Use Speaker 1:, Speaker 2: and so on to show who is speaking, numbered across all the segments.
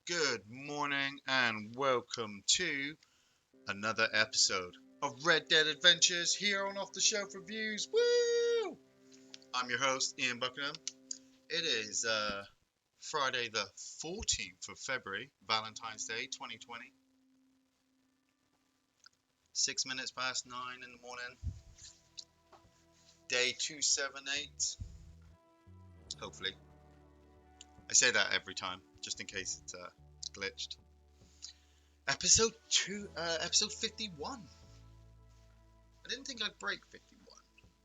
Speaker 1: Good morning and welcome to another episode of Red Dead Adventures here on Off the Shelf Reviews. Woo! I'm your host, Ian Buckingham. It is Friday the 14th of February, Valentine's Day 2020. 6 minutes past 9 in the morning. Day 278. Hopefully. I say that every time, just in case it's glitched. Episode 51. I didn't think I'd break 51.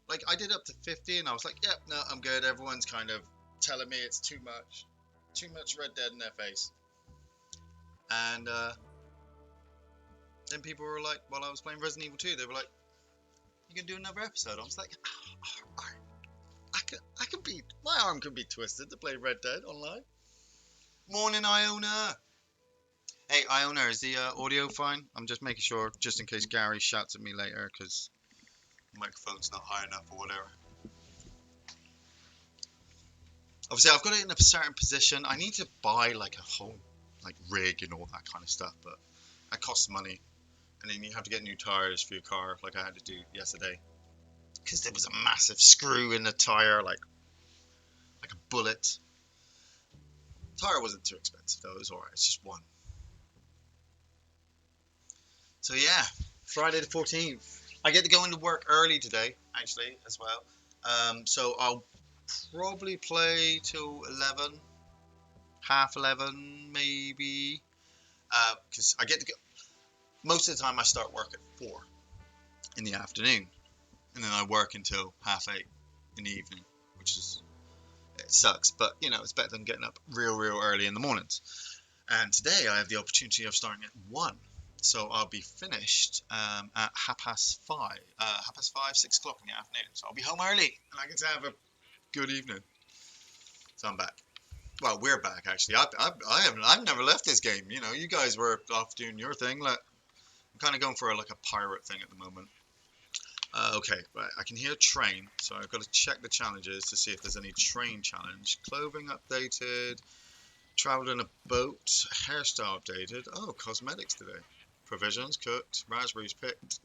Speaker 1: Like, I did up to 50 and I was like, yep, no, I'm good. Everyone's kind of telling me it's too much. Too much Red Dead in their face. And then people were like, while I was playing Resident Evil 2, they were like, you can do another episode. I was like, I can be, my arm can be twisted to play Red Dead online. Morning, Iona. Hey, Iona, is the audio fine? I'm just making sure, just in case Gary shouts at me later, because the microphone's not high enough or whatever. Obviously, I've got it in a certain position. I need to buy like a whole like rig and all that kind of stuff, but that costs money. And then you have to get new tires for your car, like I had to do yesterday, because there was a massive screw in the tire, like a bullet. Tire wasn't too expensive though; it was alright. It's just one. So yeah, Friday the 14th. I get to go into work early today, actually, as well. So I'll probably play till 11, half 11 maybe. Because I get to go. Most of the time I start work at 4 in the afternoon. And then I work until half 8 in the evening, which is, it sucks. But, you know, it's better than getting up real early in the mornings. And today I have the opportunity of starting at 1. So I'll be finished at half past 5, 6 o'clock in the afternoon. So I'll be home early and I get to have a good evening. So I'm back. Well, we're back actually. I've never left this game. You know, you guys were off doing your thing. Like, I'm kind of going for like a pirate thing at the moment. Okay, right. I can hear a train, so I've got to check the challenges to see if there's any train challenge. Clothing updated. Traveled in a boat. Hairstyle updated. Oh, cosmetics today. Provisions cooked. Raspberries picked.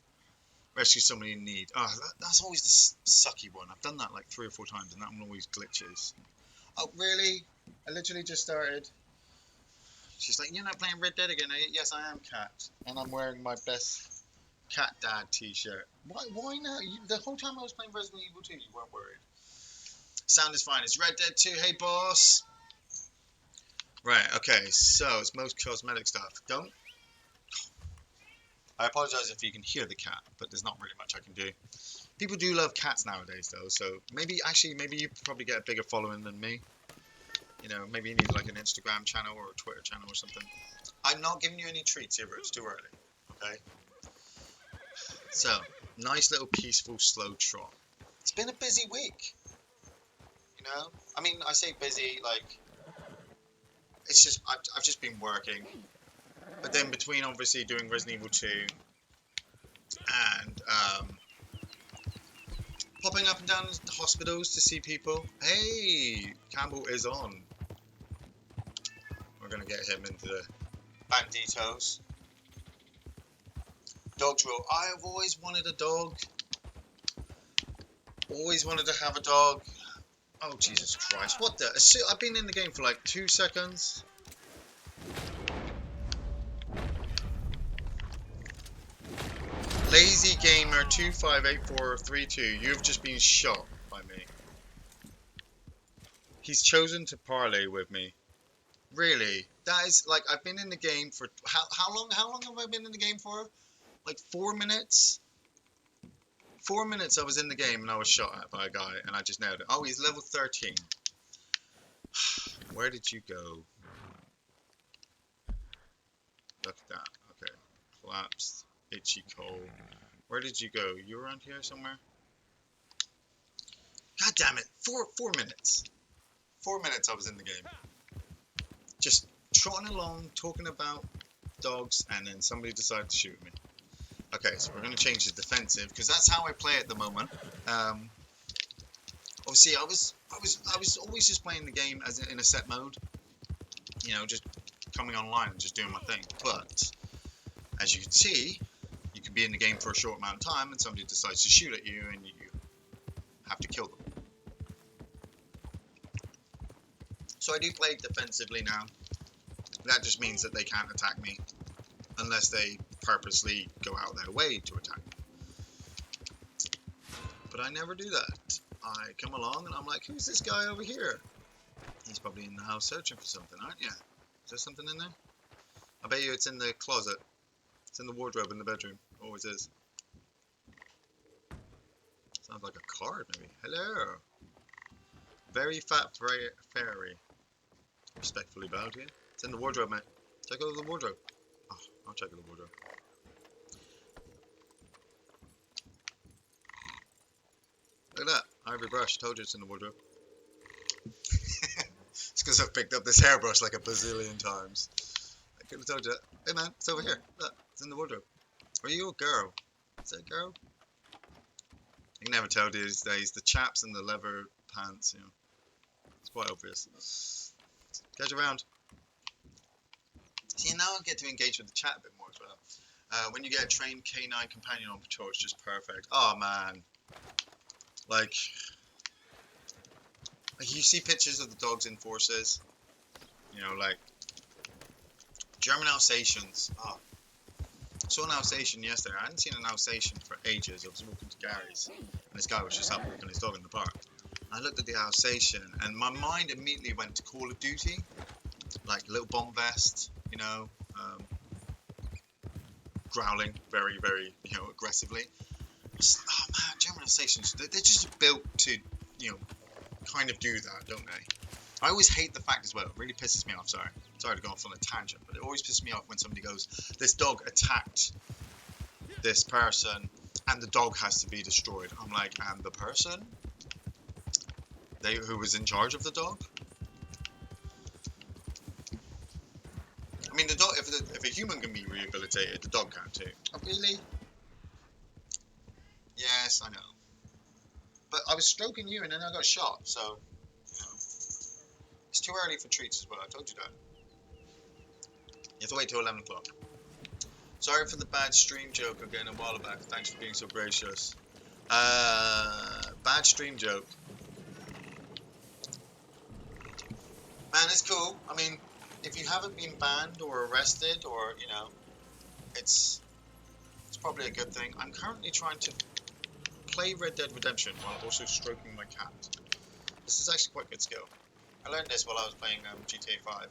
Speaker 1: Rescue somebody in need. Oh, that's always the sucky one. I've done that like 3 or 4 times, and that one always glitches. Oh, really? I literally just started. She's like, you're not playing Red Dead again, are you? Yes, I am, Cat. And I'm wearing my best Cat Dad t-shirt. Why not? The whole time I was playing Resident Evil 2, you weren't worried. Sound is fine. It's Red Dead 2. Hey, boss. Right, okay. So, it's most cosmetic stuff. Don't. I apologize if you can hear the cat, but there's not really much I can do. People do love cats nowadays, though, so maybe you probably get a bigger following than me. You know, maybe you need like an Instagram channel or a Twitter channel or something. I'm not giving you any treats here, it's too early, okay? So, nice little peaceful slow trot. It's been a busy week, you know? I mean, I say busy, like, it's just, I've just been working. But then between obviously doing Resident Evil 2 and popping up and down the hospitals to see people. Hey, Campbell is on. We're going to get him into the banditos. Dogs rule. I have always wanted a dog. Always wanted to have a dog. Oh, Jesus Christ. What the? I've been in the game for like 2 seconds. Lazy Gamer 258432, you've just been shot by me. He's chosen to parlay with me. Really? That is like, I've been in the game for how long have I been in the game for? Like 4 minutes? 4 minutes I was in the game and I was shot at by a guy and I just nailed it. Oh, he's level 13. Where did you go? Look at that. Okay. Collapsed. Itchy coal. Where did you go? You were around here somewhere? God damn it. 4 minutes. 4 minutes I was in the game. Just trotting along, talking about dogs, and then somebody decided to shoot me. Okay, so we're going to change the defensive, because that's how I play at the moment. Obviously, I was always just playing the game as in a set mode. You know, just coming online and just doing my thing. But as you can see, you can be in the game for a short amount of time and somebody decides to shoot at you and you have to kill them. So I do play defensively now. That just means that they can't attack me unless they purposely go out their way to attack me. But I never do that. I come along and I'm like, who's this guy over here? He's probably in the house searching for something, aren't you? Is there something in there? I bet you it's in the closet. It's in the wardrobe in the bedroom. Always is. Sounds like a card, maybe. Hello. Very fat fairy. Respectfully bow to you. It's in the wardrobe, mate. Check out the wardrobe. Oh, I'll check out the wardrobe. Look at that. Ivory brush. Told you it's in the wardrobe. It's because I've picked up this hairbrush like a bazillion times. I could have told you that. Hey man, it's over here. Look, it's in the wardrobe. Are you a girl? Is that a girl? You can never tell these days. The chaps and the leather pants, you know. It's quite obvious. Catch around. See, now I get to engage with the chat a bit more as well. When you get a trained canine companion on patrol, it's just perfect. Oh man. Like you see pictures of the dogs in forces, you know, like German Alsatians. Oh, I saw an Alsatian yesterday. I hadn't seen an Alsatian for ages. I was walking to Gary's, and this guy was just out walking his dog in the park. I looked at the Alsatian, and my mind immediately went to Call of Duty, like little bomb vest, you know, growling very, very, you know, aggressively. Oh man, German Alsatians, they're just built to, you know, kind of do that, don't they? I always hate the fact as well, it really pisses me off, sorry to go off on a tangent, but it always pisses me off when somebody goes, this dog attacked this person and the dog has to be destroyed. I'm like, and the person? Who was in charge of the dog? I mean, the dog, if a human can be rehabilitated, the dog can too. Oh, really? Yes, I know. But I was stroking you and then I got shot, so, you know. It's too early for treats as well, I told you that. You have to wait till 11 o'clock. Sorry for the bad stream joke again a while back. Thanks for being so gracious. Bad stream joke. Man, it's cool. I mean, if you haven't been banned or arrested or, you know, it's probably a good thing. I'm currently trying to play Red Dead Redemption while also stroking my cat. This is actually quite good skill. I learned this while I was playing GTA 5.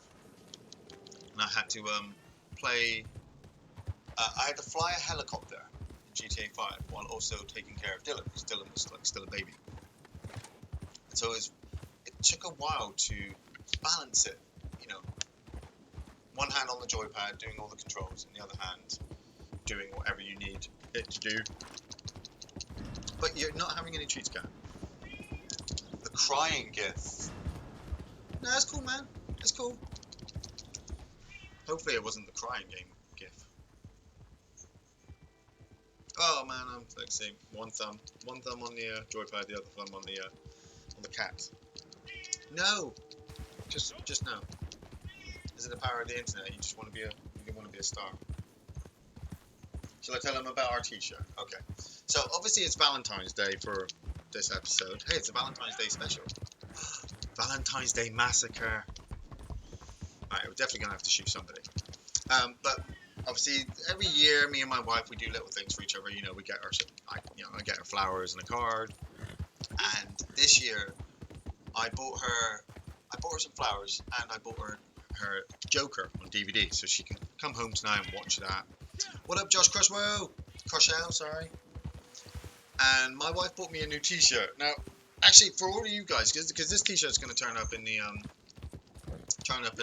Speaker 1: And I had to play... I had to fly a helicopter in GTA 5 while also taking care of Dylan, because Dylan was like still a baby. So it took a while to balance it, you know. One hand on the joypad doing all the controls, and the other hand doing whatever you need it to do. But you're not having any treats, Cat. The crying gif. No, that's cool, man. That's cool. Hopefully it wasn't the crying game gif. Oh man, I'm like seeing one thumb on the joypad, the other thumb on the cat. No, just no. Is it the power of the internet? You just want to be a star. Shall I tell them about our t-shirt? Okay. So obviously it's Valentine's Day for this episode. Hey, it's a Valentine's Day special. Valentine's Day massacre. Alright, we're definitely gonna have to shoot somebody. But obviously every year, me and my wife, we do little things for each other. You know, we get I get her flowers and a card. And this year, I bought her some flowers, and I bought her Joker on DVD, so she can come home tonight and watch that. What up, Josh Crushell, sorry. And my wife bought me a new t-shirt. Now, actually, for all of you guys, because this t-shirt's going to turn up in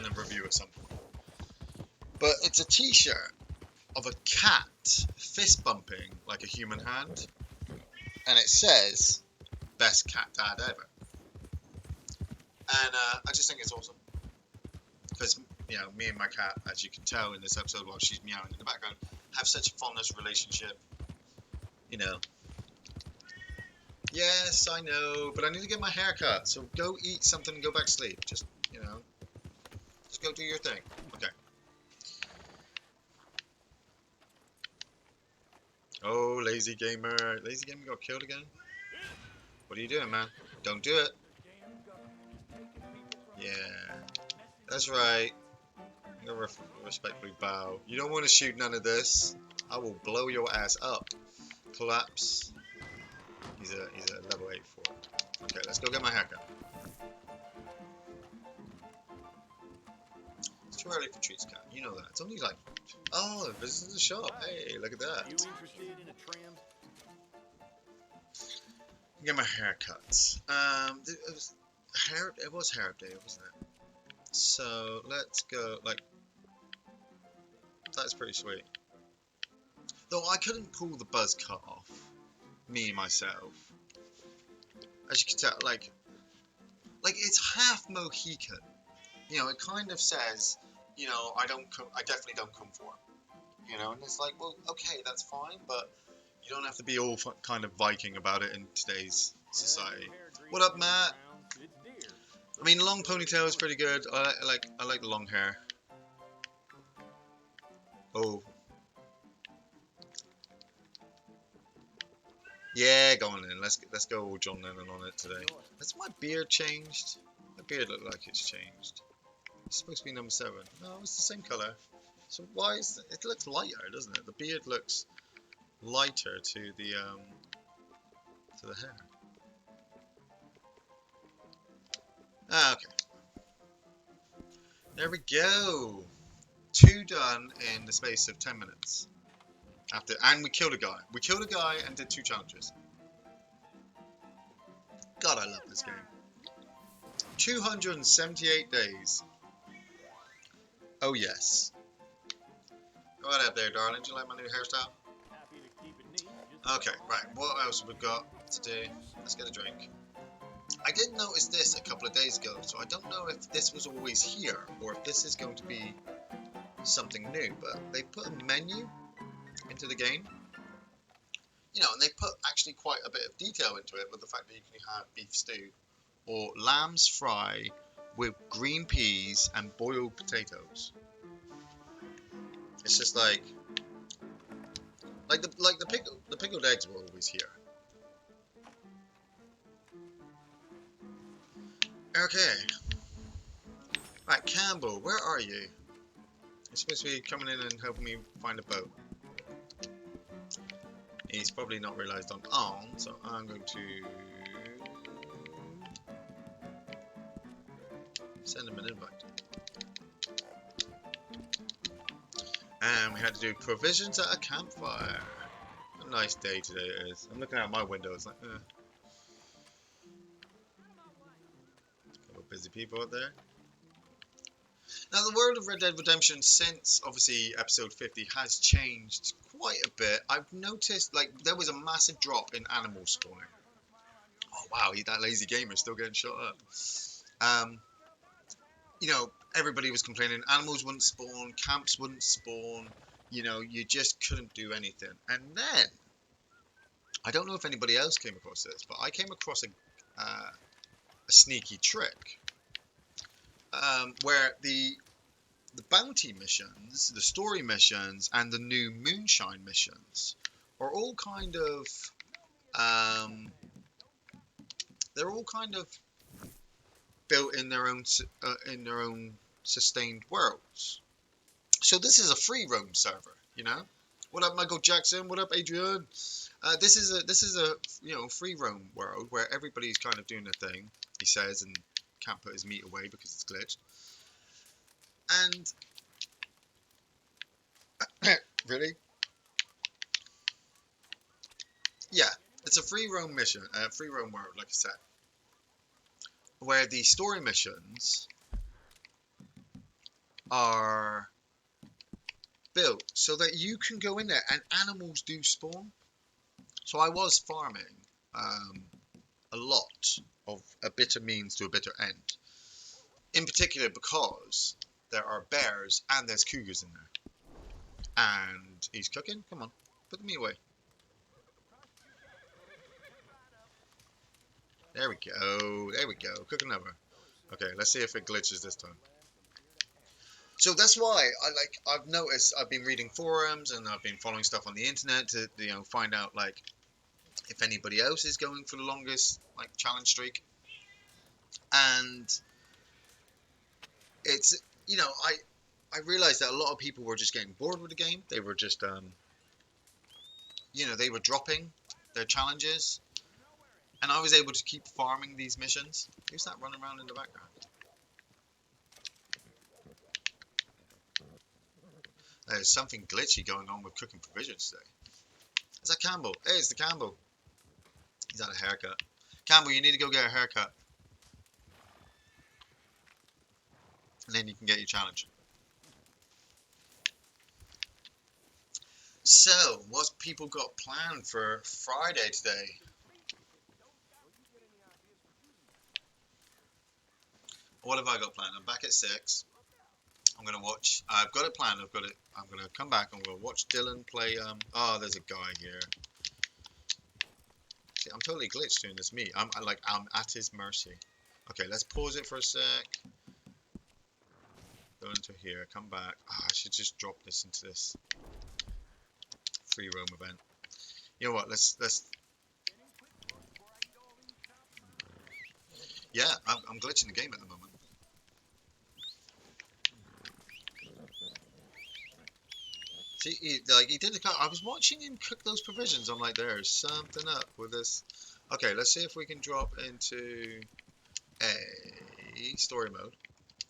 Speaker 1: a review at some point. But it's a t-shirt of a cat fist bumping like a human hand, and it says "Best cat dad ever." And I just think it's awesome because, you know, me and my cat, as you can tell in this episode while she's meowing in the background, have such a fondness relationship. You know. Yes, I know, but I need to get my hair cut. So go eat something and go back to sleep. Just, you know, just go do your thing. Okay. Oh, lazy gamer. Lazy gamer got killed again? What are you doing, man? Don't do it. Yeah, that's right. I'm gonna respectfully bow. You don't want to shoot none of this. I will blow your ass up. Collapse. He's a level 8 for it. Okay, let's go get my haircut. It's too early for treats, cat. You know that. It's only like, oh, this is a shop. Hey, look at that.
Speaker 2: You interested in a trim?
Speaker 1: Get my hair cut. It was hair day, wasn't it? So let's go. Like, that's pretty sweet. Though I couldn't pull the buzz cut off. Me myself. As you can tell, like it's half Mohican. You know, it kind of says, you know, I definitely don't come for him. You know, and it's like, well, okay, that's fine, but you don't have to be all kind of Viking about it in today's society. What up, Matt? I mean, long ponytail is pretty good. I like the long hair. Oh, yeah, go on then. Let's go all John Lennon on it today. Has my beard changed? My beard look like it's changed. It's supposed to be number 7. No, it's the same color. So why is it looks lighter, doesn't it? The beard looks lighter to the hair. Ah, okay. There we go. 2 done in the space of 10 minutes. And we killed a guy. We killed a guy and did 2 challenges. God, I love this game. 278 days. Oh yes. What up there, darling? Do you like my new hairstyle? Okay, right. What else have we got to do? Let's get a drink. I did notice this a couple of days ago, so I don't know if this was always here or if this is going to be something new, but they put a menu into the game. You know, and they put actually quite a bit of detail into it with the fact that you can have beef stew or lamb's fry with green peas and boiled potatoes. It's just like the pickled eggs were always here. Okay. Right, Campbell, where are you? You're supposed to be coming in and helping me find a boat. He's probably not realised I'm on, so I'm going to send him an invite. And we had to do provisions at a campfire. A nice day today it is. I'm looking out my window, it's like, couple of busy people out there. Now, the world of Red Dead Redemption, since obviously episode 50, has changed quite a bit. I've noticed, like, there was a massive drop in animal spawning. Oh wow, that lazy gamer is still getting shot up. You know, everybody was complaining animals wouldn't spawn, camps wouldn't spawn. You know, you just couldn't do anything. And then, I don't know if anybody else came across this, but I came across a sneaky trick. Where the bounty missions, the story missions, and the new moonshine missions are all kind of they're all kind of built in their own sustained worlds. So this is a free roam server, you know. What up, Michael Jackson? What up, Adrian? This is a you know free roam world where everybody's kind of doing their thing. He says and can't put his meat away because it's glitched. And really, yeah, it's a free roam mission, free roam world, like I said, where the story missions are built so that you can go in there and animals do spawn. So I was farming a lot of a bitter means to a bitter end. In particular because there are bears and there's cougars in there. And he's cooking? Come on, put the meat away. There we go, there we go, cooking over. Okay, let's see if it glitches this time. So that's why I've noticed I've been reading forums and I've been following stuff on the internet to find out like if anybody else is going for the longest like challenge streak. And it's I realized that a lot of people were just getting bored with the game. They were just they were dropping their challenges, and I was able to keep farming these missions. Who's that running around in the background? There's something glitchy going on with cooking provisions today. Is that Campbell? Hey, it's the Campbell. He's had a haircut. Campbell, you need to go get a haircut, and then you can get your challenge. So, what's people got planned for Friday today? What have I got planned? I'm back at 6. I'm gonna watch. I've got it planned. I'm gonna come back. I'm gonna watch Dylan play. Oh, there's a guy here. See, I'm totally glitched doing this. I'm at his mercy. Okay, let's pause it for a sec. Go into here. Come back. I should just drop this into this free roam event. You know what? Let's. Yeah, I'm glitching the game at the moment. See, he did the. I was watching him cook those provisions. I'm like, there's something up with this. Okay, let's see if we can drop into a story mode,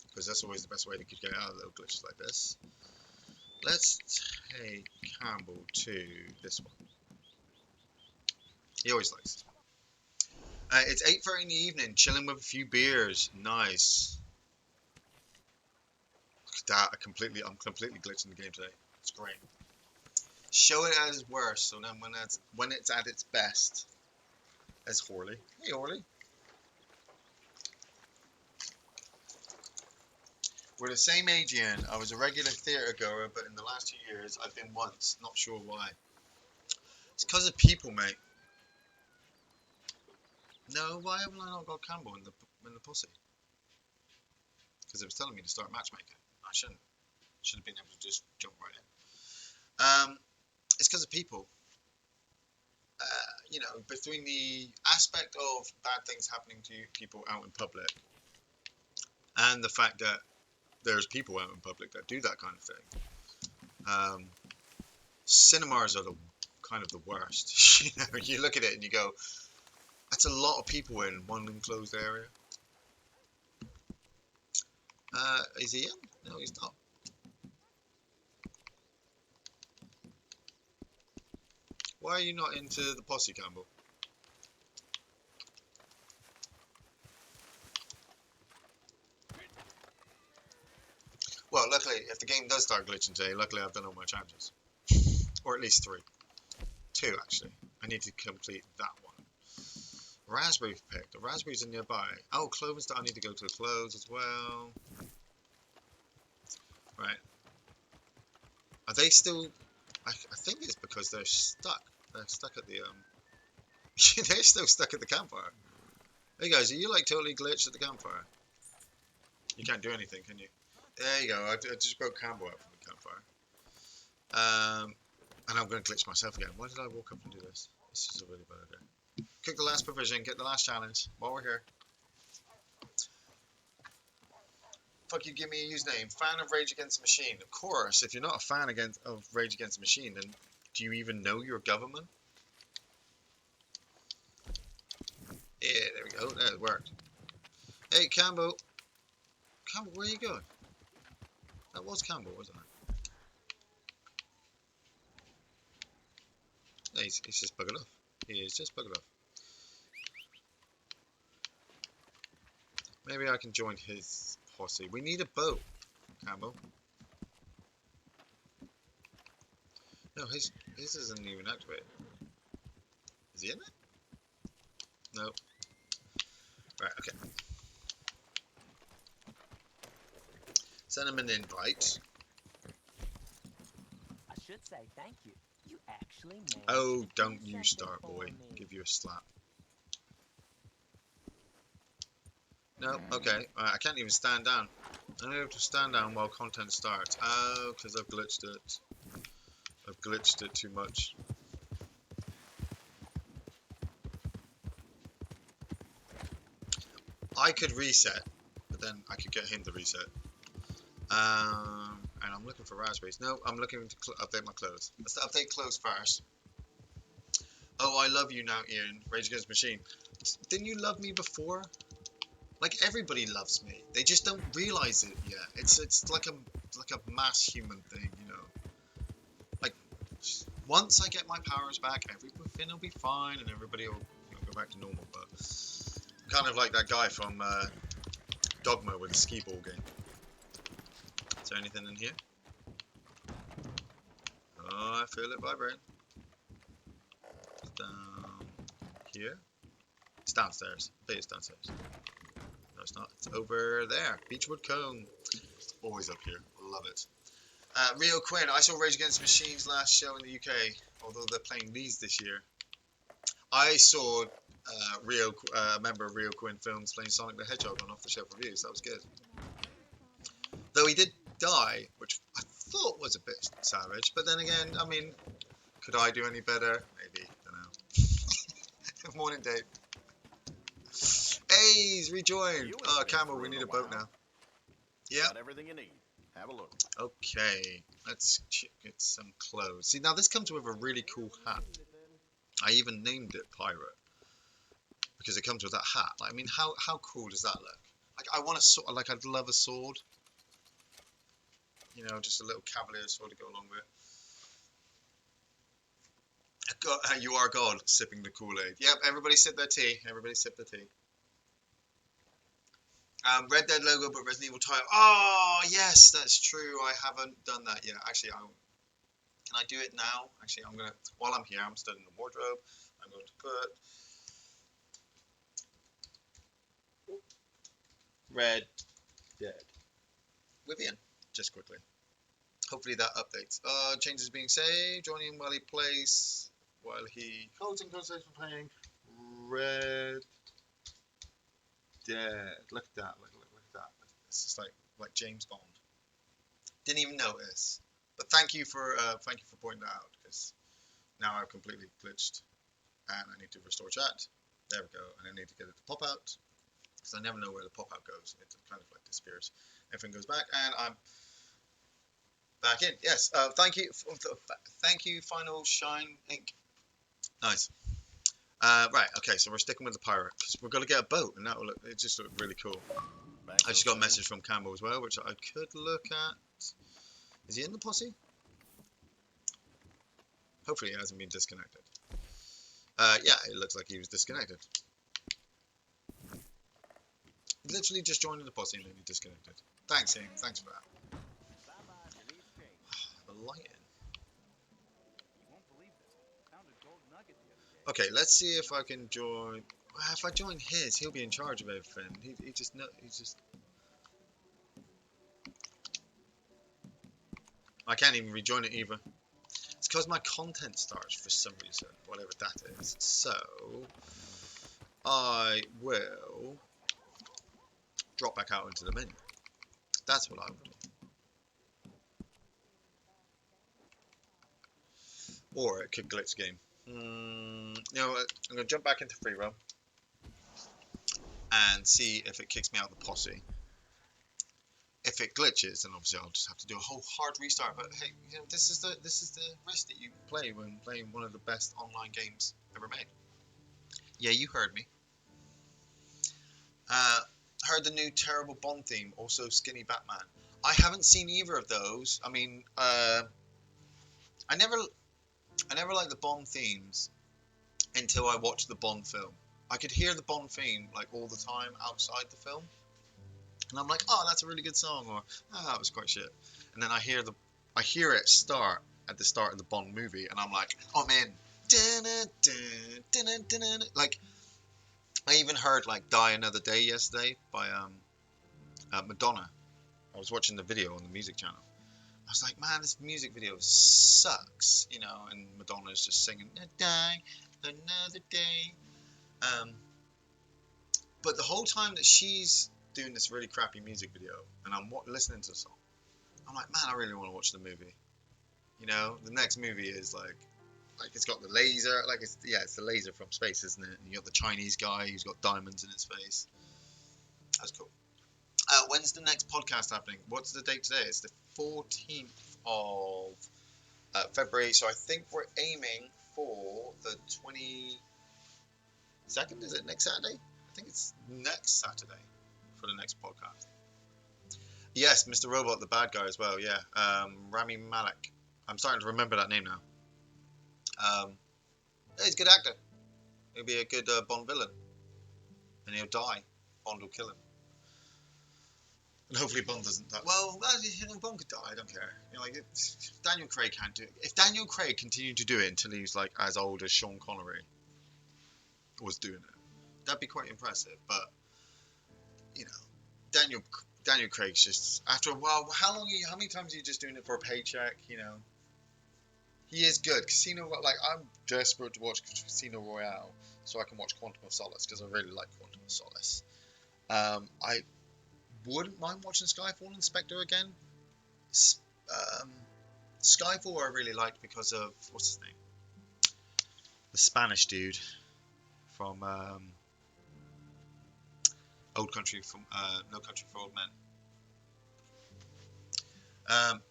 Speaker 1: because that's always the best way to get out of little glitches like this. Let's take Campbell to this one. He always likes this one. It's 8:30 in the evening, chilling with a few beers. Nice. Look at that. I'm completely glitching the game today. It's great. Show it at its worst, so then when it's at its best. As Horley. Hey, Horley. We're the same age, Iain. I was a regular theatre goer, but in the last 2 years, I've been once. Not sure why. It's because of people, mate. No, why haven't I not got Campbell in the posse? Because it was telling me to start matchmaking. I shouldn't. Should have been able to just jump right in. It's because of people. Between the aspect of bad things happening to people out in public and the fact that there's people out in public that do that kind of thing. Cinemas are the kind of the worst. You look at it and you go, that's a lot of people in one enclosed area. Is he in? No, he's not. Why are you not into the posse, Campbell? Well, luckily, if the game does start glitching today, luckily I've done all my challenges. Or at least 3. 2, actually. I need to complete that one. Raspberry picked. The raspberries are nearby. Oh, clovers. I need to go to the cloves as well. Right. Are they still... I think it's because they're stuck. They're stuck at the... They're still stuck at the campfire. Hey guys, are you like totally glitched at the campfire? You can't do anything, can you? There you go. I just broke Campbell out from the campfire. And I'm going to glitch myself again. Why did I walk up and do this? This is a really bad idea. Cook the last provision, get the last challenge while we're here. Fuck you, give me a username. Fan of Rage Against the Machine. Of course, if you're not a fan of Rage Against the Machine, then do you even know your government? Yeah, there we go. That worked. Hey, Campbell. Campbell, where are you going? That was Campbell, wasn't it? No, he's just buggered off. He is just buggered off. Maybe I can join his posse. We need a boat, Campbell. No, his isn't even activated. Is he in it? No. Right, okay. Send him an invite.
Speaker 2: I should say thank you. You actually managed.
Speaker 1: Oh, don't you start, boy. Give you a slap. No, okay. I can't even stand down. Unable to stand down while content starts. Oh, because I've glitched it. I've glitched it too much. I could reset, but then I could get him to reset. And I'm looking for raspberries. No, I'm looking to update my clothes. Let's update clothes first. Oh, I love you now, Iain. Rage Against the Machine. Didn't you love me before? Like everybody loves me. They just don't realize it yet. It's like a mass human thing, you know. Like once I get my powers back, everything will be fine and everybody will go back to normal. But I'm kind of like that guy from Dogma with the skee ball game. Is there anything in here? Oh, I feel it vibrate. It's down here. It's downstairs. I think it's downstairs. No, it's not. It's over there. Beechwood Cone. It's always up here. Love it. Rio Quinn. I saw Rage Against the Machine's last show in the UK, although they're playing Leeds this year. I saw a member of Rio Quinn Films playing Sonic the Hedgehog on Off the Shelf Reviews. That was good. Though he did die, which I thought was a bit savage. But then again, I mean, could I do any better? Maybe. Don't know. Morning, Dave. Hey, he's rejoined. Oh, Camel, we need a boat now. Yeah.
Speaker 3: Got everything you need. Have a look.
Speaker 1: Okay, let's get some clothes. See, now this comes with a really cool hat. I even named it Pirate because it comes with that hat. Like, I mean, how cool does that look? Like, I want a sword. Like, I'd love a sword. You know, just a little cavalier sword to go along with it. You are God, sipping the Kool-Aid. Yep, everybody sip their tea. Everybody sip the tea. Red Dead logo, but Resident Evil title. Oh, yes, that's true. I haven't done that yet. Actually, can I do it now? Actually, I'm gonna. While I'm here, I'm studying the wardrobe. I'm going to put Red Dead with Iain, just quickly. Hopefully that updates. Changes being saved. Joining while he plays. While he holds in conversation playing Red Dead. Look at that. Look at that. It's just like James Bond. Didn't even notice. But thank you for pointing that out, because now I've completely glitched and I need to restore chat. There we go. And I need to get it to pop out, because I never know where the pop out goes. It kind of like disappears. Everything goes back and I'm back in. Yes. Thank you, Final Shine Ink. Nice. Right. Okay. So we're sticking with the pirate because we're gonna get a boat, and it just looked really cool. I just got a message from Campbell as well, which I could look at. Is he in the posse? Hopefully he hasn't been disconnected. Yeah, it looks like he was disconnected. He literally just joined the posse and then he disconnected. Thanks, Iain. Thanks for that. The lighting. Okay, let's see if I can join. If I join his, he'll be in charge of everything. He just. I can't even rejoin it either. It's because my content starts for some reason, whatever that is. So I will drop back out into the menu. That's what I would do. Or it could glitch the game. You know what? I'm going to jump back into free roam and see if it kicks me out of the posse. If it glitches, then obviously I'll just have to do a whole hard restart. But hey, you know, this is the risk that you play when playing one of the best online games ever made. Yeah, you heard me. Heard the new terrible Bond theme, also Skinny Batman. I haven't seen either of those. I mean, I never liked the Bond themes until I watched the Bond film. I could hear the Bond theme like all the time outside the film, and I'm like, oh, that's a really good song, or oh, that was quite shit. And then I hear it start at the start of the Bond movie, and I'm like, oh man, like I even heard like "Die Another Day" yesterday by Madonna. I was watching the video on the music channel. I was like, man, this music video sucks, you know, and Madonna's just singing "Die Another Day." But the whole time that she's doing this really crappy music video, and I'm listening to the song. I'm like, man, I really want to watch the movie. You know, the next movie is like it's got the laser, like it's the laser from space, isn't it? And you got the Chinese guy who's got diamonds in his face. That's cool. When's the next podcast happening? What's the date today? It's the 14th of February. So I think we're aiming for the 22nd. Is it next Saturday? I think it's next Saturday for the next podcast. Yes, Mr. Robot, the bad guy as well. Yeah, Rami Malek. I'm starting to remember that name now. Yeah, he's a good actor. He'll be a good Bond villain, and he'll die. Bond will kill him. And hopefully Bond doesn't die. Well, you know, Bond could die. I don't care. You know, like Daniel Craig can't do it. If Daniel Craig continued to do it until he was like as old as Sean Connery was doing it, that'd be quite impressive. But you know, Daniel Craig's just after a while. How many times are you just doing it for a paycheck? You know, he is good. Casino, like I'm desperate to watch Casino Royale so I can watch Quantum of Solace because I really like Quantum of Solace. I wouldn't mind watching Skyfall and Spectre again. Skyfall I really liked because of what's his name, the Spanish dude from Old Country from No Country for Old Men.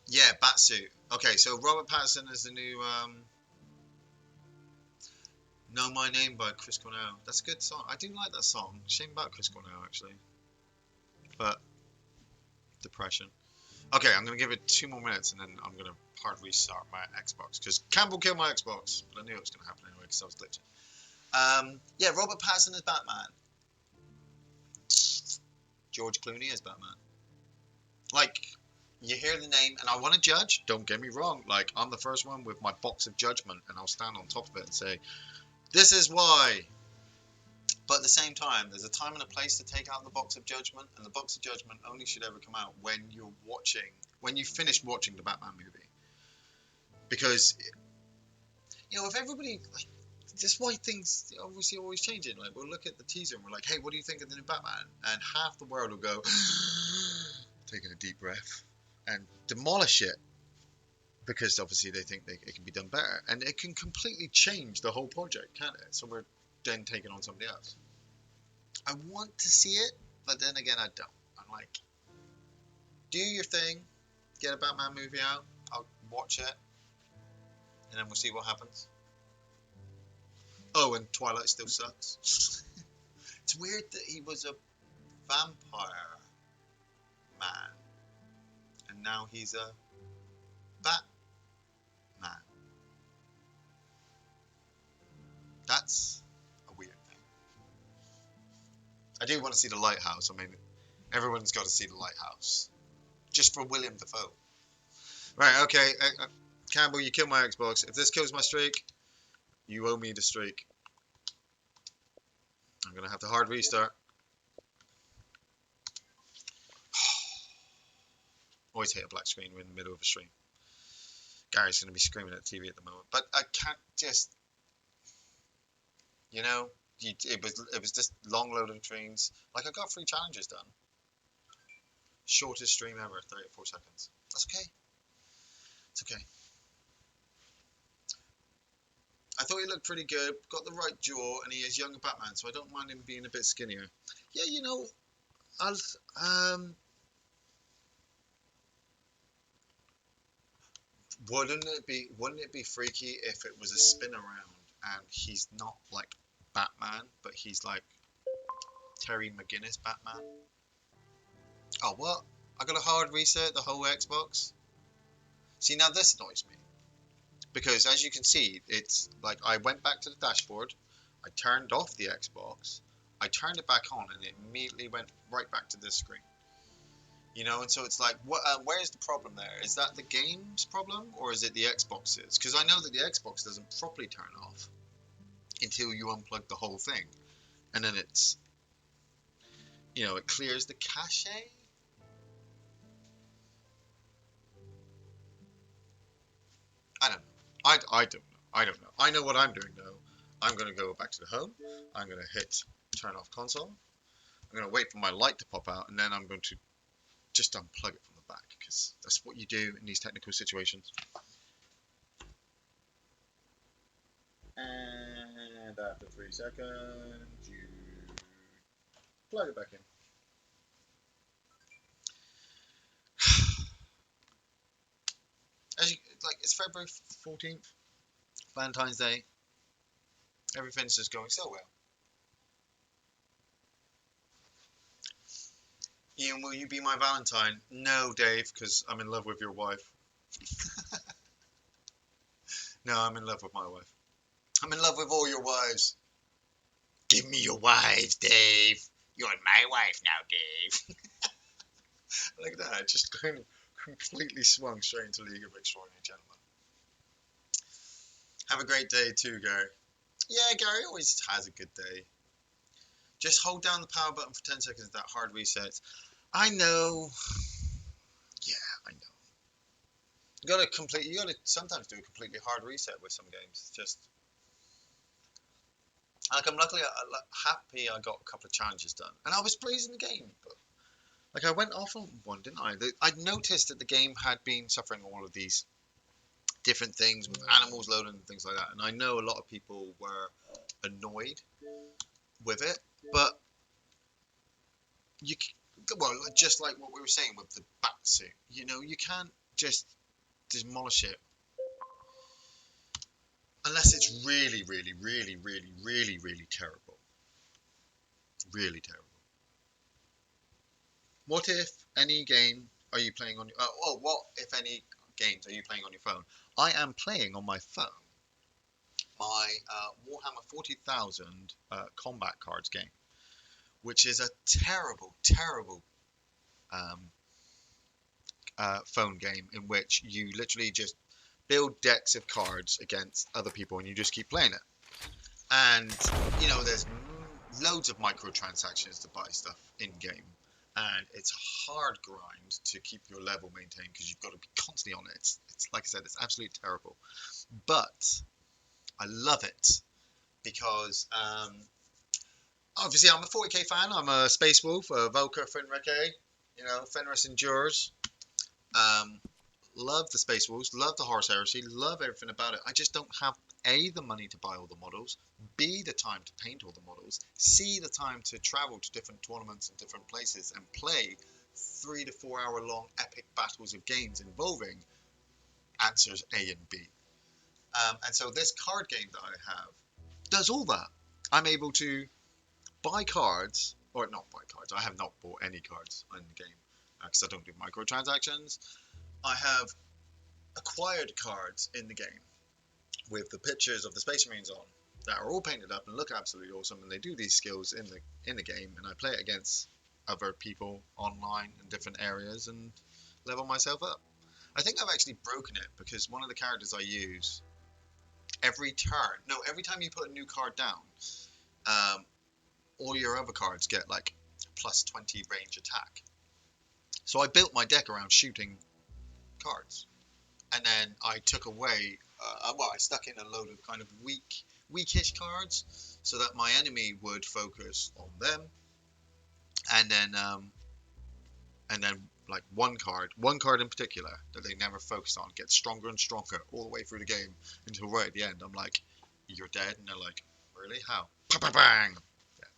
Speaker 1: Yeah, Batsuit. Okay, so Robert Pattinson is the new Know My Name by Chris Cornell. That's a good song. I do like that song. Shame about Chris Cornell actually, but depression. Okay, I'm gonna give it 2 more minutes and then I'm gonna hard restart my Xbox because Campbell killed my Xbox, but I knew it was gonna happen anyway because I was glitching. Yeah, Robert Pattinson is Batman. George Clooney is Batman. Like, you hear the name, and I want to judge. Don't get me wrong. Like, I'm the first one with my box of judgment, and I'll stand on top of it and say, "This is why." But at the same time, there's a time and a place to take out the box of judgment, and the box of judgment only should ever come out when you finish watching the Batman movie. Because, you know, if everybody, like, this is why things obviously always changing. Like, we'll look at the teaser and we're like, hey, what do you think of the new Batman? And half the world will go, taking a deep breath, and demolish it. Because obviously they think it can be done better. And it can completely change the whole project, can't it? So we're then taking on somebody else. I want to see it, but then again, I don't. I'm like, do your thing, get a Batman movie out, I'll watch it, and then we'll see what happens. Oh, and Twilight still sucks. It's weird that he was a vampire man, and now he's a Batman. That's a weird thing. I do want to see the Lighthouse. I mean, everyone's got to see the Lighthouse, just for William Dafoe. Right? Okay, Campbell, you killed my Xbox. If this kills my streak, you owe me the streak. I'm gonna have to hard restart. Always hate a black screen in the middle of a stream. Gary's gonna be screaming at the TV at the moment, but I can't just, you know, it was just long loading streams. Like I got 3 challenges done. Shortest stream ever, 34 seconds. That's okay. It's okay. I thought he looked pretty good, got the right jaw, and he is younger Batman, so I don't mind him being a bit skinnier. Yeah, you know, wouldn't it be freaky if it was a spin around and he's not like Batman, but he's like Terry McGinnis Batman? Oh, what? I got to hard reset the whole Xbox? See, now this annoys me. Because as you can see, it's like I went back to the dashboard, I turned off the Xbox, I turned it back on, and it immediately went right back to this screen. You know, and so it's like, where's the problem there? Is that the game's problem, or is it the Xbox's? Because I know that the Xbox doesn't properly turn off until you unplug the whole thing, and then it's, you know, it clears the cache. I don't know. I don't know. I don't know. I know what I'm doing though. I'm going to go back to the home. I'm going to hit turn off console. I'm going to wait for my light to pop out, and then I'm going to just unplug it from the back, because that's what you do in these technical situations. And after 3 seconds, you plug it back in. As you, like, it's February 14th, Valentine's Day. Everything's just going so well. Ian, will you be my Valentine? No, Dave, because I'm in love with your wife. No, I'm in love with my wife. I'm in love with all your wives. Give me your wives, Dave. You're my wife now, Dave. Like that, I just kind of completely swung straight into League of Extraordinary Gentlemen. Have a great day too, Gary. Yeah, Gary always has a good day. Just hold down the power button for 10 seconds, that hard reset. I know. Yeah, I know. You gotta sometimes do a completely hard reset with some games. Just like I'm happy I got a couple of challenges done, and I was praising the game. But like I went off on one, didn't I? I'd noticed that the game had been suffering all of these different things with animals loading and things like that, and I know a lot of people were annoyed with it, but you well, just like what we were saying with the bat suit, you can't just demolish it unless it's really, really, really, really, really, really terrible. Really terrible. What if any game are you playing on your? What if any games are you playing on your phone? I am playing on my phone my Warhammer 40,000 combat cards game, which is a terrible, terrible um, phone game in which you literally just build decks of cards against other people and you just keep playing it. And there's loads of microtransactions to buy stuff in game, and it's a hard grind to keep your level maintained because you've got to be constantly on it. It's like I said, it's absolutely terrible, but I love it because obviously I'm a 40k fan. I'm a Space Wolf, a Volker Fenrike, Fenris Endures. Um, Love the Space Wolves, love the Horus Heresy, love everything about it. I just don't have A, the money to buy all the models, B, the time to paint all the models, C, the time to travel to different tournaments and different places and play 3 to 4 hour long epic battles of games involving answers A and B. And so this card game that I have does all that. I'm able to buy cards, or not buy cards, I have not bought any cards in the game because I don't do microtransactions. I have acquired cards in the game with the pictures of the Space Marines on that are all painted up and look absolutely awesome, and they do these skills in the game, and I play it against other people online in different areas and level myself up. I think I've actually broken it because one of the characters I use every time you put a new card down, all your other cards get like plus 20 range attack. So I built my deck around shooting cards. And then I took away, I stuck in a load of kind of weakish cards, so that my enemy would focus on them, and then like one card in particular that they never focused on gets stronger and stronger all the way through the game until right at the end I'm like, you're dead, and they're like, really? How? Bang! Yeah,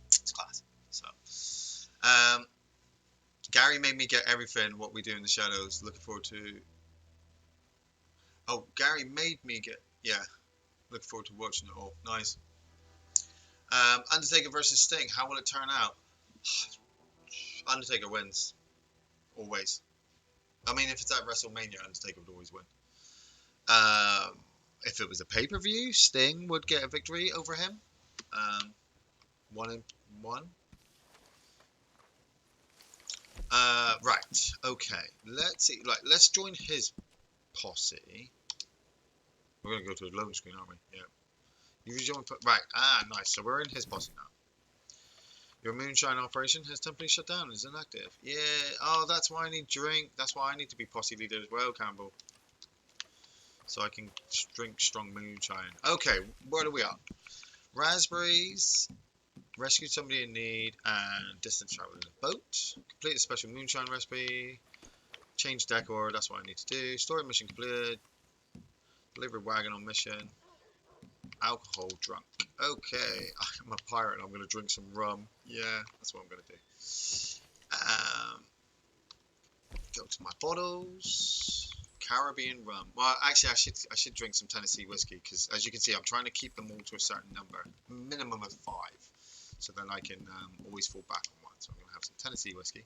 Speaker 1: it's class. So, Gary made me get everything. What we do in the shadows. Looking forward to. Oh, Gary made me get. Yeah, looking forward to watching it all. Nice. Undertaker versus Sting. How will it turn out? Undertaker wins. Always. I mean, if it's at WrestleMania, Undertaker would always win. If it was a pay-per-view, Sting would get a victory over him. 1-1. Right. Okay. Let's see. Like, let's join his posse. We're gonna go to a loading screen, aren't we? Yeah. You join. Right. Nice. So we're in his posse now. Your moonshine operation has temporarily shut down. Is inactive. Yeah. Oh, that's why I need drink. That's why I need to be posse leader as well, Campbell. So I can drink strong moonshine. Okay. Where are we at? Raspberries. Rescue somebody in need and distance travel in a boat. Complete a special moonshine recipe. Change decor, that's what I need to do. Story mission completed. Deliver wagon on mission. Alcohol drunk. Okay, I'm a pirate. I'm going to drink some rum. Yeah, that's what I'm going to do. Um, go to my bottles. Caribbean rum. Well, actually, I should drink some Tennessee whiskey because, as you can see, I'm trying to keep them all to a certain number, minimum of 5, so then I can always fall back on one. So I'm going to have some Tennessee whiskey,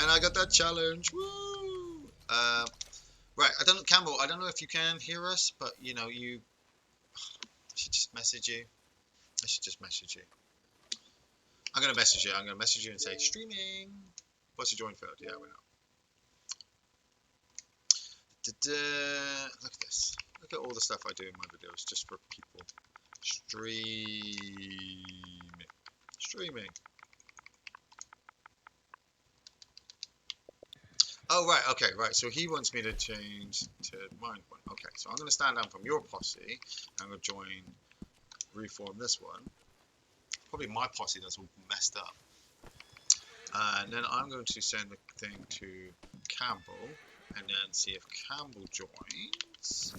Speaker 1: and I got that challenge. Woo! Right, Campbell. I don't know if you can hear us, but I should just message you. I should just message you. I'm gonna message you. I'm gonna message you and say streaming. What's your join field? Yeah, we know. Look at this. Look at all the stuff I do in my videos just for people. Streaming. Oh, right. Okay, right. So he wants me to change to mine one. Okay, so I'm going to stand down from your posse. I'm going to reform this one. Probably my posse that's all messed up. And then I'm going to send the thing to Campbell and then see if Campbell joins.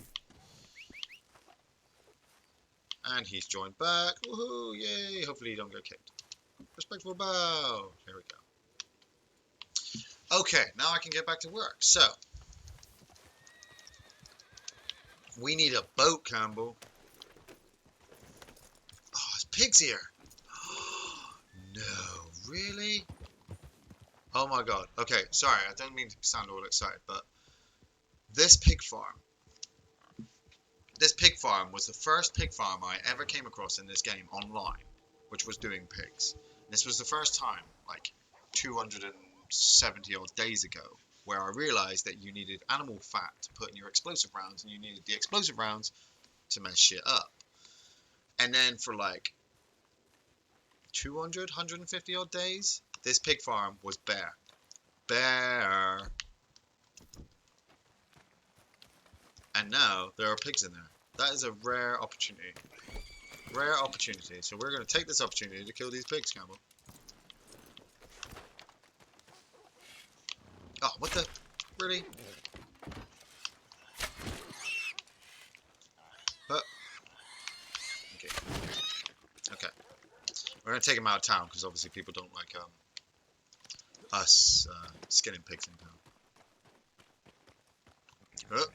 Speaker 1: And he's joined back. Woohoo! Yay! Hopefully you don't get kicked. Respectful bow. Here we go. Okay, now I can get back to work. So, we need a boat, Campbell. Oh, it's pigs here. No, really? Oh my god. Okay, sorry, I don't mean to sound all excited, but this pig farm was the first pig farm I ever came across in this game online, which was doing pigs. This was the first time, like 270 odd days ago, where I realized that you needed animal fat to put in your explosive rounds, and you needed the explosive rounds to mess shit up. And then for like 200, 150 odd days, this pig farm was bare. Bare. And now there are pigs in there. That is a rare opportunity. Rare opportunity. So we're going to take this opportunity to kill these pigs, Campbell. Oh, what the? Really? Okay. Okay. We're going to take him out of town because obviously people don't like us skinning pigs in town. Oh.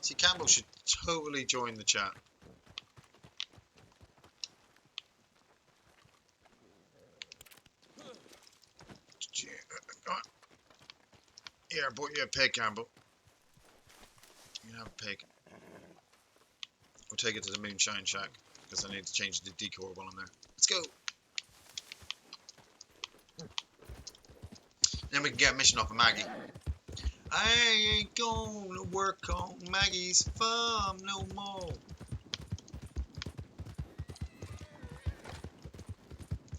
Speaker 1: See, Campbell should totally join the chat. Here, I bought you a pig, Campbell. You can have a pig. We'll take it to the moonshine shack because I need to change the decor while I'm there. Let's go. Then we can get a mission off of Maggie. I ain't gonna work on Maggie's farm no more.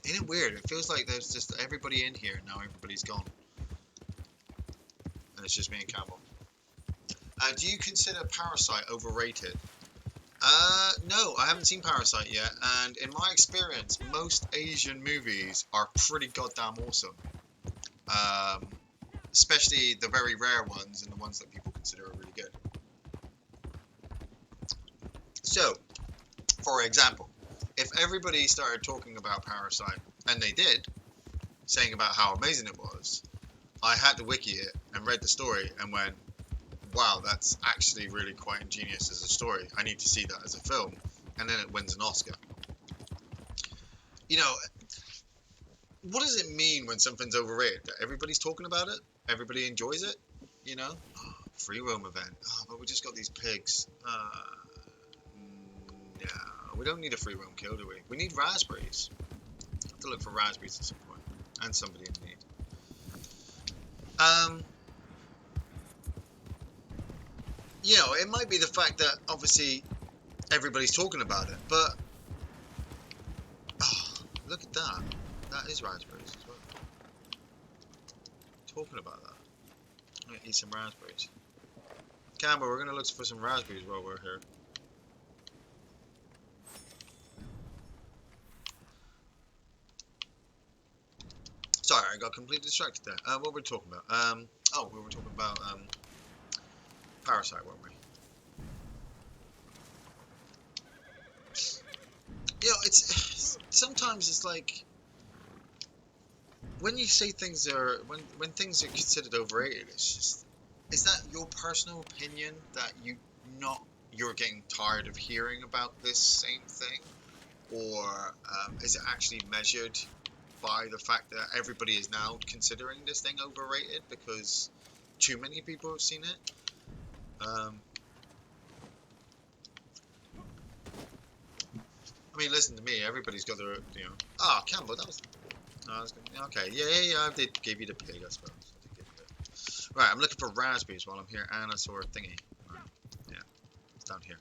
Speaker 1: Ain't it weird? It feels like there's just everybody in here and now everybody's gone. And it's just me and Campbell. Do you consider Parasite overrated? No, I haven't seen Parasite yet, and in my experience, most Asian movies are pretty goddamn awesome. Especially the very rare ones and the ones that people consider are really good. So, for example, if everybody started talking about Parasite, and they did, saying about how amazing it was, I had to wiki it and read the story and went, wow, that's actually really quite ingenious as a story. I need to see that as a film. And then it wins an Oscar. You know, what does it mean when something's overrated? That everybody's talking about it? Everybody enjoys it? You know? Free roam event. Oh, but we just got these pigs. No, we don't need a free roam kill, do we? We need raspberries. I have to look for raspberries at some point. And somebody in need. You know, it might be the fact that obviously everybody's talking about it, but oh, look at that. That is raspberries as well. Talking about that. I'm gonna eat some raspberries. Campbell, we're gonna look for some raspberries while we're here. Sorry, I got completely distracted there. What were we talking about? Oh, we were talking about Parasite, weren't we? You know, it's sometimes it's like when you say things are when things are considered overrated, it's just is that your personal opinion that not you're getting tired of hearing about this same thing, or is it actually measured by the fact that everybody is now considering this thing overrated because too many people have seen it? I mean, listen to me. Everybody's got their, you know. Ah, oh, Campbell, that was. No, I was gonna, okay, yeah. I did give you the pig, I suppose. I did give you that. Right, I'm looking for raspberries while I'm here, and a sort of thingy. Right, yeah, it's down here.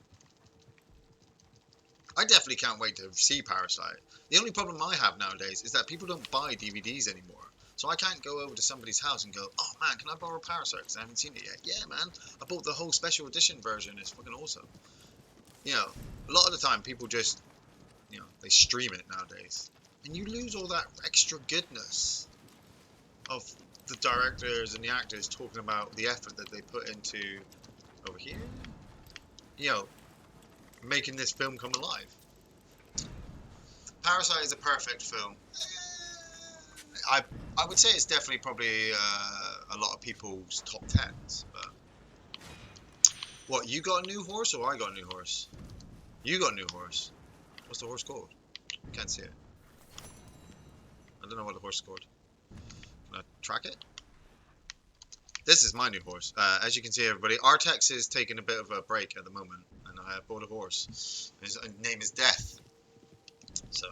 Speaker 1: I definitely can't wait to see Parasite. The only problem I have nowadays is that people don't buy DVDs anymore. So I can't go over to somebody's house and go, oh man, can I borrow Parasite? Because I haven't seen it yet. Yeah, man, I bought the whole special edition version. It's fucking awesome. You know, a lot of the time people just, you know, they stream it nowadays. And you lose all that extra goodness of the directors and the actors talking about the effort that they put into over here, you know, making this film come alive. Parasite is a perfect film. I would say it's definitely probably a lot of people's top tens. But what, you got a new horse or I got a new horse? You got a new horse. What's the horse called? Can't see it. I don't know what the horse is called. Can I track it? This is my new horse. As you can see, everybody, Artex is taking a bit of a break at the moment, and I bought a horse. His name is Death. So,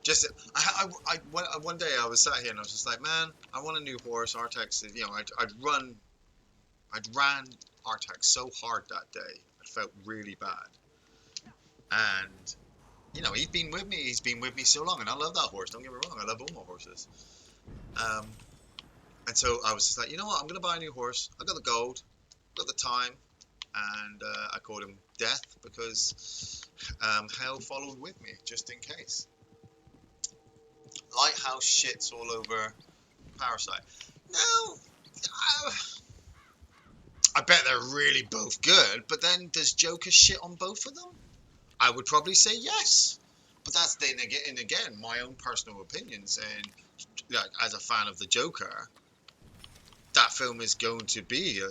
Speaker 1: just one day I was sat here and I was just like, man, I want a new horse. Artex, you know, I'd ran Artex so hard that day, I felt really bad. And you know, he's been with me. He's been with me so long, and I love that horse. Don't get me wrong, I love all my horses. Um, And so I was just like, you know what? I'm gonna buy a new horse. I got the gold, got the time, and I called him Death because hell followed with me just in case. Lighthouse shits all over Parasite. No, I bet they're really both good. But then does Joker shit on both of them? I would probably say yes. But that's then again my own personal opinion, saying, like, as a fan of the Joker, that film is going to be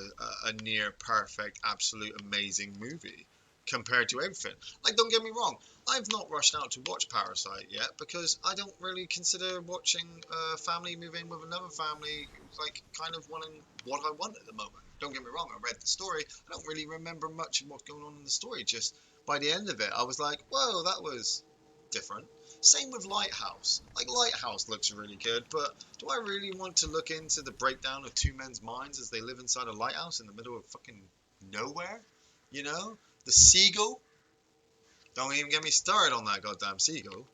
Speaker 1: a near perfect, absolute amazing movie compared to everything. Like, don't get me wrong, I've not rushed out to watch Parasite yet because I don't really consider watching a family move in with another family like kind of wanting what I want at the moment. Don't get me wrong, I read the story. I don't really remember much of what's going on in the story. Just by the end of it, I was like, whoa, that was different. Same with Lighthouse. Like, Lighthouse looks really good, but do I really want to look into the breakdown of two men's minds as they live inside a lighthouse in the middle of fucking nowhere? You know? The seagull? Don't even get me started on that goddamn seagull.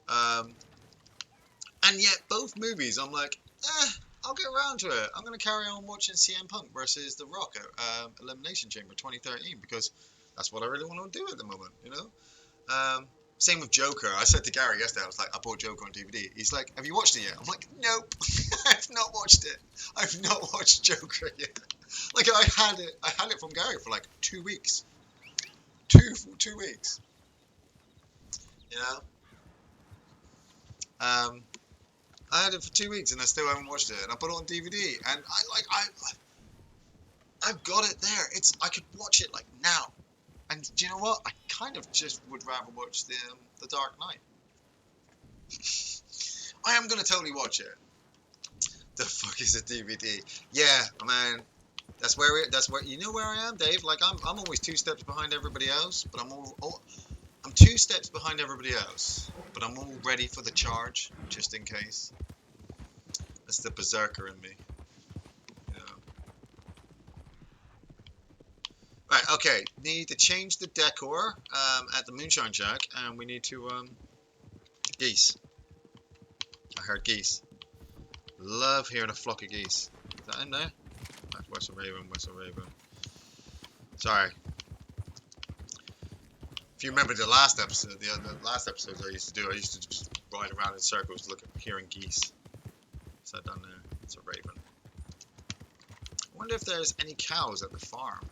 Speaker 1: Um, and yet, both movies, I'm like, I'll get around to it. I'm going to carry on watching CM Punk versus The Rock at Elimination Chamber 2013 because that's what I really want to do at the moment, you know? Same with Joker. I said to Gary yesterday, I was like, I bought Joker on DVD. He's like, have you watched it yet? I'm like, nope, I've not watched it. I've not watched Joker yet. Like, I had it from Gary for like 2 weeks. Two weeks. You know? I had it for 2 weeks and I still haven't watched it. And I put it on DVD and I've got it there. I could watch it like now. And do you know what? I kind of just would rather watch the Dark Knight. I am gonna totally watch it. The fuck is a DVD? Yeah, man. That's where you know where I am, Dave. Like I'm always 2 steps behind everybody else, but I'm 2 steps behind everybody else, but I'm all ready for the charge just in case. That's the berserker in me. You know. Right, okay. Need to change the decor at the Moonshine Shack, and we need to geese. I heard geese. Love hearing a flock of geese. Is that in there? Whistle Raven, Whistle Raven. Sorry. If you remember the last episode, the last episodes I used to do, I used to just ride around in circles looking, hearing geese. What's that down there? It's a raven. I wonder if there's any cows at the farm.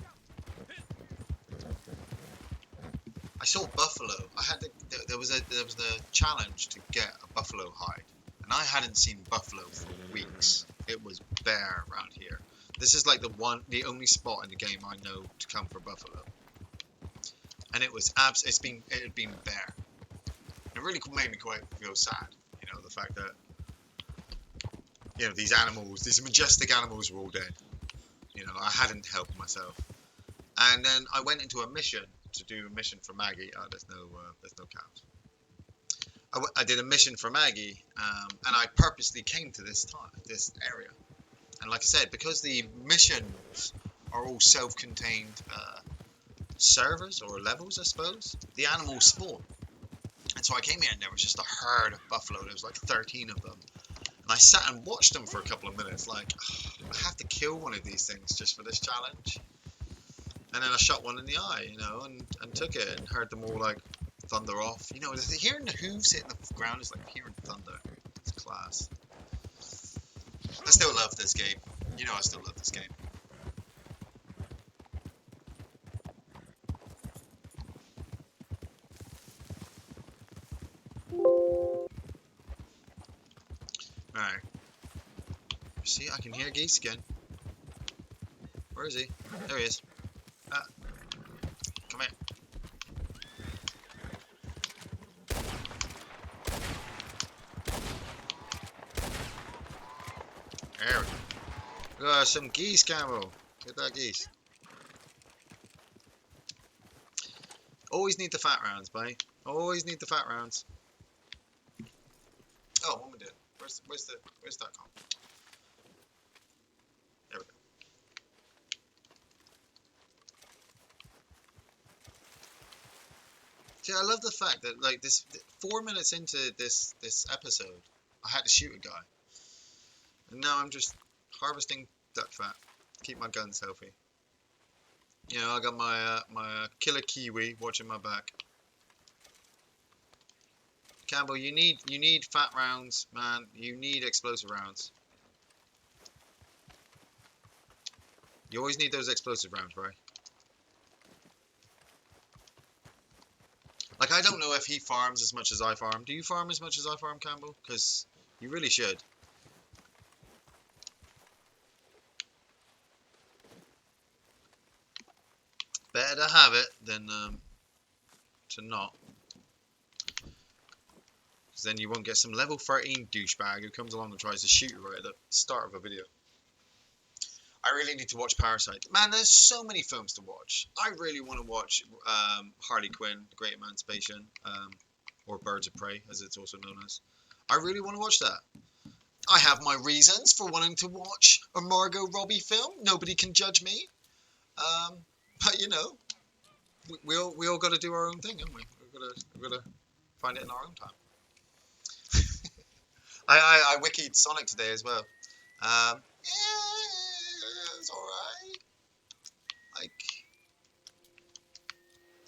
Speaker 1: I saw buffalo. I had to, there was a challenge to get a buffalo hide, and I hadn't seen buffalo for weeks. It was bare around here. This is like the only spot in the game I know to come for buffalo, and it was it had been bare. It really made me quite feel sad, you know, the fact that, you know, these animals, these majestic animals were all dead. You know, I hadn't helped myself. And then I went into a mission to do a mission for Maggie. Oh, there's no cows. I did a mission for Maggie, and I purposely came to this area. And like I said, because the missions are all self-contained servers or levels, I suppose, the animals spawn. And so I came here and there was just a herd of buffalo. There was like 13 of them. And I sat and watched them for a couple of minutes, like, oh, I have to kill one of these things just for this challenge. And then I shot one in the eye, you know, and took it and heard them all like thunder off. You know, hearing the hooves hitting the ground is like hearing thunder. It's class. I still love this game. You know, I still love this game. Alright. See, I can hear geese again. Where is he? There he is. Ah. Come here. There we go. We got some geese camo. Get that geese. Always need the fat rounds, buddy. Always need the fat rounds. Oh, what am I doing? Where's that comp? There we go. See, I love the fact that like 4 minutes into this episode, I had to shoot a guy, and now I'm just harvesting duck fat. Keep my guns healthy. You know, I got my killer kiwi watching my back. Campbell, you need fat rounds, man. You need explosive rounds. You always need those explosive rounds, right? Like, I don't know if he farms as much as I farm. Do you farm as much as I farm, Campbell? Because you really should. Better to have it than to not. Because then you won't get some level 13 douchebag who comes along and tries to shoot you right at the start of a video. I really need to watch Parasite. Man, there's so many films to watch. I really want to watch Harley Quinn, The Great Emancipation, or Birds of Prey, as it's also known as. I really want to watch that. I have my reasons for wanting to watch a Margot Robbie film. Nobody can judge me. But you know, we all got to do our own thing, haven't we? We've got to find it in our own time. I wikied Sonic today as well. Yeah, it's alright. Like,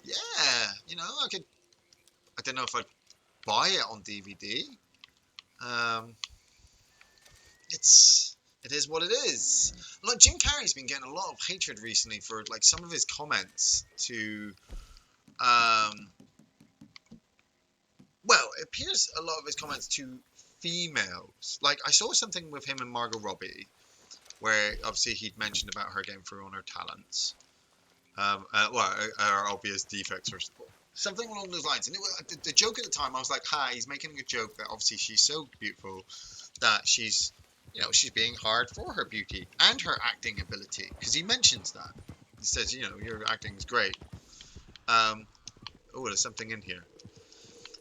Speaker 1: yeah, you know, I don't know if I'd buy it on DVD. It is what it is. Like, Jim Carrey's been getting a lot of hatred recently for like some of his comments to, well, it appears a lot of his comments to females. Like, I saw something with him and Margot Robbie, where obviously he'd mentioned about her getting through on her talents, her obvious defects or something along those lines. And it was, the joke at the time, I was like, "Hi, he's making a joke that obviously she's so beautiful that she's, you know, she's being hard for her beauty and her acting ability." Because he mentions that. He says, "You know, your acting is great." Oh, there's something in here.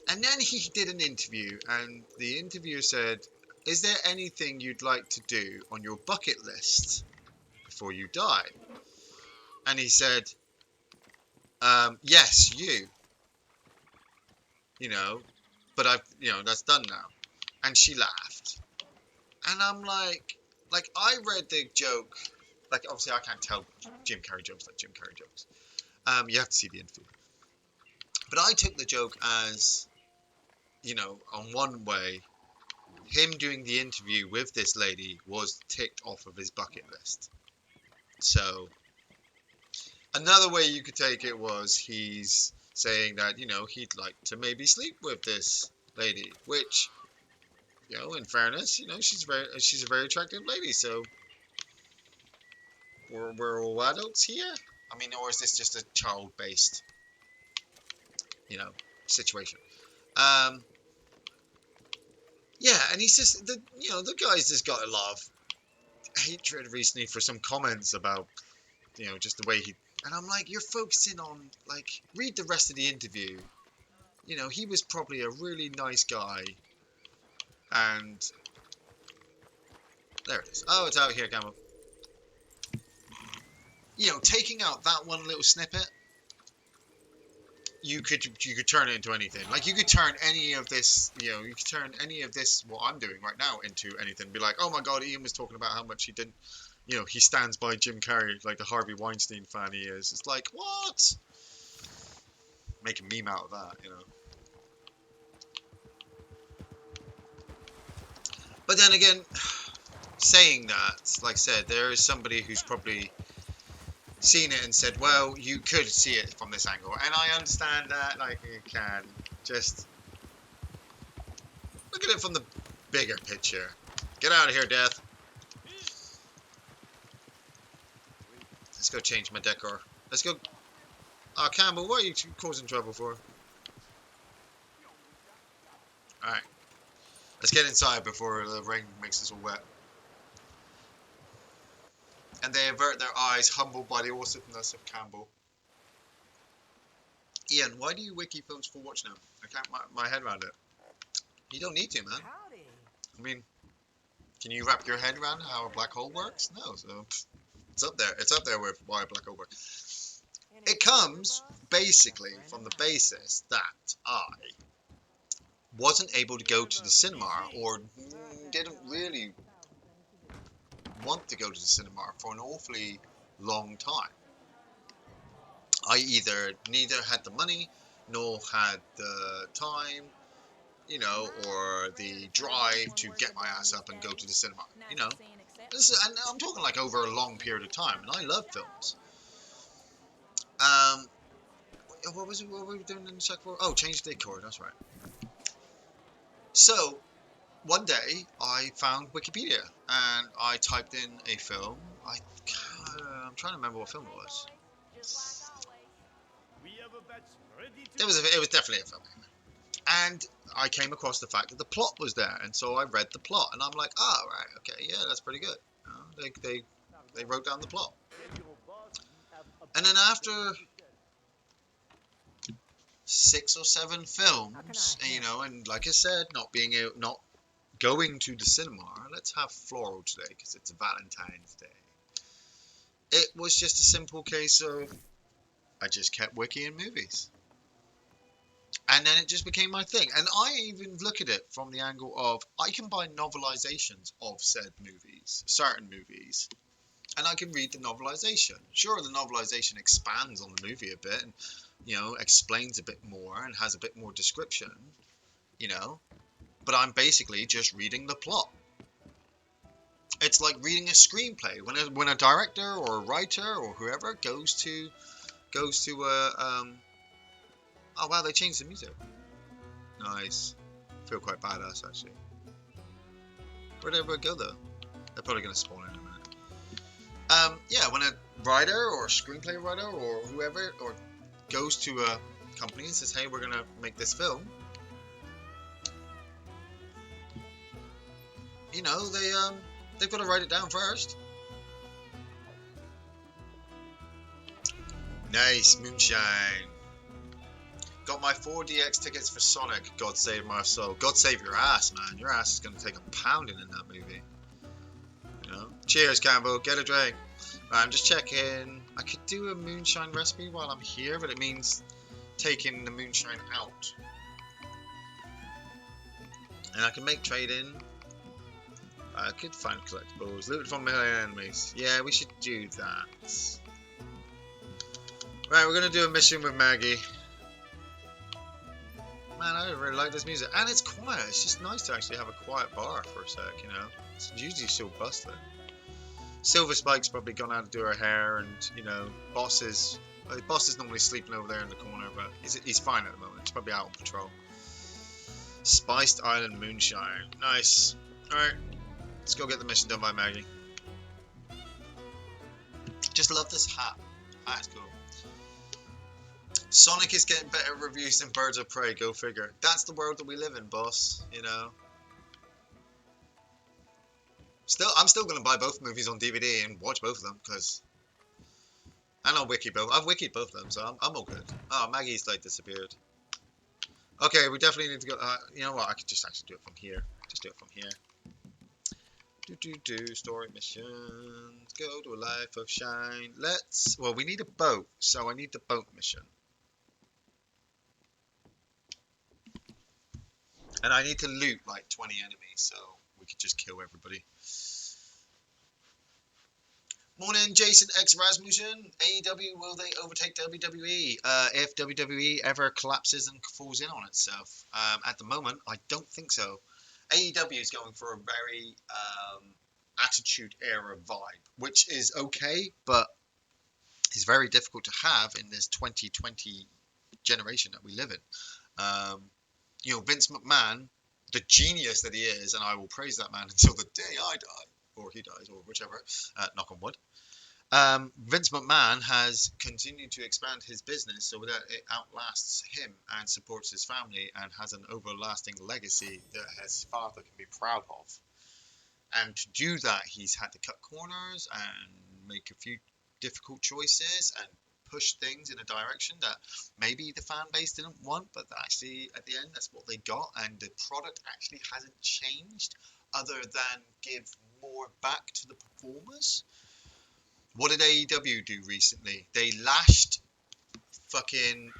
Speaker 1: And then he did an interview, and the interviewer said, "Is there anything you'd like to do on your bucket list before you die?" And he said, "Yes, you. You know, but you know, that's done now." And she laughed. And I'm like I read the joke, like obviously I can't tell Jim Carrey jokes like Jim Carrey jokes. You have to see the interview. But I took the joke as, you know, on one way, him doing the interview with this lady was ticked off of his bucket list. So another way you could take it was he's saying that, you know, he'd like to maybe sleep with this lady, which, you know, in fairness, you know, she's a very attractive lady. So we're all adults here. I mean, or is this just a child-based, you know, situation? Um, yeah, and he's just the, you know, the guy's just got a lot of hatred recently for some comments about, you know, just the way he. And I'm like, you're focusing on, like, read the rest of the interview. You know, he was probably a really nice guy, and there it is. Oh, it's out here, Camel. You know, taking out that one little snippet, you could turn it into anything. Like, you could turn any of this, you know, you could turn any of this, what I'm doing right now, into anything. Be like, oh my God, Iain was talking about how much he didn't, you know, he stands by Jim Carrey like the Harvey Weinstein fan he is. It's like, what? Make a meme out of that, you know. But then again, saying that, like I said, there is somebody who's probably seen it and said, well, you could see it from this angle. And I understand that, like, you can just look at it from the bigger picture. Get out of here, Death. Let's go change my decor. Let's go. Oh, Campbell, what are you causing trouble for? Alright. Let's get inside before the rain makes us all wet. And they avert their eyes, humbled by the awesomeness of Campbell. Iain, why do you wiki films for watch now? I can't my head around it. You don't need to, man.
Speaker 2: Howdy.
Speaker 1: I mean, can you wrap your head around how a black hole works? No, so it's up there. It's up there with why a black hole works. It comes basically from the basis that I wasn't able to go to the cinema, or didn't really want to go to the cinema for an awfully long time. I either neither had the money nor had the time, you know, or the drive to get my ass up and go to the cinema, you know. And I'm talking like over a long period of time, and I love films. Um, what was it? What were we doing in the check for? Oh, change the decor. That's right. So one day I found Wikipedia and I typed in a film. I'm trying to remember what film it was. It was definitely a film. And I came across the fact that the plot was there, and so I read the plot, and I'm like, oh, right, okay, yeah, that's pretty good. You know, they wrote down the plot. And then after 6 or 7 films, you know, and like I said, not going to the cinema, let's have floral today because it's Valentine's Day. It was just a simple case of I just kept wikiing movies. And then it just became my thing. And I even look at it from the angle of I can buy novelizations of said movies, certain movies, and I can read the novelization. Sure, the novelization expands on the movie a bit and, you know, explains a bit more and has a bit more description, you know, but I'm basically just reading the plot. It's like reading a screenplay. When a director or a writer or whoever goes to a oh wow, they changed the music. Nice. Feel quite badass actually. Where'd everybody go though? They're probably gonna spawn in a minute. Yeah, when a writer or a screenplay writer or whoever or goes to a company and says, "Hey, we're gonna make this film," you know, they've got to write it down first. Nice moonshine. Got my 4DX tickets for Sonic. God save my soul. God save your ass, man. Your ass is gonna take a pounding in that movie. You know. Cheers, Campbell. Get a drink. Right, I'm just checking. I could do a moonshine recipe while I'm here, but it means taking the moonshine out. And I can make trade-in. I could find collectibles. Loot from million enemies. Yeah, we should do that. Right, we're gonna do a mission with Maggie. Man, I really like this music. And it's quiet. It's just nice to actually have a quiet bar for a sec, you know? It's usually so busted. Silver Spike's probably gone out to do her hair, and, you know, Boss is normally sleeping over there in the corner, but he's fine at the moment. He's probably out on patrol. Spiced Island Moonshine. Nice. Alright, let's go get the mission done by Maggie. Just love this hat. Hat's cool. Sonic is getting better reviews than Birds of Prey, go figure. That's the world that we live in, boss, you know. I'm still going to buy both movies on DVD and watch both of them, because... And I'll wiki both. I've wikied both of them, so I'm all good. Oh, Maggie's, like, disappeared. Okay, we definitely need to go... you know what, I could just actually do it from here. Just do it from here. Story missions. Go to a life of shine. Well, we need a boat, so I need the boat mission. And I need to loot like 20 enemies, so we could just kill everybody. Morning, Jason X Rasmussen. AEW, will they overtake WWE? If WWE ever collapses and falls in on itself. At the moment, I don't think so. AEW is going for a very attitude era vibe, which is okay, but it's very difficult to have in this 2020 generation that we live in. You know, Vince McMahon, the genius that he is, and I will praise that man until the day I die, or he dies, or whichever, knock on wood. Vince McMahon has continued to expand his business so that it outlasts him and supports his family and has an everlasting legacy that his father can be proud of. And to do that, he's had to cut corners and make a few difficult choices and push things in a direction that maybe the fan base didn't want, but actually at the end that's what they got, and the product actually hasn't changed other than give more back to the performers. What did AEW do recently? They lashed fucking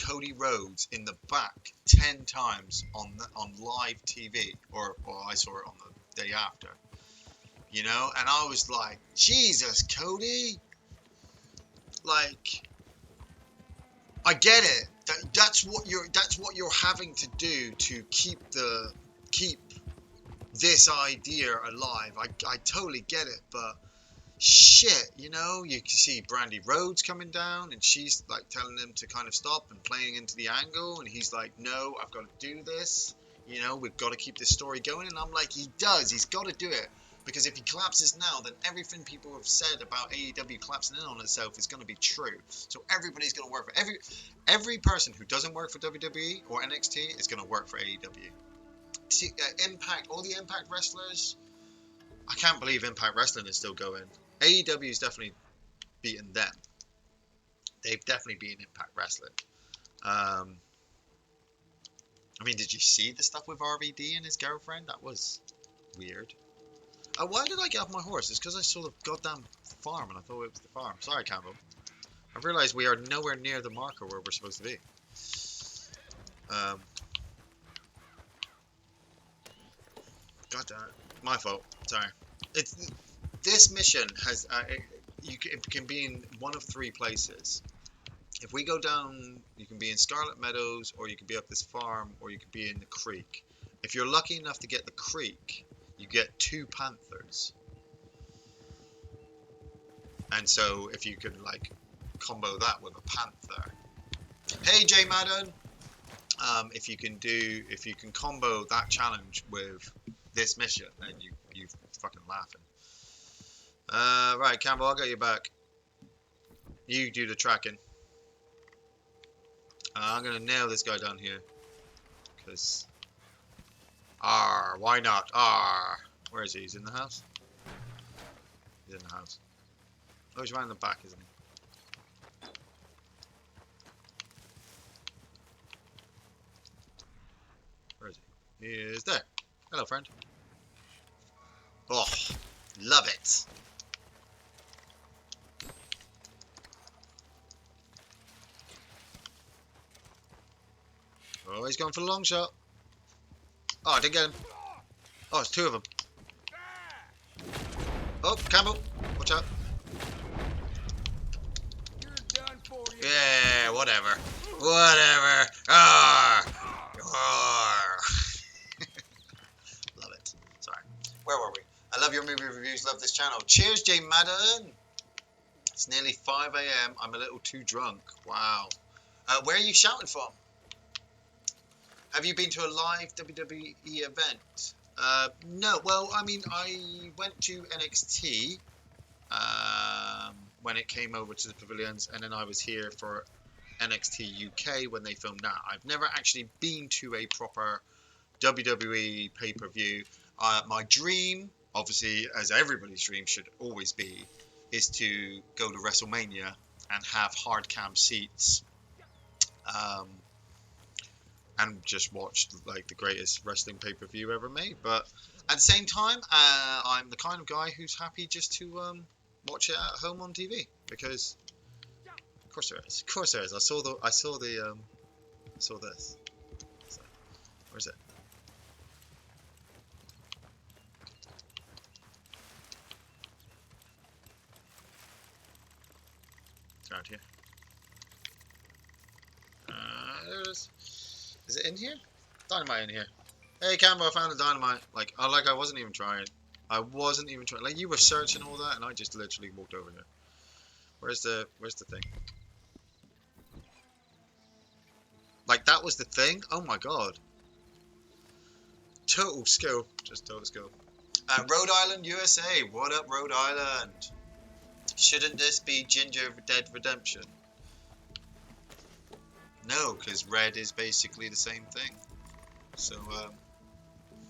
Speaker 1: Cody Rhodes in the back 10 times on live TV, or I saw it on the day after, you know, and I was like, Jesus, Cody. Like, I get it. That's what you're having to do to keep this idea alive. I totally get it, but shit, you know, you can see Brandy Rhodes coming down, and she's like telling him to kind of stop and playing into the angle, and he's like, no, I've got to do this. You know, we've got to keep this story going, and I'm like, he's got to do it. Because if he collapses now, then everything people have said about AEW collapsing in on itself is going to be true. So everybody's going to work for every person who doesn't work for WWE or NXT is going to work for AEW. Impact, all the Impact wrestlers, I can't believe Impact Wrestling is still going. AEW is definitely beaten them. They've definitely beaten Impact Wrestling. I mean, did you see the stuff with RVD and his girlfriend? That was weird. Why did I get off my horse? It's because I saw the goddamn farm and I thought it was the farm. Sorry, Campbell. I realised we are nowhere near the marker where we're supposed to be. God damn it. My fault. Sorry. This mission has... it can be in one of three places. If we go down, you can be in Scarlet Meadows, or you can be up this farm, or you can be in the creek. If you're lucky enough to get the creek, you get 2 panthers. And so if you could like combo that with a panther. Hey Jay Madden! If you can combo that challenge with this mission, then you fucking laughing. Right, Campbell, I'll get you back. You do the tracking. I'm gonna nail this guy down here. Because why not? Where is he? He's in the house? He's in the house. Oh, he's right in the back, isn't he? Where is he? He is there. Hello, friend. Oh, love it. Oh, he's going for the long shot. Oh, I didn't get him. Oh, it's 2 of them. Oh, Campbell, watch out. Yeah, whatever. Whatever. Love it. Sorry. Where were we? I love your movie reviews. Love this channel. Cheers, J Madden. It's nearly 5 a.m. I'm a little too drunk. Wow. Where are you shouting from? Have you been to a live WWE event? No. Well, I mean, I went to NXT when it came over to the pavilions, and then I was here for NXT UK when they filmed that. I've never actually been to a proper WWE pay-per-view. My dream, obviously, as everybody's dream should always be, is to go to WrestleMania and have hard cam seats, um, and just watch like the greatest wrestling pay-per-view ever made. But at the same time, I'm the kind of guy who's happy just to watch it at home on TV, because of course there is. Of course there is. I saw this. So, where's it? It's around here. There it is. Is it in here? Dynamite in here. Hey, Campbell, I found the dynamite. Like I wasn't even trying. I wasn't even trying. Like, you were searching all that, and I just literally walked over here. Where's the thing? Like, that was the thing? Oh my god. Total skill. Just total skill. Rhode Island, USA. What up, Rhode Island? Shouldn't this be Ginger Dead Redemption? No, because red is basically the same thing. So,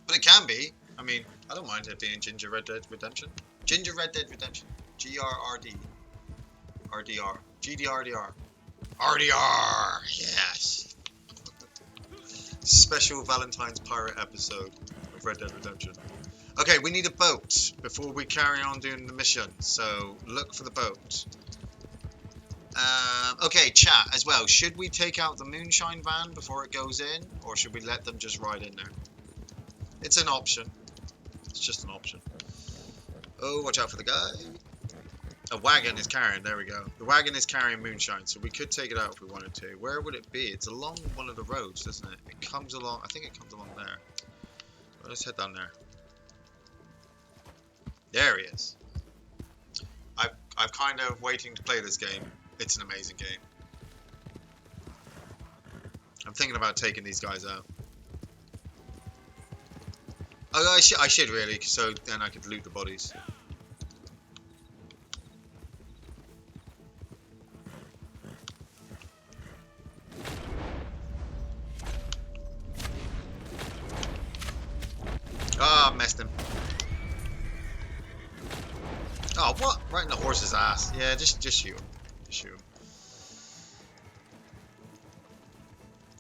Speaker 1: but it can be. I mean, I don't mind it being Ginger Red Dead Redemption. Ginger Red Dead Redemption. GRRD. RDR. GDRDR. RDR! Yes! Special Valentine's pirate episode of Red Dead Redemption. Okay, we need a boat before we carry on doing the mission, so look for the boat. Okay, chat as well. Should we take out the moonshine van before it goes in, or should we let them just ride in there? It's an option. It's just an option. Oh, watch out for the guy. A wagon is carrying, there we go. The wagon is carrying moonshine, so we could take it out if we wanted to. Where would it be? It's along one of the roads, doesn't it? It comes along, I think it comes along there. Well, let's head down there. There he is. I've kind of waiting to play this game. It's an amazing game. I'm thinking about taking these guys out. Oh, I should really, so then I could loot the bodies. Ah, oh, messed him. Oh, what? Right in the horse's ass. Yeah, just shoot him. Just shoot him.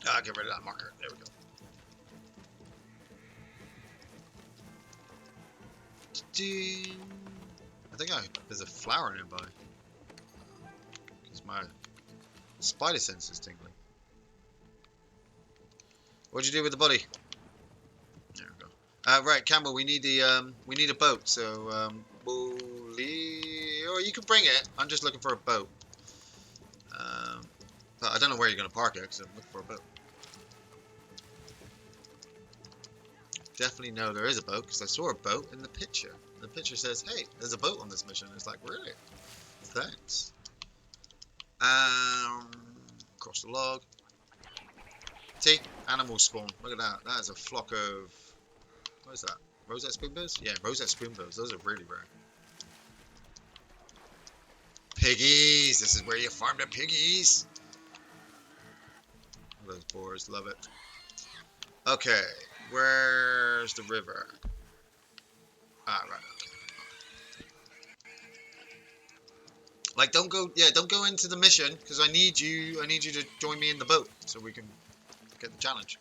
Speaker 1: Ah, get rid of that marker. There we go. I think there's a flower nearby. Because my spider sense is tingling. What'd you do with the body? There we go. Right, Campbell, we need a boat. So we'll leave, or you can bring it. I'm just looking for a boat. But I don't know where you're gonna park it because I'm looking for a boat. Definitely know there is a boat because I saw a boat in the picture. The picture says, "Hey, there's a boat on this mission." It's like, really? Thanks. Cross the log. See, animals spawn. Look at that. That is a flock of. What is that? Rosette spoonbills? Yeah, rosette spoonbills. Those are really rare. Piggies. This is where you farm the piggies. Those boars, love it. Okay, where's the river? Ah, right. Okay. Like, don't go into the mission because I need you to join me in the boat so we can get the challenge.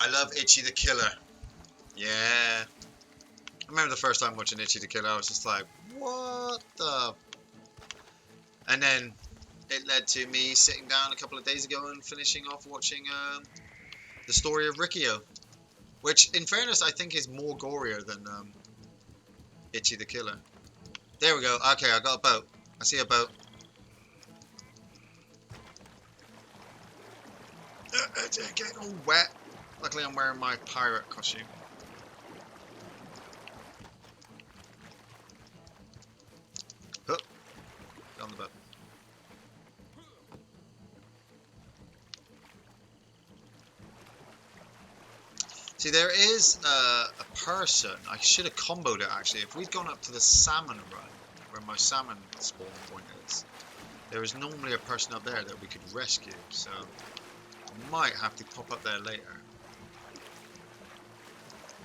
Speaker 1: I love Itchy the Killer. Yeah. I remember the first time watching Itchy the Killer, I was just like, what the? And then it led to me sitting down a couple of days ago and finishing off watching the story of Riccio, which, in fairness, I think is more gorier than Itchy the Killer. There we go. Okay, I got a boat. I see a boat. It's getting all wet. Luckily, I'm wearing my pirate costume. Hup. Get on the boat. See, there is a person. I should have comboed it actually. If we'd gone up to the salmon run, where my salmon spawn point is, there is normally a person up there that we could rescue. So I might have to pop up there later.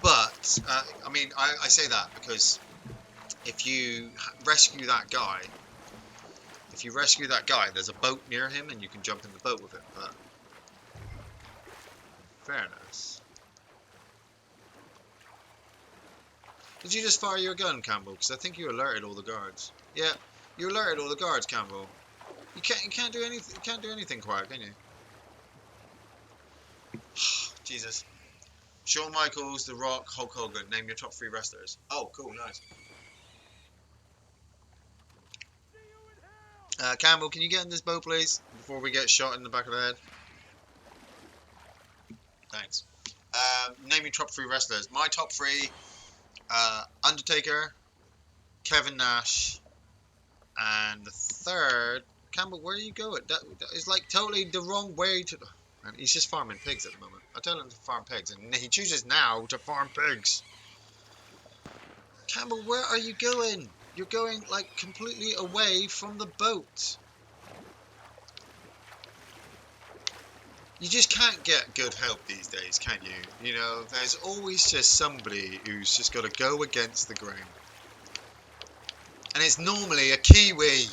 Speaker 1: But I mean, I say that because if you rescue that guy, there's a boat near him and you can jump in the boat with him. But fairness. Did you just fire your gun, Campbell? Because I think you alerted all the guards. Yeah, you alerted all the guards, Campbell. You can't do anything. You can't do anything quiet, can you? Jesus. Shawn Michaels, The Rock, Hulk Hogan. Name your top 3 wrestlers. Oh, cool, nice. Campbell, can you get in this boat, please, before we get shot in the back of the head? Thanks. Name your top 3 wrestlers. My top 3: Undertaker, Kevin Nash, and the third. Campbell, where are you going? That is like totally the wrong way to. And he's just farming pigs at the moment. I tell him to farm pigs, and he chooses now to farm pigs. Campbell, where are you going? You're going like completely away from the boat. You just can't get good help these days, can you? You know, there's always just somebody who's just got to go against the grain. And it's normally a Kiwi.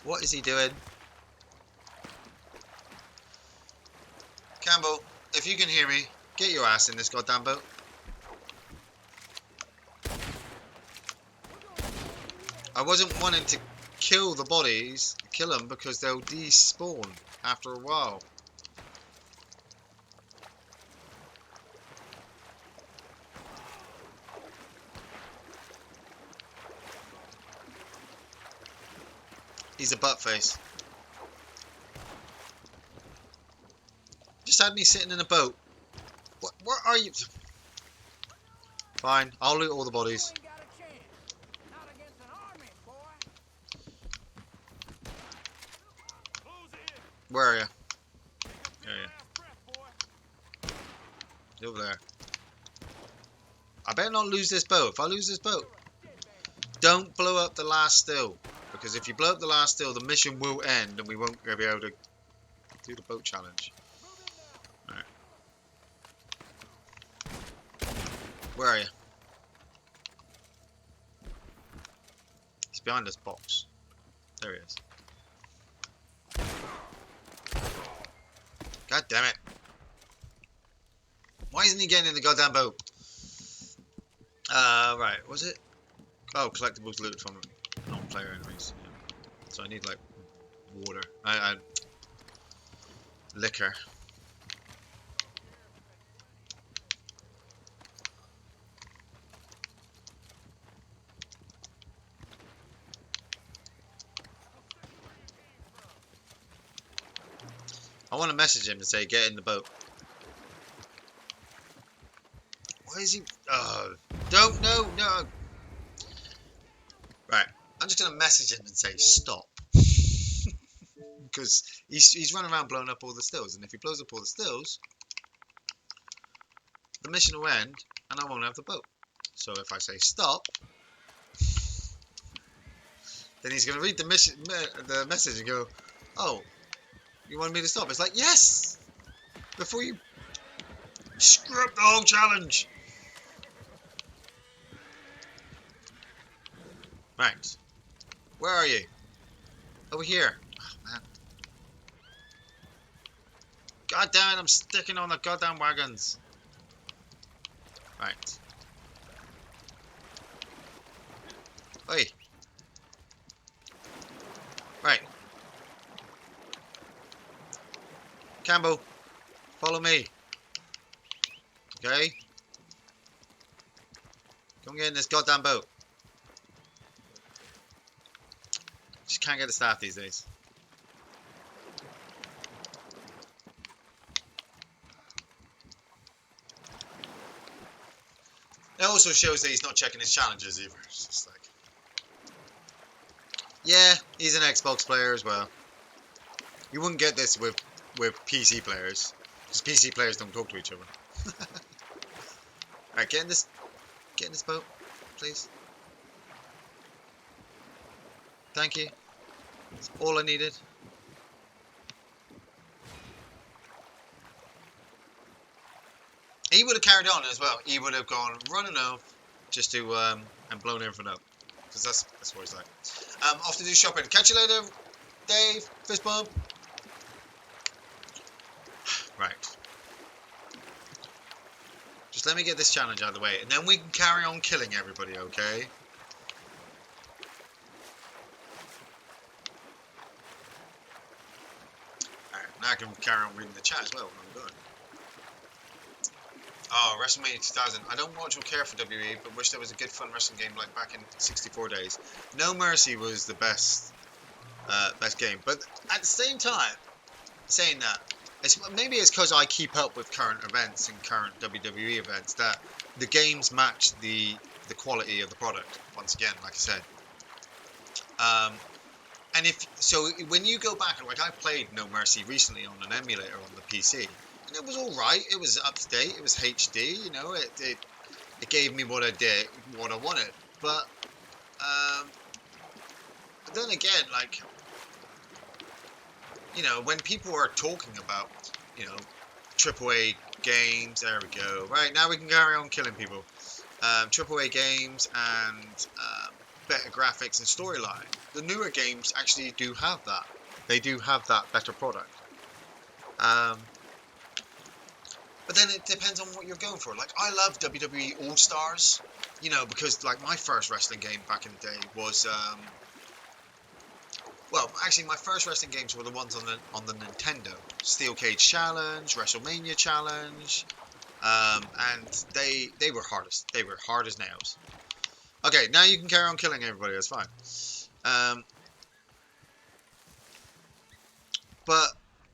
Speaker 1: What is he doing? Campbell, if you can hear me, get your ass in this goddamn boat. I wasn't wanting to kill the bodies, kill them because they'll despawn after a while. He's a butt face. Just had me sitting in a boat. What are you? Fine, I'll loot all the bodies. Where are you? There you are. Over there. I better not lose this boat. If I lose this boat, don't blow up the last still. Because if you blow up the last still, the mission will end and we won't be able to do the boat challenge. Alright. Where are you? He's behind this box. There he is. God damn it. Why isn't he getting in the goddamn boat? Right, was it? Oh, collectibles looted from non-player enemies. Yeah. So I need like water. Liquor. I want to message him and say get in the boat. Why is he? Don't no. Right, I'm just gonna message him and say stop. Because he's running around blowing up all the stills, and if he blows up all the stills, the mission will end, and I won't have the boat. So if I say stop, then he's going to read the message and go, "Oh, you want me to stop?" It's like, yes, before you screw up the whole challenge. Right, where are you? Over here. Oh, man. God damn it, I'm sticking on the goddamn wagons. Right. Oi. Right. Campbell, follow me. Okay? can get in this goddamn boat. Just can't get the staff these days. It also shows that he's not checking his challenges either. It's just like, yeah, he's an Xbox player as well. You wouldn't get this with PC players, because PC players don't talk to each other. Alright, get in this boat, please. Thank you. That's all I needed. He would have carried on as well. He would have gone running off just to and blown everything up, because that's what he's like. Off to do shopping. Catch you later, Dave. Fist bump. Right. Just let me get this challenge out of the way, and then we can carry on killing everybody, okay? Alright, now I can carry on reading the chat as well when I'm done. Oh, WrestleMania 2000. I don't watch or care for WWE, but wish there was a good fun wrestling game like back in 64 days. No Mercy was the best game, but at the same time, saying that, maybe it's because I keep up with current events and current WWE events that the games match the quality of the product. Once again, like I said, and when you go back, like I played No Mercy recently on an emulator on the PC, and it was all right. It was up to date. It was HD. You know, it gave me what I wanted. But then again, like, you know, when people are talking about, you know, AAA games, there we go. Right, now we can carry on killing people. AAA games and better graphics and storyline. The newer games actually do have that. They do have that better product. But then it depends on what you're going for. Like, I love WWE All Stars, you know, because like my first wrestling game back in the day was well, actually, my first wrestling games were the ones on the Nintendo. Steel Cage Challenge, WrestleMania Challenge, and they were hard as nails. Okay, now you can carry on killing everybody. That's fine. But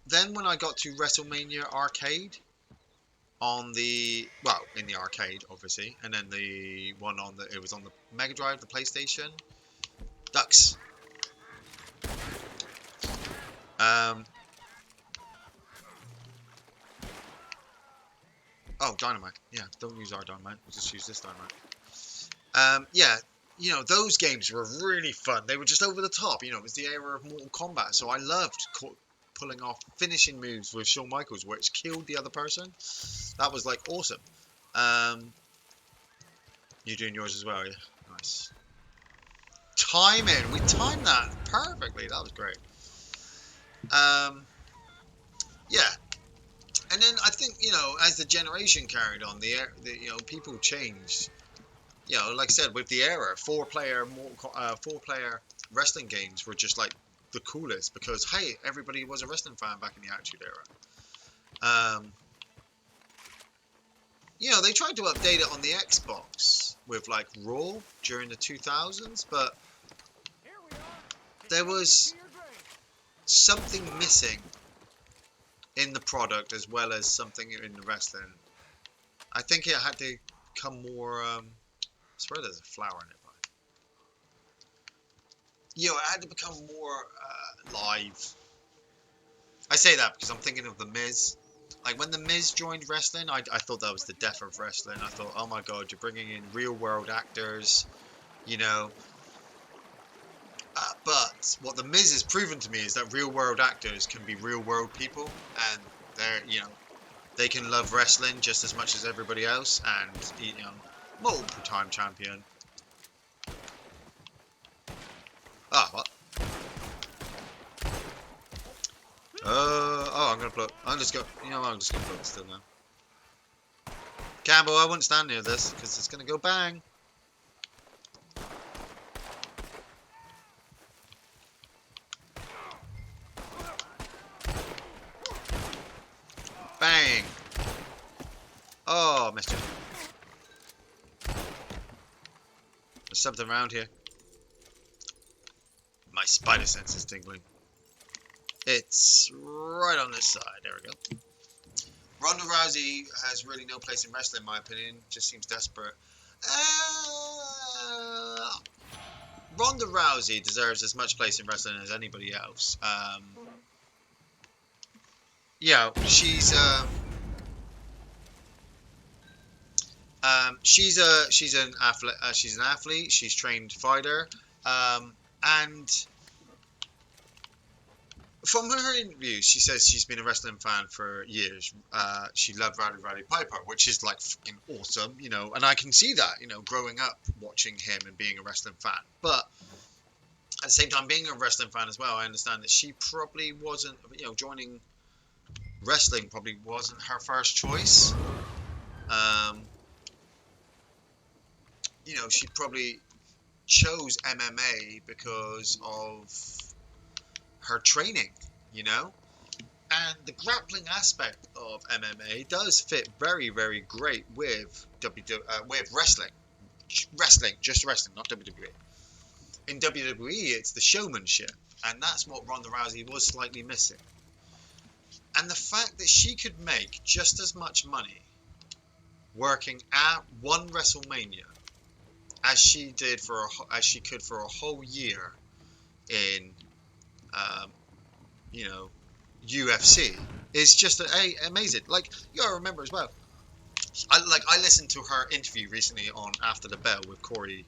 Speaker 1: then when I got to WrestleMania Arcade in the arcade, obviously, and then the one it was on the Mega Drive, the PlayStation. Ducks. Oh, dynamite. Yeah, don't use our dynamite. We'll just use this dynamite. Yeah, you know, those games were really fun. They were just over the top. You know, it was the era of Mortal Kombat, so I loved pulling off finishing moves with Shawn Michaels, which killed the other person. That was like awesome. You doing yours as well? Yeah, nice. Timing. We timed that perfectly. That was great. Yeah. And then I think, you know, as the generation carried on, the you know, people changed. You know, like I said, with the era, four-player wrestling games were just like the coolest because, hey, everybody was a wrestling fan back in the Attitude Era. You know, they tried to update it on the Xbox with like Raw during the 2000s, but there was something missing in the product as well as something in the wrestling. I think it had to become more. I swear there's a flower in it. You know, it had to become more live. I say that because I'm thinking of The Miz. Like when The Miz joined wrestling, I thought that was the death of wrestling. I thought, oh my god, you're bringing in real world actors, you know. But what The Miz has proven to me is that real world actors can be real world people, and they're, you know, they can love wrestling just as much as everybody else, and, you know, multiple time champion. Ah, what? Oh, I'm gonna blow. I'm just gonna blow it still now. Campbell, I wouldn't stand near this because it's gonna go bang. Bang! Oh, missed it. something around here. My spider sense is tingling. It's right on this side. There we go. Ronda Rousey has really no place in wrestling, in my opinion. Just seems desperate. Uh, Ronda Rousey deserves as much place in wrestling as anybody else. Yeah, she's an athlete. She's an athlete. She's trained fighter. And from her interviews, she says she's been a wrestling fan for years. She loved Roddy Piper, which is like fucking awesome, you know. And I can see that, you know, growing up watching him and being a wrestling fan. But at the same time, being a wrestling fan as well, I understand that she probably wasn't, you know, joining wrestling probably wasn't her first choice. Um, you know, she probably chose MMA because of her training, you know. And the grappling aspect of MMA does fit very, very great with with wrestling, just wrestling, not WWE. In WWE, it's the showmanship, and that's what Ronda Rousey was slightly missing. And the fact that she could make just as much money working at one WrestleMania as she did as she could for a whole year in, um, you know, UFC is just amazing. Like you gotta remember as well. I listened to her interview recently on After the Bell with Corey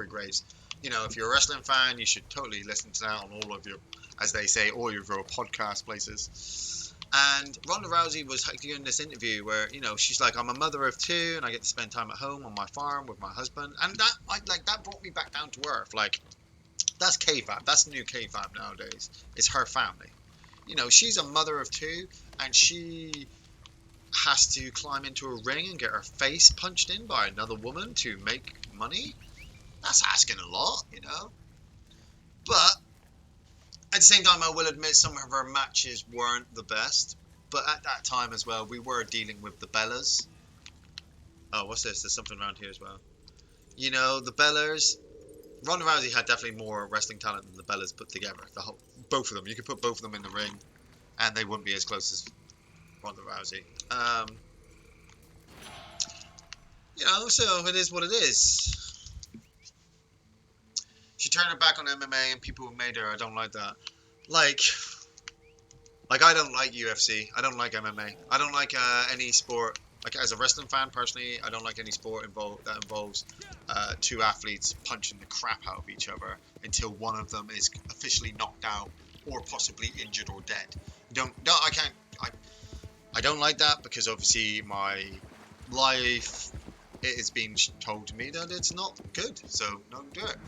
Speaker 1: Graves. You know, if you're a wrestling fan, you should totally listen to that on all of your, as they say, all of your podcast places. And Ronda Rousey was doing this interview where, you know, she's like, I'm a mother of two, and I get to spend time at home on my farm with my husband, and that brought me back down to earth. Like, that's K-Fab. That's the new K-Fab nowadays. It's her family. You know, she's a mother of two, and she has to climb into a ring and get her face punched in by another woman to make money. That's asking a lot, you know. But at the same time, I will admit some of her matches weren't the best. But at that time as well, we were dealing with the Bellas. Oh, what's this? There's something around here as well. You know, the Bellas. Ronda Rousey had definitely more wrestling talent than the Bellas put together. Both of them. You could put both of them in the ring, and they wouldn't be as close as Ronda Rousey. You know, so it is what it is. She turned her back on MMA, and people made her. I don't like that. Like, I don't like UFC. I don't like MMA. I don't like any sport. Like as a wrestling fan, personally, I don't like any sport that involves two athletes punching the crap out of each other until one of them is officially knocked out or possibly injured or dead. I can't. I don't like that because obviously my life it has been told to me that it's not good. So don't do it.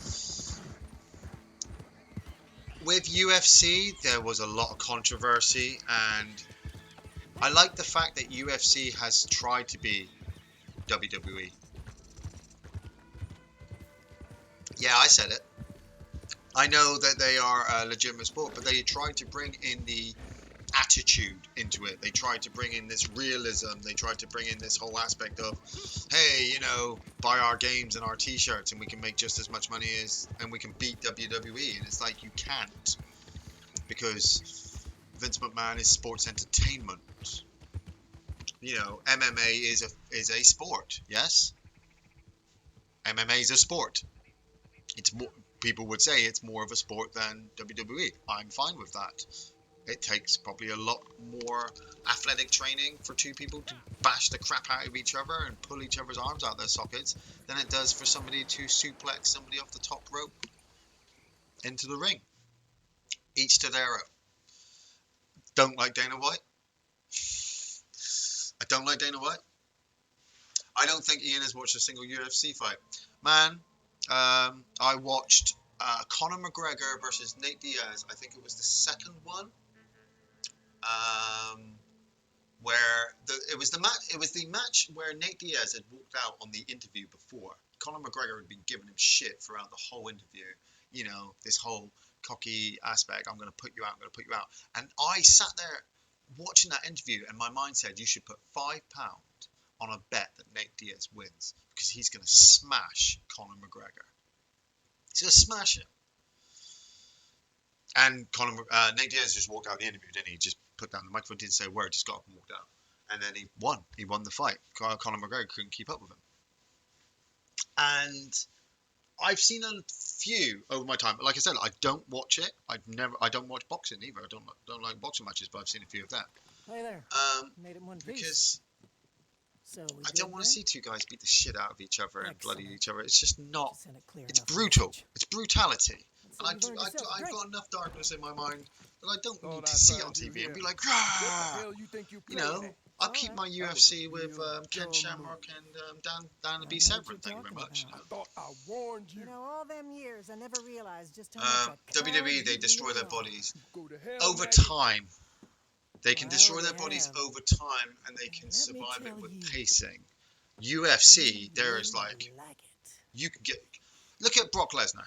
Speaker 1: With UFC, there was a lot of controversy, and I like the fact that UFC has tried to be WWE. Yeah, I said it. I know that they are a legitimate sport, but they tried to bring in the attitude into it. They tried to bring in this realism. They tried to bring in this whole aspect of, hey, you know, buy our games and our t-shirts and we can make just as much money and we can beat WWE. And it's like, you can't, because Vince McMahon is sports entertainment. You know, MMA is a sport. Yes, MMA is a sport. It's more, people would say it's more of a sport than WWE. I'm fine with that. It takes probably a lot more athletic training for two people to bash the crap out of each other and pull each other's arms out their sockets than it does for somebody to suplex somebody off the top rope into the ring. Each to their own. Don't like Dana White. I don't like Dana White. I don't think Iain has watched a single UFC fight. Man, I watched Conor McGregor versus Nate Diaz. I think it was the second one. Um, where it was the match where Nate Diaz had walked out on the interview before. Conor McGregor had been giving him shit throughout the whole interview. You know, this whole cocky aspect. I'm going to put you out. I'm going to put you out. And I sat there watching that interview, and my mind said, you should put £5 on a bet that Nate Diaz wins because he's going to smash Conor McGregor. He's gonna smash him. And Nate Diaz just walked out of the interview, didn't he? He just put down the microphone, didn't say a word, just got up and walked out. And then he won. He won the fight. Conor McGregor couldn't keep up with him. And I've seen a few over my time. Like I said, I don't watch it. I don't watch boxing either. I don't like boxing matches, but I've seen a few of them.
Speaker 3: Hey there. Made it in one piece.
Speaker 1: Because
Speaker 3: So
Speaker 1: I don't want to see two guys beat the shit out of each other and bloody
Speaker 3: Excellent.
Speaker 1: each other. It's just not.
Speaker 3: Send it clear
Speaker 1: It's
Speaker 3: enough
Speaker 1: brutal.
Speaker 3: message.
Speaker 1: It's brutality.
Speaker 3: That's
Speaker 1: And
Speaker 3: what you learned yourself,
Speaker 1: I've
Speaker 3: right?
Speaker 1: got enough darkness in my mind that I don't
Speaker 4: Thought
Speaker 1: need
Speaker 4: I
Speaker 1: to see it on
Speaker 4: found you
Speaker 1: TV and be
Speaker 4: here.
Speaker 1: like,
Speaker 4: What the
Speaker 1: "Rah!"
Speaker 4: hell you think you
Speaker 1: You
Speaker 4: playing
Speaker 1: know,
Speaker 4: at?
Speaker 1: I'll keep my
Speaker 3: Alright.
Speaker 1: UFC with
Speaker 4: real
Speaker 1: Ken
Speaker 4: dumb
Speaker 1: Shamrock
Speaker 4: move.
Speaker 1: and Dan the
Speaker 3: I
Speaker 1: B.
Speaker 3: know what
Speaker 1: Severn.
Speaker 3: you're
Speaker 1: Thank you very
Speaker 3: talking
Speaker 1: much.
Speaker 3: about.
Speaker 4: I thought I warned you.
Speaker 3: You know, all them years, I never realized just how much a
Speaker 1: WWE,
Speaker 3: coward
Speaker 1: they
Speaker 3: you
Speaker 1: destroy their
Speaker 3: really are.
Speaker 1: bodies
Speaker 4: Go to hell,
Speaker 1: over
Speaker 4: maggot.
Speaker 1: time. They can
Speaker 3: Well,
Speaker 1: destroy
Speaker 3: they
Speaker 1: their bodies
Speaker 3: have.
Speaker 1: over time, and they can
Speaker 3: Let me
Speaker 1: survive it
Speaker 3: tell
Speaker 1: with
Speaker 3: you.
Speaker 1: pacing. UFC,
Speaker 3: You
Speaker 1: there is
Speaker 3: wouldn't
Speaker 1: like
Speaker 3: like it.
Speaker 1: you can get. Look at Brock Lesnar.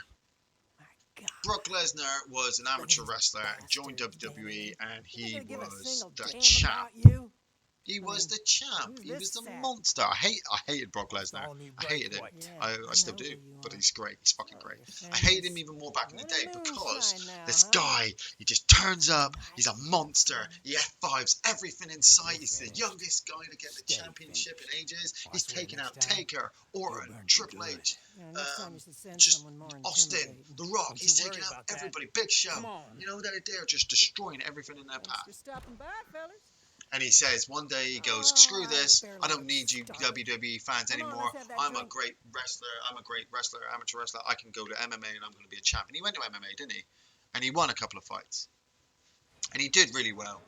Speaker 3: My God.
Speaker 1: Brock Lesnar was an
Speaker 3: Look at
Speaker 1: amateur
Speaker 3: these
Speaker 1: wresler, joined
Speaker 3: bastards,
Speaker 1: WWE, and
Speaker 3: They're
Speaker 1: he
Speaker 3: gonna give a
Speaker 1: was
Speaker 3: single
Speaker 1: the
Speaker 3: damn
Speaker 1: champ.
Speaker 3: about you.
Speaker 1: He
Speaker 3: I
Speaker 1: was
Speaker 3: mean,
Speaker 1: the champ.
Speaker 3: who's
Speaker 1: He was
Speaker 3: this
Speaker 1: the
Speaker 3: sap?
Speaker 1: monster. I hated Brock
Speaker 4: That's
Speaker 1: Lesnar.
Speaker 4: all need
Speaker 1: I
Speaker 4: right
Speaker 1: hated him.
Speaker 4: white.
Speaker 3: Yeah,
Speaker 1: I still
Speaker 3: know
Speaker 1: do,
Speaker 3: who you
Speaker 1: but
Speaker 3: are.
Speaker 1: he's great. He's fucking
Speaker 3: So
Speaker 1: great.
Speaker 3: your
Speaker 1: I hated him
Speaker 3: family's
Speaker 1: even more back in the day
Speaker 3: running
Speaker 1: because
Speaker 3: moonshine now,
Speaker 1: this
Speaker 3: huh?
Speaker 1: guy, he just turns up. He's a
Speaker 3: Nice.
Speaker 1: monster. He F5s everything in sight.
Speaker 3: You're
Speaker 1: He's the
Speaker 3: finished.
Speaker 1: youngest guy to get the
Speaker 3: Steady
Speaker 1: championship in
Speaker 3: finished.
Speaker 1: ages.
Speaker 3: I
Speaker 1: He's
Speaker 3: swear
Speaker 1: taken
Speaker 3: next
Speaker 1: out
Speaker 3: time,
Speaker 1: Taker,
Speaker 3: you'll
Speaker 1: Orton,
Speaker 3: burn for
Speaker 1: Triple
Speaker 3: good.
Speaker 1: H,
Speaker 3: Yeah, next time you should send
Speaker 1: just
Speaker 3: someone more
Speaker 1: Austin,
Speaker 3: intimidating.
Speaker 1: The Rock.
Speaker 4: Don't
Speaker 1: He's
Speaker 4: you worry
Speaker 1: taking out
Speaker 4: about that.
Speaker 1: everybody. Big Show.
Speaker 4: Come on.
Speaker 1: You know, they're just destroying everything in their
Speaker 3: Thanks
Speaker 1: path.
Speaker 3: for stopping by, fellas.
Speaker 1: And he says one day, he goes,
Speaker 3: Oh,
Speaker 1: screw
Speaker 3: I
Speaker 1: this,
Speaker 3: barely
Speaker 1: I don't
Speaker 3: got
Speaker 1: need you
Speaker 3: started.
Speaker 1: WWE fans
Speaker 3: Come on,
Speaker 1: anymore.
Speaker 3: let's have that
Speaker 1: I'm a
Speaker 3: drink.
Speaker 1: great wrestler, amateur wrestler, I can go to MMA and I'm going to be a champ. And he went to MMA, didn't he? And he won a couple of fights. And he did really well.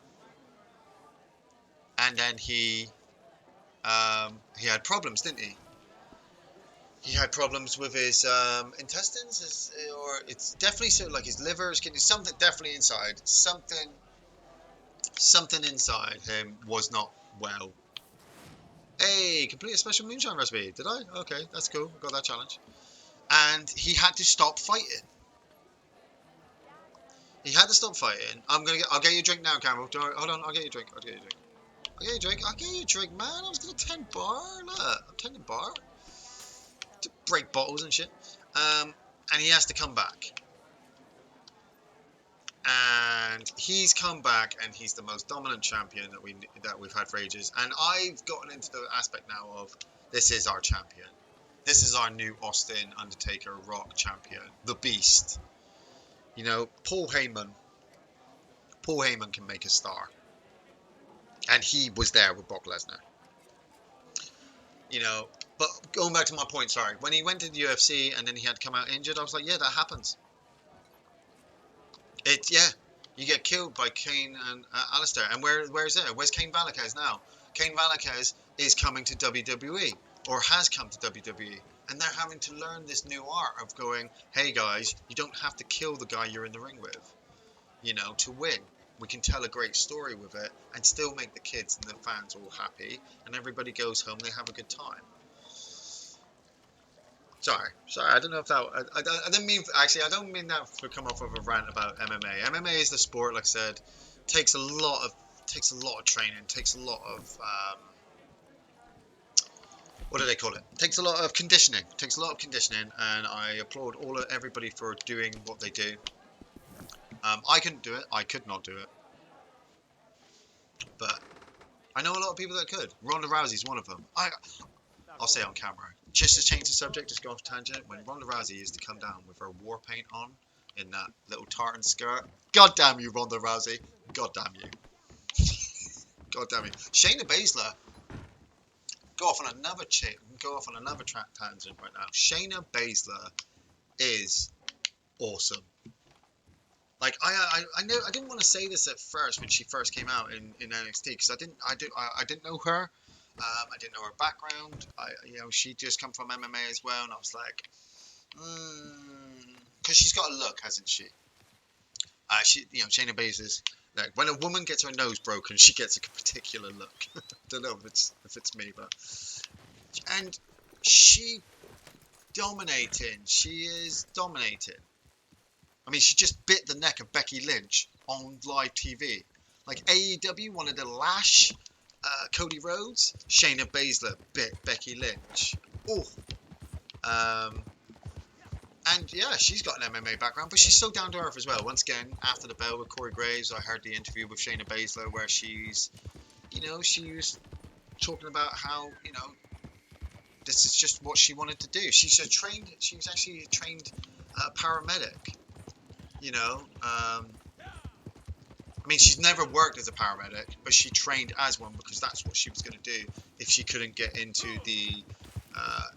Speaker 1: And then he had problems, didn't he? He had problems with his intestines, or it's definitely so like his liver is getting something definitely inside. Something inside him was not well. Hey, complete a special moonshine recipe. Did I? Okay, that's cool. Got that challenge. And he had to stop fighting. He had to stop fighting. I'll get you a drink now, Campbell. Don't worry. Hold on, I'll get you a drink. I'll get you a drink, man. I was gonna tend bar. Look, I'm tending bar. To break bottles and shit. And he has to come back. And he's come back, and he's the most dominant champion that we've had for ages. And I've gotten into the aspect now of this is our champion. This is our new Austin Undertaker Rock champion, the Beast. You know, Paul Heyman can make a star, and he was there with Brock Lesnar. You know, but going back to my point, sorry, when he went to the UFC and then he had to come out injured, I was like, yeah, that happens. You get killed by Kane and Alistair. And where is it? Where's Kane Velasquez now? Kane Velasquez is coming to WWE, or has come to WWE, and they're having to learn this new art of going, hey guys, you don't have to kill the guy you're in the ring with, you know, to win. We can tell a great story with it and still make the kids and the fans all happy, and everybody goes home, they have a good time. Sorry. I don't know if that. I didn't mean. Actually, I don't mean that to come off of a rant about MMA. MMA is the sport, like I said, takes a lot of training, takes a lot of what do they call it? Takes a lot of conditioning. And I applaud everybody for doing what they do. I couldn't do it. I could not do it. But I know a lot of people that could. Ronda Rousey's one of them. I'll say on camera. Just to change the subject, just go off tangent. When Ronda Rousey used to come down with her war paint on in that little tartan skirt, God damn you, Ronda Rousey. God damn you. God damn you. Shayna Baszler. Go off on another tangent right now. Shayna Baszler is awesome. Like I didn't want to say this at first when she first came out in NXT because I didn't know her. I didn't know her background. She just come from MMA as well, and I was like, because she's got a look, hasn't she? Shayna Baszler's like when a woman gets her nose broken, she gets a particular look. Don't know if it's me, but and she dominating. She is dominating. I mean, she just bit the neck of Becky Lynch on live TV. Like AEW wanted to lash Cody Rhodes. Shayna Baszler bit Becky Lynch. Oh, And yeah, she's got an MMA background, but she's so down to earth as well. Once again, after the bell with Corey Graves, I heard the interview with Shayna Baszler where she's, she was talking about how, this is just what she wanted to do. She was actually a trained paramedic, you know. I mean, she's never worked as a paramedic, but she trained as one because that's what she was going to do if she couldn't get into the uh,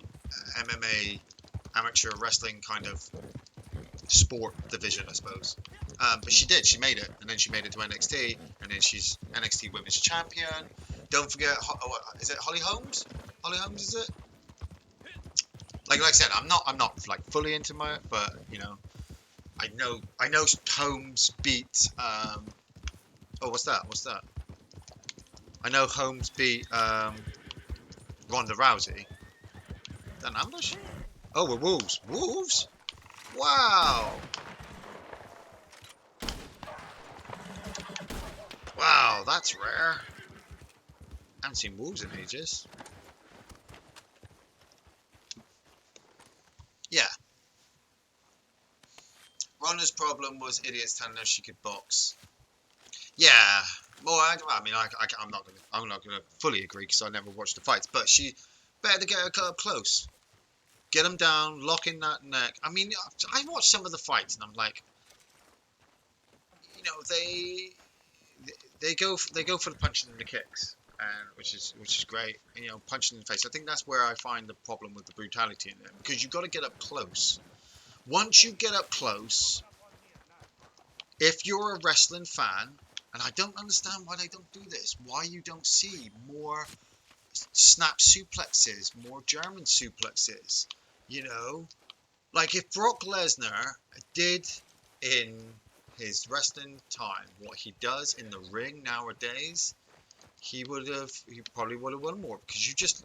Speaker 1: MMA amateur wrestling kind of sport division, I suppose. But she did. She made it, and then she made it to NXT, and then she's NXT Women's Champion. Don't forget, is it Holly Holmes? Holly Holmes, is it? Like I said, I'm not like fully into my, but I know Holmes beat. Oh, what's that? What's that? I know Holmes beat Ronda Rousey. Is that an ambush? Oh, we're wolves. Wolves? Wow. Wow, that's rare. I haven't seen wolves in ages. Yeah. Ronda's problem was idiots telling her she could box. Yeah. Well, I'm not gonna fully agree because I never watched the fights. But she better to get her up close, get them down, lock in that neck. I mean, I watched some of the fights and I'm like, they go for the punching and the kicks, and which is great. And, punching in the face. I think that's where I find the problem with the brutality in it because you've got to get up close. Once you get up close, if you're a wrestling fan, and I don't understand why they don't do this, why you don't see more snap suplexes, more German suplexes, like if Brock Lesnar did in his wrestling time what he does in the ring nowadays, he probably would have won more because you just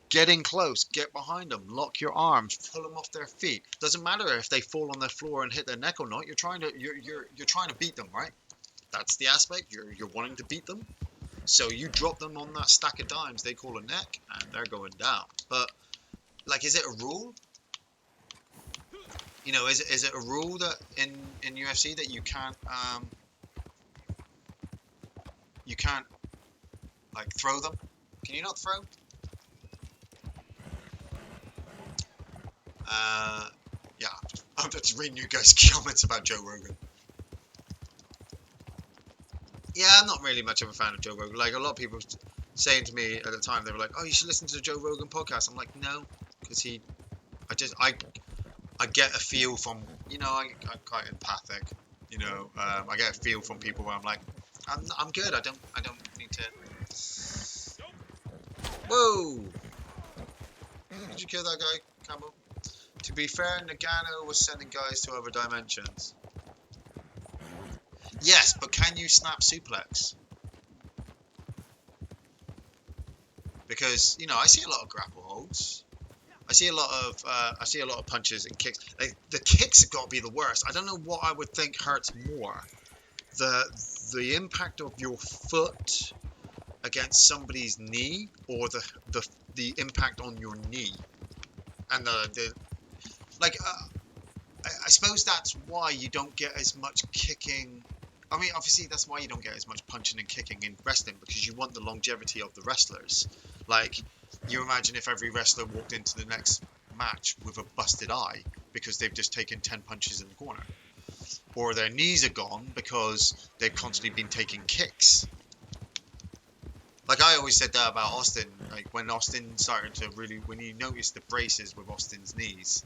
Speaker 1: get in close, get behind them, lock your arms, pull them off their feet. Doesn't matter if they fall on the floor and hit their neck or not. You're trying to beat them, right? That's the aspect. You're wanting to beat them. So you drop them on that stack of dimes they call a neck, and they're going down. But like, is it a rule? Is it a rule that in UFC that you can't like throw them? Can you not throw? Yeah, I'm just reading you guys' comments about Joe Rogan. Yeah, I'm not really much of a fan of Joe Rogan. Like, a lot of people saying to me at the time, they were like, "Oh, you should listen to the Joe Rogan podcast." I'm like, no, because I get a feel from, I'm quite empathic. I get a feel from people where I'm like, I'm good. I don't need to. Whoa! Did you kill that guy, Campbell? To be fair, Nagano was sending guys to other dimensions. Yes, but can you snap suplex? Because I see a lot of grapple holds. I see a lot of punches and kicks. Like, the kicks have got to be the worst. I don't know what I would think hurts more: the impact of your foot against somebody's knee, or the impact on your knee, and I suppose that's why you don't get as much kicking. I mean, obviously, that's why you don't get as much punching and kicking in wrestling, because you want the longevity of the wrestlers. Like, you imagine if every wrestler walked into the next match with a busted eye because they've just taken 10 punches in the corner. Or their knees are gone because they've constantly been taking kicks. Like, I always said that about Austin. Like, when Austin started to when you noticed the braces with Austin's knees,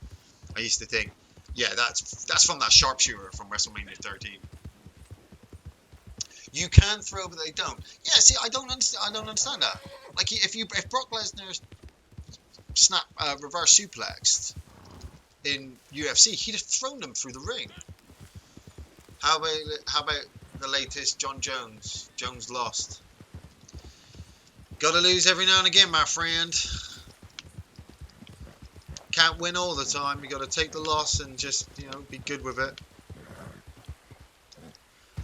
Speaker 1: I used to think, yeah, that's from that sharpshooter from WrestleMania 13. You can throw, but they don't. Yeah, see, I don't understand that. Like, if Brock Lesnar reverse suplexed in UFC, he'd have thrown them through the ring. How about the latest John Jones? Jones lost. Gotta lose every now and again, my friend. Can't win all the time. You gotta take the loss and just, be good with it.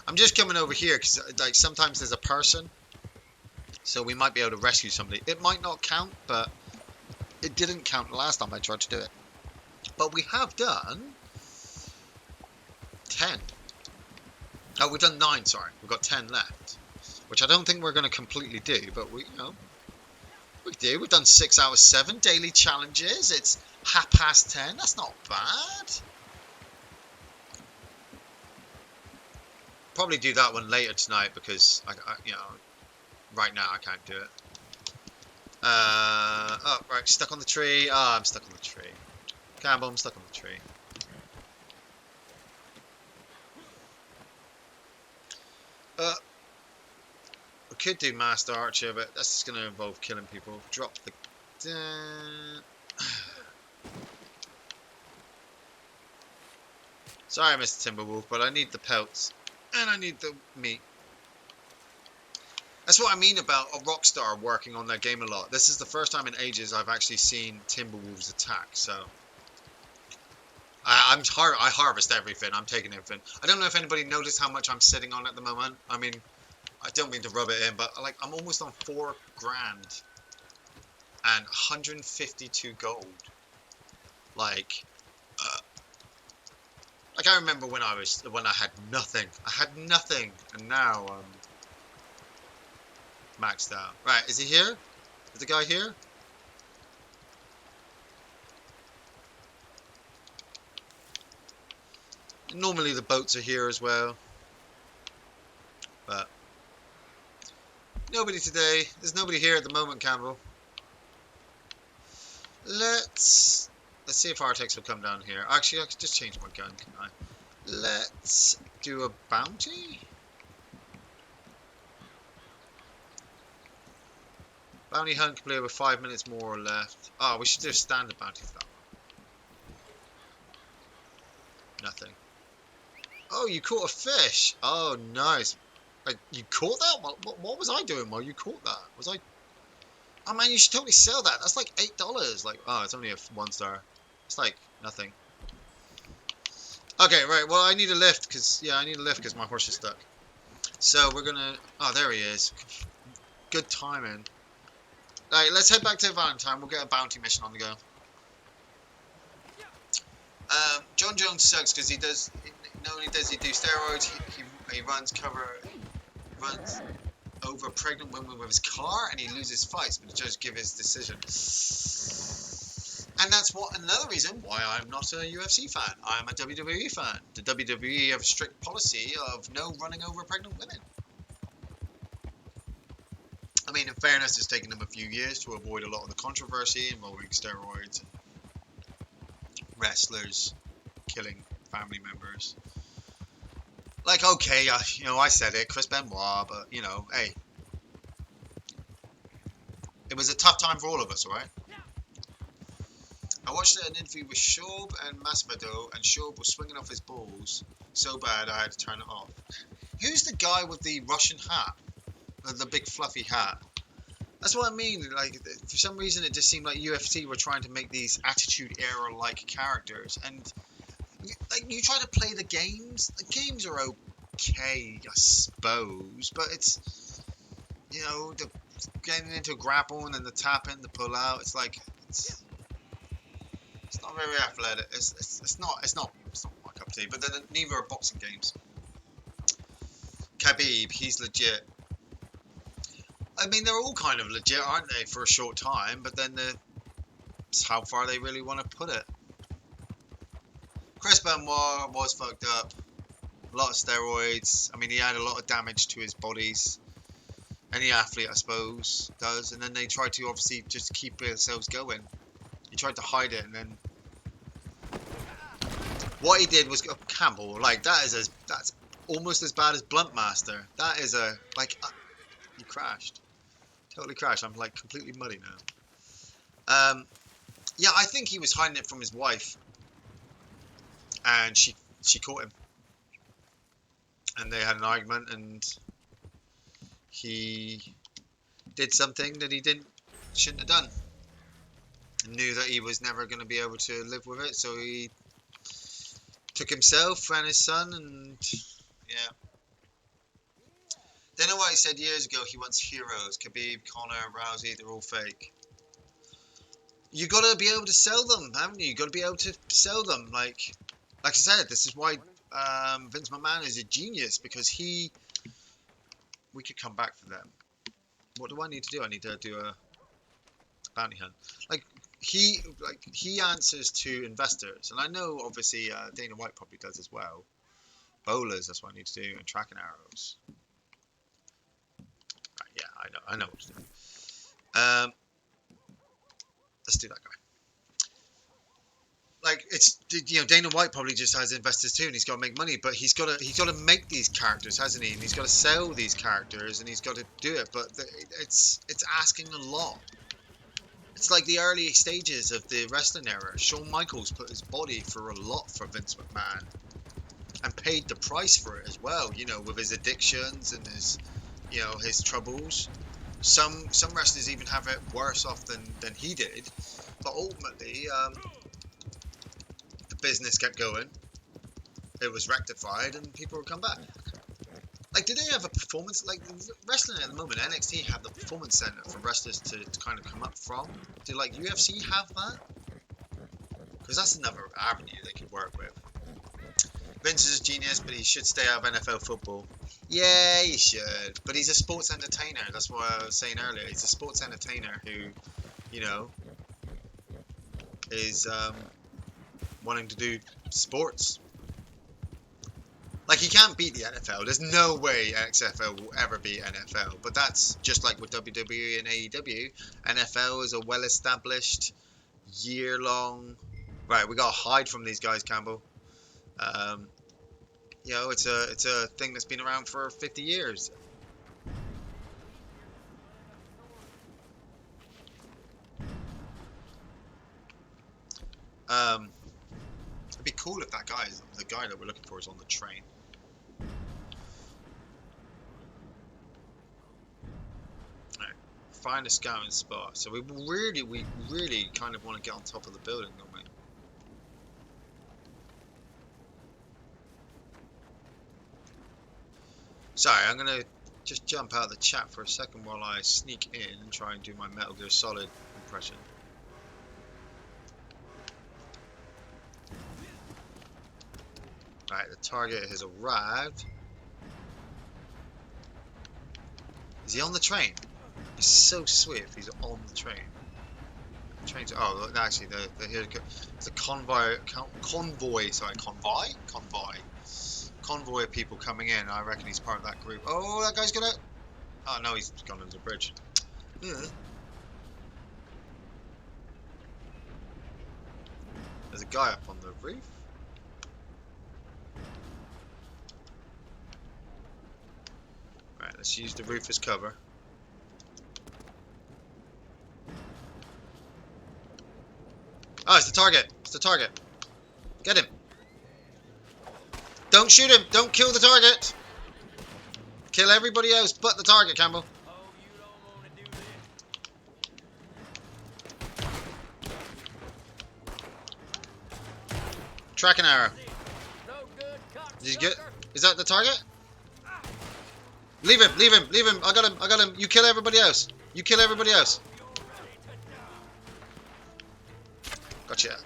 Speaker 1: I'm just coming over here because, like, sometimes there's a person, so we might be able to rescue somebody. It might not count, but it didn't count the last time I tried to do it. But we have done 10. Oh, we've done 9, sorry. We've got 10 left. Which I don't think we're going to completely do, but we, you know, we do. We've done 6 out of 7 daily challenges. It's 10:30. That's not bad. Probably do that one later tonight because, you know, right now I can't do it. Oh, right, stuck on the tree. Oh, I'm stuck on the tree. Campbell, I'm stuck on the tree. We could do Master Archer, but that's just going to involve killing people. Drop the... Sorry, Mr. Timberwolf, but I need the pelts. And I need the meat. That's what I mean about a Rockstar working on their game a lot. This is the first time in ages I've actually seen Timberwolves attack, so... I harvest everything. I'm taking everything. I don't know if anybody noticed how much I'm sitting on at the moment. I mean, I don't mean to rub it in, but like I'm almost on 4 grand and 152 gold. Like, like I remember when I had nothing. I had nothing, and now maxed out. Right, is he here? Is the guy here? Normally the boats are here as well, but nobody today. There's nobody here at the moment, Campbell. Let's see if Artex will come down here. Actually, I could just change my gun, can I? Let's do a bounty. Bounty hunt complete with 5 minutes more left. Oh, we should do a standard bounty for that one. Nothing. Oh, you caught a fish. Oh, nice. You caught that? What was I doing while you caught that? Was I... Oh, man, you should totally sell that. That's like $8. Like, oh, it's only a 1 star. It's like nothing. Okay, right. Well, I need a lift because... Yeah, I need a lift because my horse is stuck. So, we're going to... Oh, there he is. Good timing. Alright, let's head back to Valentine. We'll get a bounty mission on the go. John Jones sucks because he does. Not only does he do steroids, he runs over pregnant women with his car, and he loses fights, but the judge give his decision. And that's another reason why I'm not a UFC fan. I'm a WWE fan. The WWE have a strict policy of no running over pregnant women. I mean, in fairness, it's taken them a few years to avoid a lot of the controversy involving steroids and wrestlers killing family members. Like, okay, you know, I said it, Chris Benoit, but, you know, hey. It was a tough time for all of us, alright? I watched an interview with Schaub and Masvidal, and Schaub was swinging off his balls so bad I had to turn it off. Who's the guy with the Russian hat? The big fluffy hat? That's what I mean, like, for some reason it just seemed like UFC were trying to make these Attitude Era-like characters, and, like, you try to play the games are okay, I suppose, but it's, you know, the getting into a grapple and then the tap in, the pull out, it's like, it's not very athletic, it's not my cup of tea, but then neither are boxing games. Khabib, he's legit. I mean, they're all kind of legit, aren't they, for a short time, but then it's how far they really want to put it. Chris Benoit was fucked up. A lot of steroids. I mean, he had a lot of damage to his bodies. Any athlete, I suppose, does. And then they tried to, obviously, just keep themselves going. He tried to hide it, and then... What he did was... Oh, Campbell, like, that's almost as bad as Bluntmaster. That is a... Like, he crashed. Totally crashed. I'm, like, completely muddy now. Yeah, I think he was hiding it from his wife. And she caught him. And they had an argument, and he did something that he shouldn't have done. And knew that he was never going to be able to live with it, so he took himself and his son, and yeah. Dana White said years ago he wants heroes. Khabib, Conor, Rousey, they're all fake. you got to be able to sell them, haven't you? You got to be able to sell them. Like I said, this is why Vince McMahon is a genius, because we could come back for them. What do I need to do? I need to do a bounty hunt. Like he answers to investors, and I know obviously Dana White probably does as well. Bowlers, that's what I need to do, and tracking arrows. Right, yeah, I know what to do. Let's do that guy. Like it's Dana White probably just has investors too, and he's got to make money, but he's got to make these characters, hasn't he? And he's got to sell these characters, and he's got to do it. But it's asking a lot. It's like the early stages of the wrestling era. Shawn Michaels put his body through a lot for Vince McMahon, and paid the price for it as well. With his addictions and his troubles. Some wrestlers even have it worse off than he did, but ultimately the business kept going. It was rectified, and people would come back. Like, did they have a performance like wrestling at the moment? NXT have the performance center for wrestlers to kind of come up from. Do like UFC have that? Because that's another avenue they could work with. Vince is a genius, but he should stay out of NFL football. Yeah, he should. But he's a sports entertainer. That's what I was saying earlier. He's a sports entertainer who, is wanting to do sports. Like, he can't beat the NFL. There's no way XFL will ever beat NFL. But that's just like with WWE and AEW. NFL is a well-established, year-long... Right, we got to hide from these guys, Campbell. It's a thing that's been around for 50 years. It'd be cool if the guy that we're looking for is on the train. Right, find a scouting spot. So we really kind of want to get on top of the building, don't we? Sorry, I'm gonna just jump out of the chat for a second while I sneak in and try and do my Metal Gear Solid impression. Right, the target has arrived. Is he on the train? He's so swift, he's on the train. The train's, oh, actually, it's a convoy of people coming in. I reckon he's part of that group. Oh, that guy's gonna... Oh, no, he's gone under the bridge. Yeah. There's a guy up on the roof. Right, let's use the roof as cover. Oh, it's the target. It's the target. Get him. Don't shoot him. Don't kill the target. Kill everybody else but the target, Campbell.
Speaker 2: Oh, you don't want to do this.
Speaker 1: Tracking arrow.
Speaker 2: No good,
Speaker 1: Did you get? Is that the target? Leave him. Leave him. Leave him. I got him. I got him. You kill everybody else. You kill everybody else. Gotcha.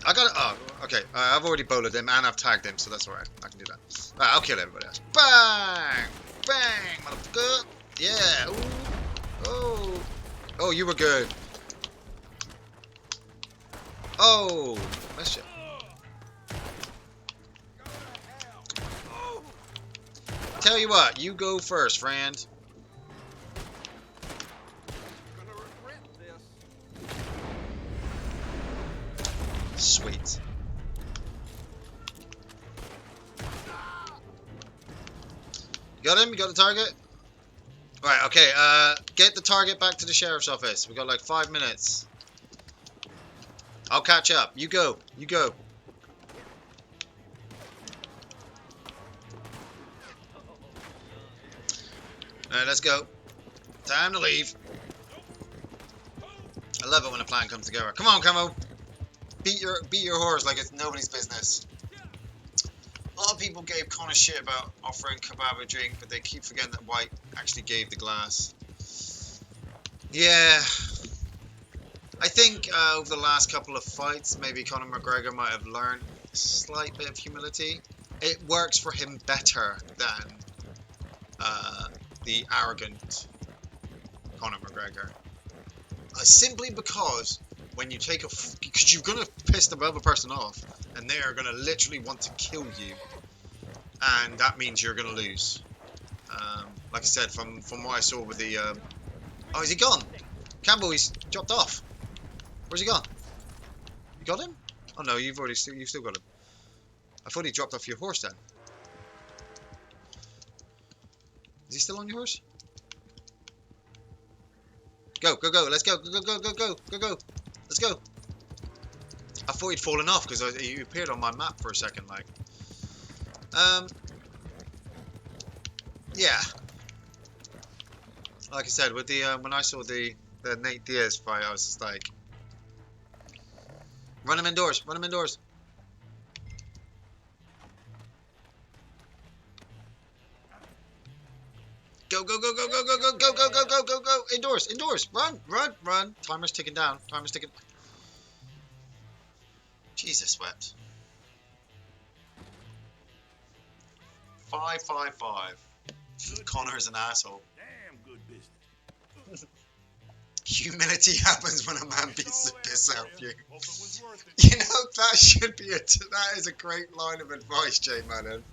Speaker 1: I got it. Oh, okay. I've already bowled him and I've tagged him, so that's alright. I can do that. Alright, I'll kill everybody else. Bang! Bang! Motherfucker! Yeah! Ooh! Oh! Oh, you were good. Oh! Missed you. Tell you what, you go first, friend. Sweet. You got him? You got the target? Right, okay, get the target back to the sheriff's office. We got like 5 minutes. I'll catch up. You go. You go. Alright, let's go. Time to leave. I love it when a plan comes together. Come on, Camo. Beat your horse like it's nobody's business. A lot of people gave Connor shit about offering Kebab a drink, but they keep forgetting that White actually gave the glass. Yeah. I think over the last couple of fights, maybe Conor McGregor might have learned a slight bit of humility. It works for him better than the arrogant Conor McGregor. Simply because when you take because you're gonna piss the other person off, and they are gonna literally want to kill you, and that means you're gonna lose. Like I said, from what I saw with the oh, is he gone? Campbell, he's dropped off. Where's he gone? You got him? Oh no, you've still got him. I thought he dropped off your horse then. Is he still on your horse? Go, go, go, let's go, go, go, go, go, go, go, let's go. I thought he'd fallen off because he appeared on my map for a second, like. Yeah. Like I said, with the when I saw the Nate Diaz fight, I was just like, run him indoors, run him indoors. Go, go, go, go, go, go, go, go, go, go, go, go, go, indoors, indoors, run, run, run. Timer's ticking down, timer's ticking. Jesus wept. 555. Connor's an asshole.
Speaker 4: Damn good business.
Speaker 1: Humility happens when a man beats the piss out of you.
Speaker 4: Hope it was worth it.
Speaker 1: You know, that should be that is a great line of advice, Jay Madden.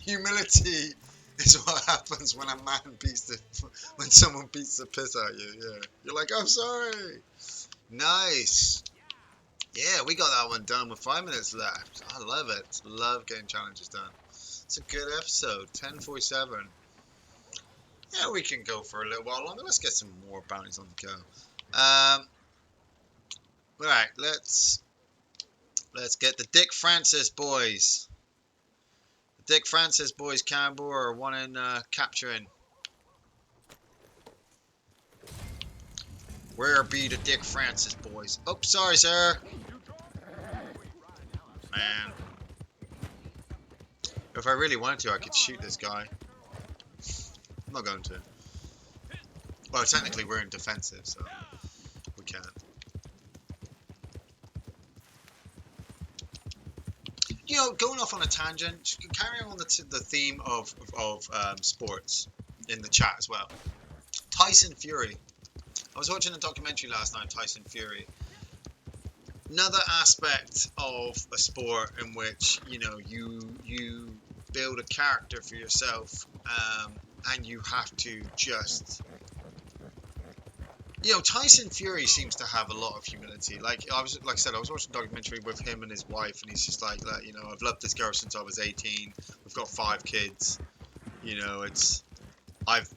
Speaker 1: Humility is what happens when a man when someone beats the piss out of you. Yeah, you're like, I'm sorry. Nice. Yeah, we got that one done with 5 minutes left. I love it. Love getting challenges done. It's a good episode. 10:47. Yeah, we can go for a little while longer. Let's get some more bounties on the go. Right, let's get the Dick Francis boys. The Dick Francis boys, Campbell, are wanting capturing. Where be the Dick Francis boys? Oh, sorry, sir. Man. If I really wanted to, I could shoot this guy. I'm not going to. Well, technically we're in defensive, so we can't. You know, going off on a tangent, carrying on the theme of sports in the chat as well. Tyson Fury. I was watching a documentary last night, Tyson Fury. Another aspect of a sport in which, you know, you build a character for yourself, and you have to just, you know, Tyson Fury seems to have a lot of humility. Like I said, I was watching a documentary with him and his wife, and he's just like, you know, I've loved this girl since I was 18. We've got 5 kids. You know, I've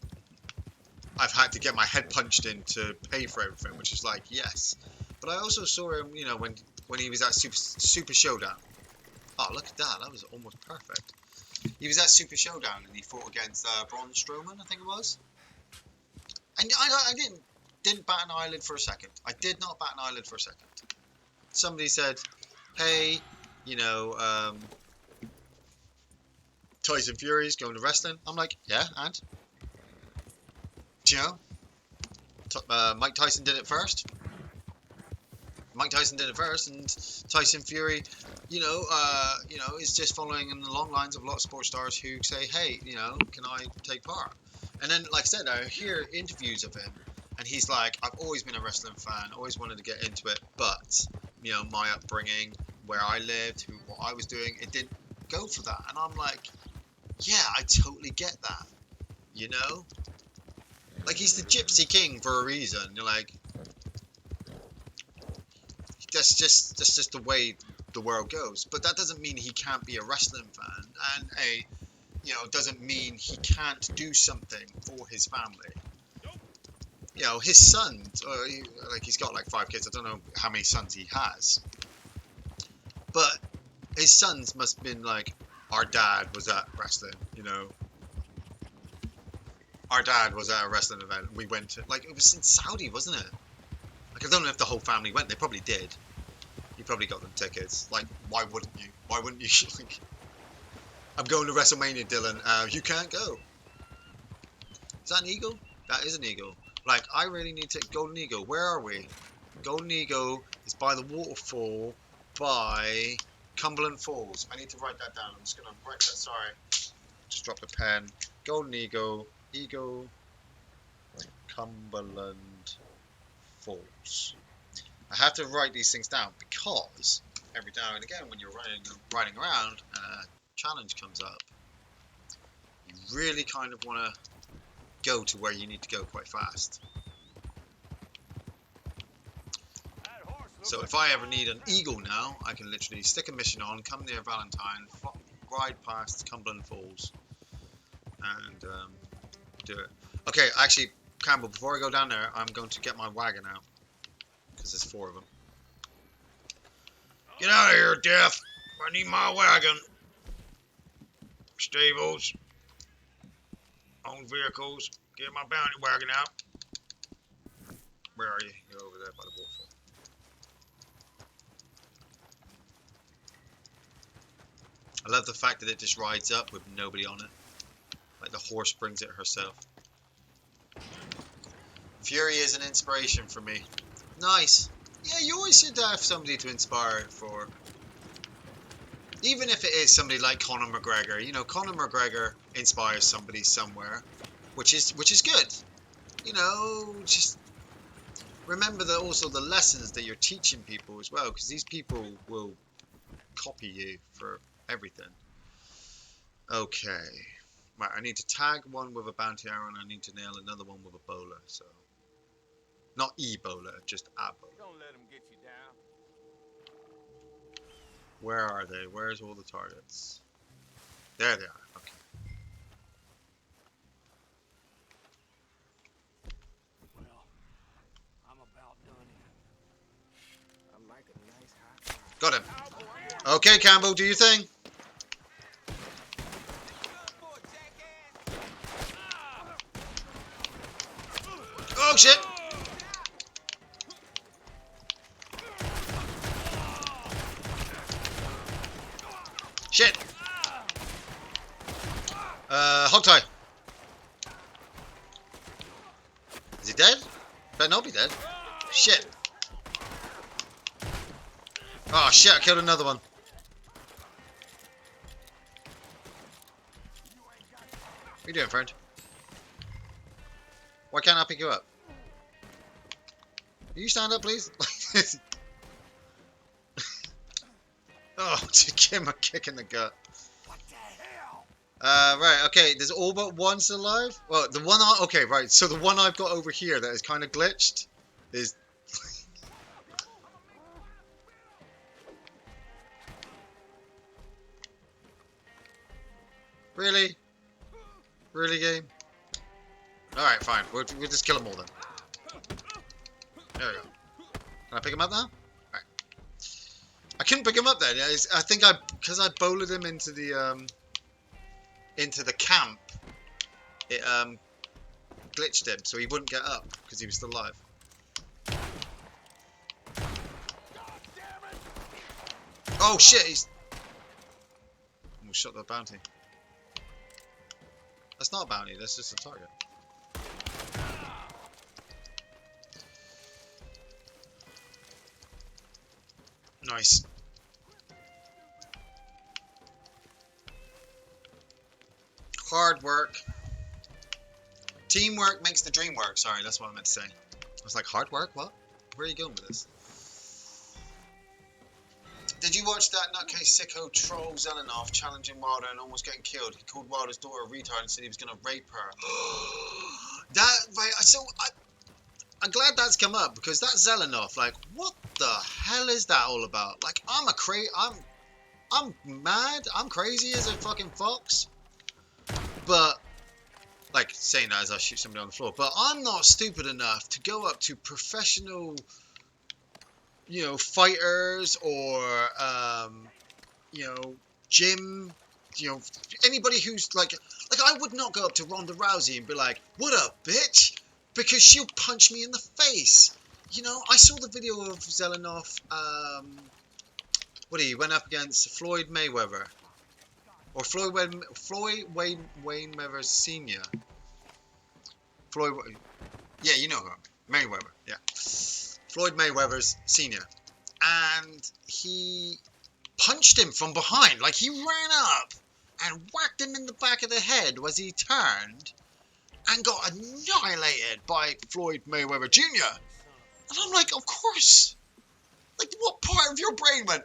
Speaker 1: had to get my head punched in to pay for everything, which is like, yes. But I also saw him, you know, when he was at Super Showdown. Oh, look at that. That was almost perfect. He was at Super Showdown and he fought against Braun Strowman, I think it was. And I didn't bat an eyelid for a second. I did not bat an eyelid for a second. Somebody said, hey, you know, Tyson Fury's going to wrestling. I'm like, yeah, and? Do you know? Mike Tyson did it first. Mike Tyson did it first, and Tyson Fury, you know, is just following in the long lines of a lot of sports stars who say, hey, you know, can I take part? And then, like I said, I hear interviews of him, and he's like, I've always been a wrestling fan, always wanted to get into it, but, you know, my upbringing, where I lived, what I was doing, it didn't go for that. And I'm like, yeah, I totally get that, you know? Like, he's the Gypsy King for a reason. You're like, that's just the way the world goes. But that doesn't mean he can't be a wrestling fan, and you know, doesn't mean he can't do something for his family. You know, his sons, he's got like 5 kids. I don't know how many sons he has, but his sons must have been like, our dad was at wrestling. You know, our dad was at a wrestling event. We went to, like, it was in Saudi, wasn't it? Like, I don't know if the whole family went. They probably did. You probably got them tickets. Like, why wouldn't you? Why wouldn't you? Like, I'm going to WrestleMania, Dylan. You can't go. Is that an eagle? That is an eagle. Like, I really need to... Golden Eagle, where are we? Golden Eagle is by the waterfall by Cumberland Falls. I need to write that down. I'm just gonna write that. Sorry, just dropped a pen. Golden Eagle, Cumberland Falls. I have to write these things down because every now and again when you're riding around and a challenge comes up, you really kind of want to go to where you need to go quite fast. So if I ever need an eagle now, I can literally stick a mission on, come near Valentine, ride past Cumberland Falls, and do it. Okay, actually, Campbell, before I go down there, I'm going to get my wagon out, because there's 4 of them. Get out of here, Death! I need my wagon. Stables. Own vehicles. Get my bounty wagon out. Where are you? You're over there by the waterfall. I love the fact that it just rides up with nobody on it. Like the horse brings it herself. Fury is an inspiration for me. Nice. Yeah, you always should have somebody to inspire for. Even if it is somebody like Conor McGregor. You know, Conor McGregor inspires somebody somewhere, which is good. You know, just remember that also the lessons that you're teaching people as well, because these people will copy you for everything. Okay. Right, I need to tag one with a bounty arrow and I need to nail another one with a bowler, so. Not Ebola, just a bowler.
Speaker 2: Don't let him get you down.
Speaker 1: Where are they? Where's all the targets? There they are. Okay.
Speaker 4: Well, I'm about done here.
Speaker 2: I like a nice hot fire.
Speaker 1: Got him. Okay, Campbell, do your thing. Oh shit! Shit! Hog tie. Is he dead? Better not be dead. Shit. Oh shit, I killed another one. What are you doing, friend? Why can't I pick you up? Will you stand up, please? Oh, to give him a kick in the gut.
Speaker 4: What the hell?
Speaker 1: Right, okay, there's all but one still alive? Well, the one okay, right, so the one I've got over here that is kind of glitched is... Really? Really, game? Alright, fine, we'll just kill them all then. There we go. Can I pick him up now? Alright. I couldn't pick him up then. I think because I bowled him into the camp, it glitched him, so he wouldn't get up because he was still alive. Oh shit! He's almost shot the bounty. That's not a bounty. That's just a target. Nice. Hard work. Teamwork makes the dream work. Sorry, that's what I meant to say. I was like, hard work? What? Where are you going with this? Did you watch that nutcase sicko troll Zelenoff challenging Wilder and almost getting killed? He called Wilder's daughter a retard and said he was going to rape her. I'm glad that's come up because that Zelenoff, like, what the hell is that all about? Like, I'm mad. I'm crazy as a fucking fox. But, like, saying that as I shoot somebody on the floor. But I'm not stupid enough to go up to professional, you know, fighters or, you know, gym, you know, anybody who's like I would not go up to Ronda Rousey and be like, what up, bitch? Because she'll punch me in the face. You know, I saw the video of Zelenoff, he went up against Floyd Mayweather. Or Floyd Mayweather Sr. Yeah, you know her. Mayweather, yeah. Floyd Mayweather's senior, and he punched him from behind. Like, he ran up and whacked him in the back of the head as he turned and got annihilated by Floyd Mayweather Jr. And I'm like, of course. Like, what part of your brain went,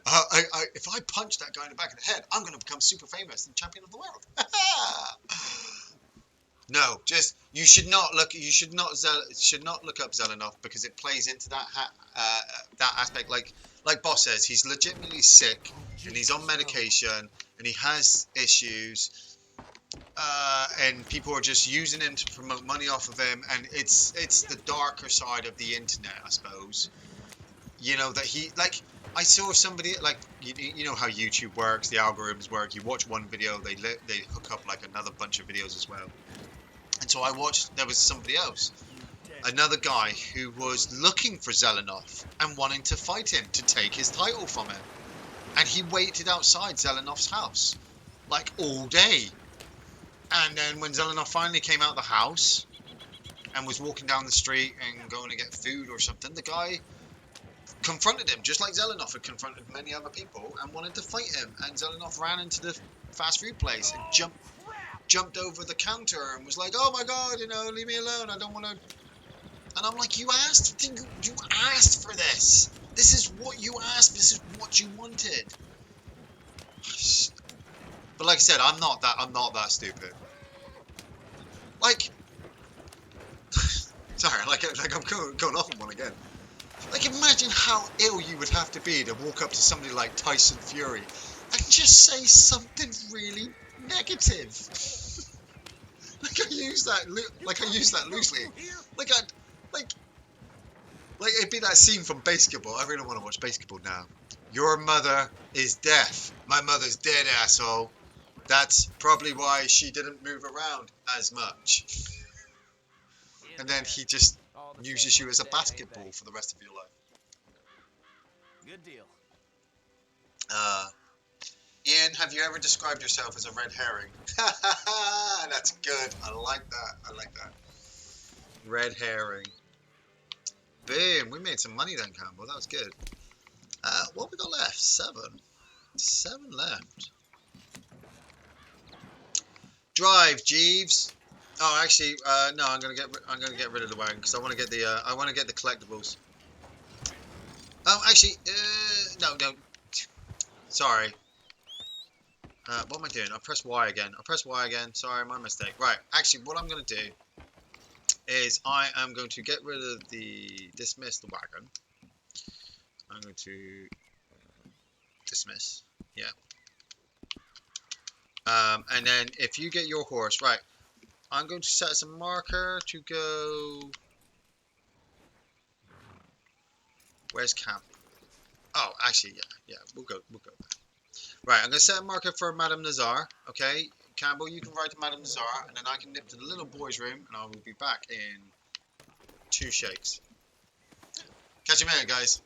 Speaker 1: if I punch that guy in the back of the head, I'm going to become super famous and champion of the world? No, just you should not look up Zelenov, because it plays into that aspect. Like Boss says, he's legitimately sick and he's on medication and he has issues, and people are just using him to promote money off of him, and it's the darker side of the internet, I suppose. You know that he like. I saw somebody like you know how YouTube works, the algorithms work. You watch one video, they hook up like another bunch of videos as well. And so I watched, there was somebody else, another guy who was looking for Zelenov and wanting to fight him to take his title from him. And he waited outside Zelenov's house, like all day. And then when Zelenov finally came out the house and was walking down the street and going to get food or something, the guy confronted him, just like Zelenov had confronted many other people, and wanted to fight him. And Zelenov ran into the fast food place and jumped over the counter and was like, "Oh my God, leave me alone. I don't want to." And I'm like, "You asked for this. This is what you asked. This is what you wanted." But like I said, I'm not that stupid. Like, sorry, like I'm going off on one again. Like, imagine how ill you would have to be to walk up to somebody like Tyson Fury and just say something really negative. Like I use that loosely. Like it'd be that scene from Basketball. I really want to watch Basketball now. Your mother is deaf. My mother's dead, asshole. That's probably why she didn't move around as much. And then he just uses you as a basketball for the rest of your life.
Speaker 2: Good deal.
Speaker 1: Iain, have you ever described yourself as a red herring? That's good. I like that. Red herring. Boom. We made some money then, Campbell. That was good. What we got left? 7. 7 left. Drive, Jeeves. Oh, actually, no. I'm gonna get rid of the wagon because I want to get the collectibles. Oh, actually, no. Sorry. What am I doing? I press Y again. Sorry, my mistake. Right. Actually, what I'm going to do is I am going to get rid of dismiss the wagon. I'm going to dismiss. Yeah. And then if you get your horse, right, I'm going to set as a marker to go. Where's camp? Oh, actually, yeah. We'll go there. Right, I'm going to set a marker for Madame Nazar, okay? Campbell, you can write to Madame Nazar, and then I can nip to the little boy's room, and I will be back in 2 shakes. Catch you in a minute, guys.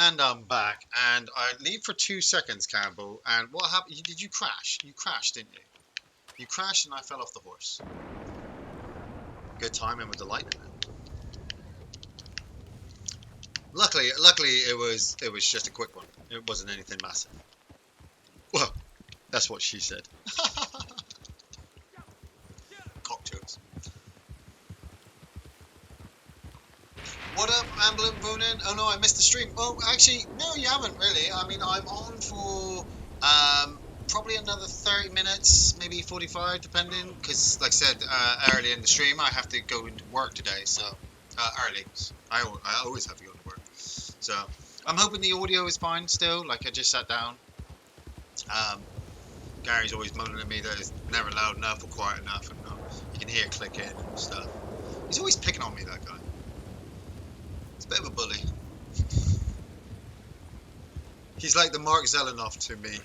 Speaker 1: And I'm back, and I leave for 2 seconds, Campbell, and what happened? Did you crash? You crashed, didn't you? You crashed and I fell off the horse. Good timing with the lightning. Luckily it was just a quick one. It wasn't anything massive. That's what she said. Cocktails. What up, Ambulance Bonin? Oh no, I missed the stream. Well, actually, no, you haven't really. I mean, I'm on for probably another 30 minutes, maybe 45, depending. Because, like I said earlier in the stream, I have to go into work today, so early. I always have to go to work. So I'm hoping the audio is fine still. Like I just sat down. Gary's always moaning at me that it's never loud enough or quiet enough, and you can hear it clicking and stuff. He's always picking on me, that guy. He's a bit of a bully. He's like the Mark Zelenoff to me.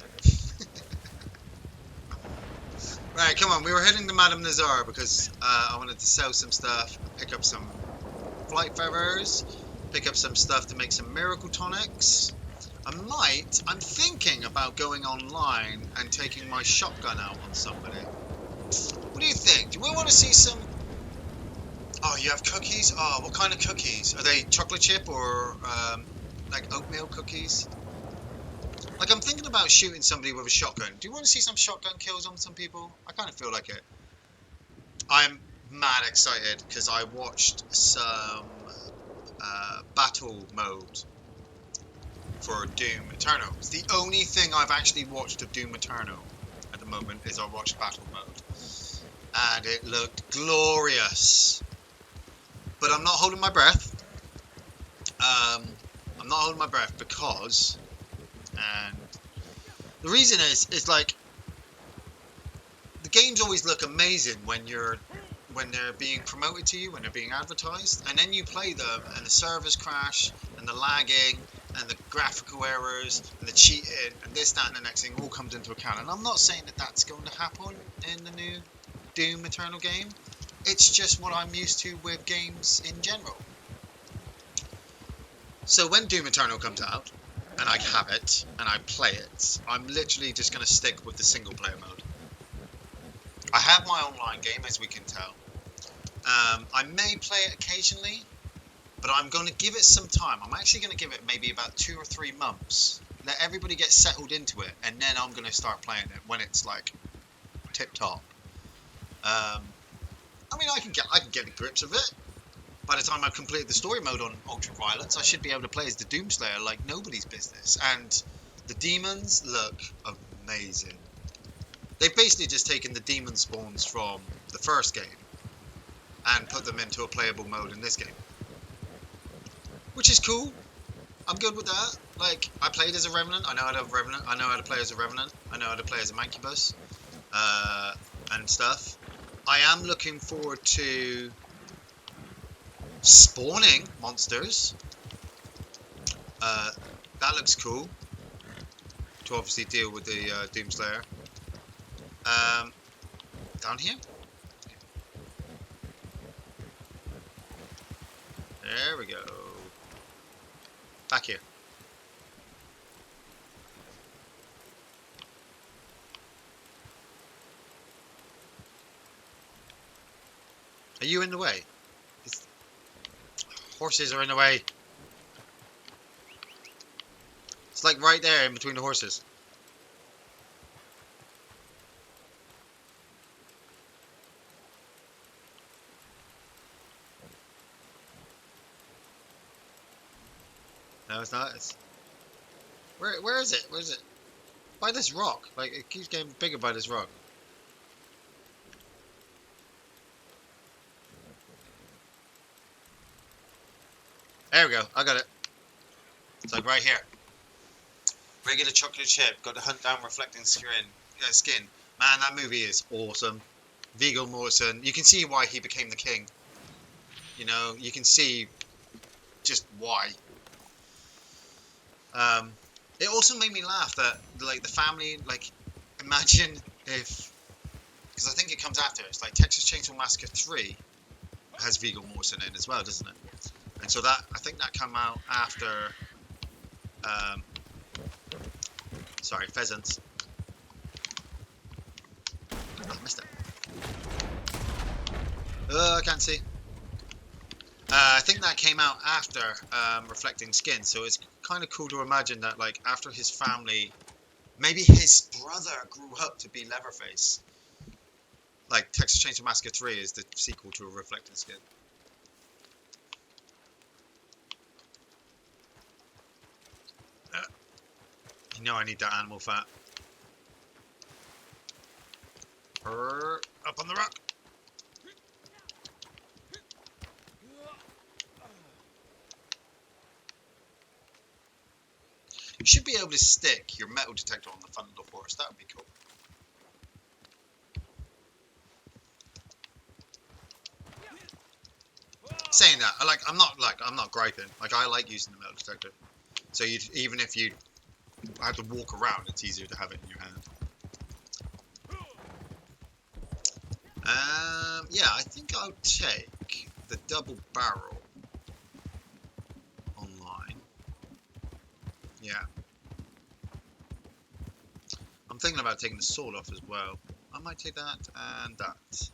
Speaker 1: Right, come on. We were heading to Madame Nazar because I wanted to sell some stuff, pick up some flight feathers, pick up some stuff to make some miracle tonics. I'm thinking about going online and taking my shotgun out on somebody. What do you think? Do we want to see some... Oh, you have cookies? Oh, what kind of cookies? Are they chocolate chip or like oatmeal cookies? Like, I'm thinking about shooting somebody with a shotgun. Do you want to see some shotgun kills on some people? I kind of feel like it. I'm mad excited because I watched some battle mode for Doom Eternal. It's the only thing I've actually watched of Doom Eternal at the moment is I watched battle mode. And it looked glorious. But I'm not holding my breath. I'm not holding my breath because... And the reason is like... The games always look amazing when they're being promoted to you, when they're being advertised, and then you play them and the servers crash and the lagging and the graphical errors and the cheating and this, that and the next thing all comes into account. And I'm not saying that that's going to happen in the new Doom Eternal game. It's just what I'm used to with games in general. So when Doom Eternal comes out and I have it and I play it, I'm literally just going to stick with the single player mode. I have my online game, as we can tell. I may play it occasionally, but I'm going to give it some time. I'm actually going to give it maybe about 2 or 3 months. Let everybody get settled into it, and then I'm going to start playing it when it's like tip top. I mean, I can get the grips of it. By the time I've completed the story mode on Ultraviolence, I should be able to play as the Doomslayer like nobody's business. And the demons look amazing. They've basically just taken the demon spawns from the first game and put them into a playable mode in this game. Which is cool. I'm good with that. Like, I played as a Revenant. I know how to play as a Revenant. I know how to play as a Mancubus. And stuff. I am looking forward to spawning monsters. That looks cool. To obviously deal with the Doomslayer. Down here? There we go. Back here. Are you in the way? Horses are in the way. It's like right there in between the horses. No, it's not. It's where is it? Where is it? By this rock. Like, it keeps getting bigger by this rock. There we go. I got it. It's like right here. Regular chocolate chip. Got the hunt down reflecting skin. Man, that movie is awesome. Viggo Mortensen. You can see why he became the king. You know, you can see just why. It also made me laugh that, like, the family, like, imagine if, because I think it comes after, it's like Texas Chainsaw Massacre 3 has Viggo Mortensen in as well, doesn't it? And so that, I think that came out after, sorry, pheasants. Oh, I missed it. I can't see. I think that came out after Reflecting Skin, so it's kind of cool to imagine that, like, after his family, maybe his brother grew up to be Leatherface. Like, Texas Chainsaw Massacre 3 is the sequel to a reflecting skin. You know I need that animal fat. Up on the rock. You should be able to stick your metal detector on the front of the horse. That would be cool. Saying that, I'm not griping. Like, I like using the metal detector. So even if you have to walk around, it's easier to have it in your hand. Yeah, I think I'll take the double barrel online. Yeah. I'm thinking about taking the sword off as well. I might take that and that.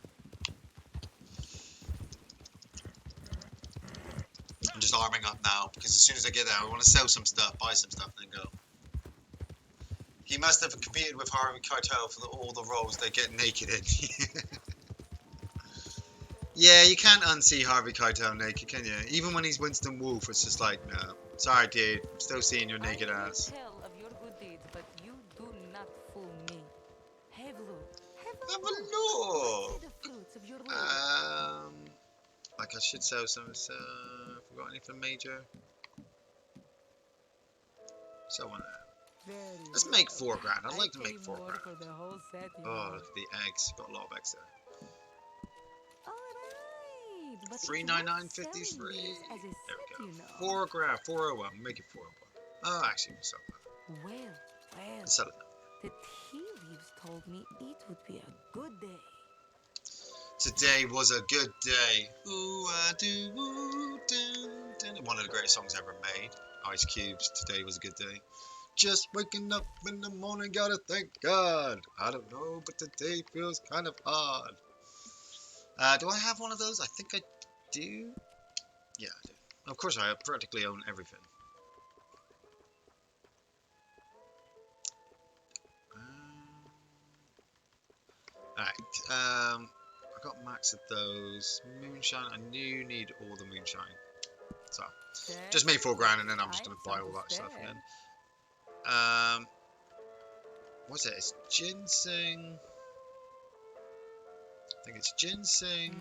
Speaker 1: I'm just arming up now, because as soon as I get there, I want to sell some stuff, buy some stuff, and then go. He must have competed with Harvey Keitel for all the roles they get naked in. Yeah, you can't unsee Harvey Keitel naked, can you? Even when he's Winston Wolfe, it's just like, no. Sorry, dude. I'm still seeing your naked ass.
Speaker 5: I may tell of your good deeds, but you do not fool me. Have a look.
Speaker 1: Have a look.
Speaker 5: See the fruits of your labor.
Speaker 1: Like I should sell some stuff. Forgot anything major? So on there. Let's make 4 grand. I'd like to make 4 grand.
Speaker 5: For the whole set,
Speaker 1: Oh, look at the eggs. Got a lot of eggs there.
Speaker 5: Alright, but
Speaker 1: 399.53. There we go. 4 grand. 401. Make it 401. Oh, actually, we'll sell that.
Speaker 5: Well.
Speaker 1: Sell it now.
Speaker 5: The tea leaves told me it would be a good day.
Speaker 1: Today was a good day. Ooh, I do, ooh, do. One of the greatest songs ever made. Ice Cube's Today Was a Good Day. Just waking up in the morning, gotta thank God. I don't know, but today feels kind of odd. Do I have one of those? I think I do. Yeah, I do. Of course, I practically own everything. Alright, I got max of those. Moonshine, I do need all the moonshine. So, just made 4 grand and then I'm just going to buy all that stuff again. What's it? It's ginseng. I think it's ginseng,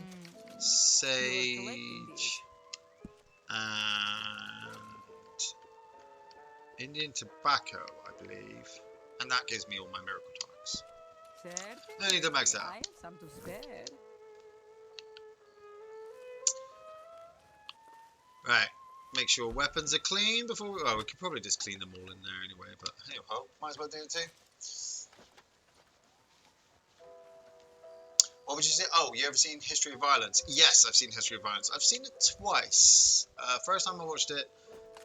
Speaker 1: sage, and Indian tobacco, I believe. And that gives me all my miracle tonics. I need to max that out.
Speaker 5: I have some to spare.
Speaker 1: Right. Make sure weapons are clean before we... Oh, we could probably just clean them all in there anyway, but hey ho, might as well do it too. What would you say? Oh, you ever seen History of Violence? Yes, I've seen History of Violence. I've seen it twice. First time I watched it,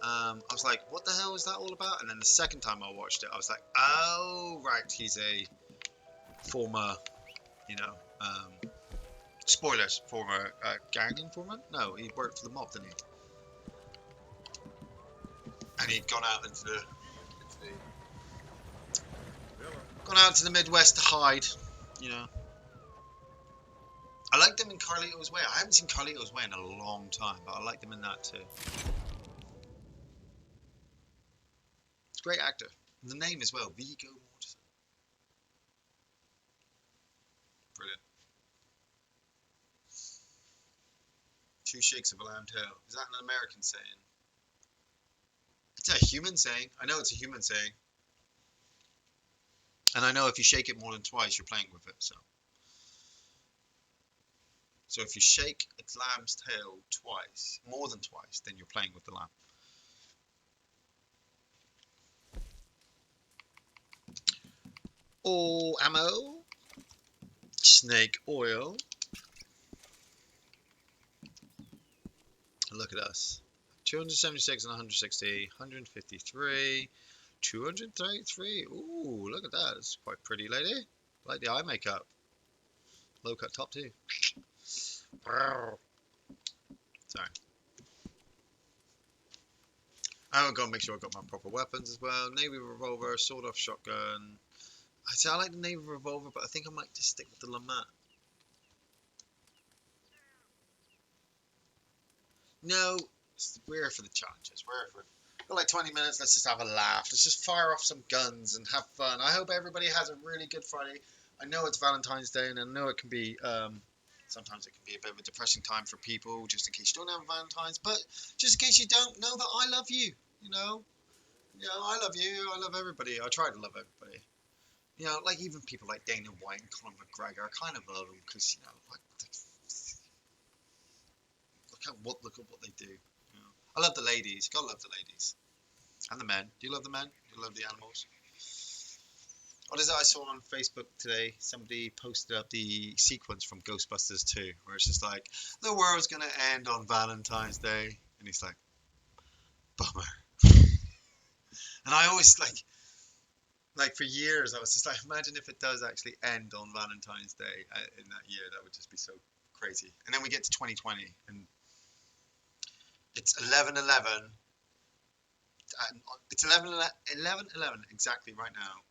Speaker 1: I was like, what the hell is that all about? And then the second time I watched it, I was like, oh, right, he's a former, you know, spoilers, former gang informant? No, he worked for the mob, didn't he? And he'd gone out into the Midwest to hide, you know. I liked him in Carlito's Way. I haven't seen Carlito's Way in a long time, but I liked him in that too. Great actor. And the name as well, Viggo Mortensen. Brilliant. 2 shakes of a lamb tail. Is that an American saying? It's a human saying. I know it's a human saying. And I know if you shake it more than twice, you're playing with it, so. So if you shake a lamb's tail twice, more than twice, then you're playing with the lamb. All ammo. Snake oil. Look at us. 276 and 160, 153, 233. Ooh, look at that. It's quite pretty, lady. I like the eye makeup. Low cut top too. Sorry. I'm gonna make sure I got my proper weapons as well. Navy revolver, sawed off shotgun, I say I like the Navy revolver, but I think I might just stick with the Lamont. No, we're for the challenges. We're for got like 20 minutes. Let's just have a laugh. Let's just fire off some guns and have fun. I hope everybody has a really good Friday. I know it's Valentine's Day, and I know it can be sometimes it can be a bit of a depressing time for people, just in case you don't have Valentine's. But just in case you don't, know that I love you. I love you. I love everybody. I try to love everybody. Like even people like Dana White and Conor McGregor, I kind of love them because look at what they do. I love the ladies. Gotta love the ladies and the men. Do you love the men? Do you love the animals? What is it I saw on Facebook today? Somebody posted up the sequence from Ghostbusters 2, where it's just like the world's gonna end on Valentine's Day, and he's like, bummer. And I always like for years I was just like, imagine if it does actually end on Valentine's Day in that year. That would just be so crazy. And then we get to 2020 and it's 11/11. It's 11/11 exactly right now.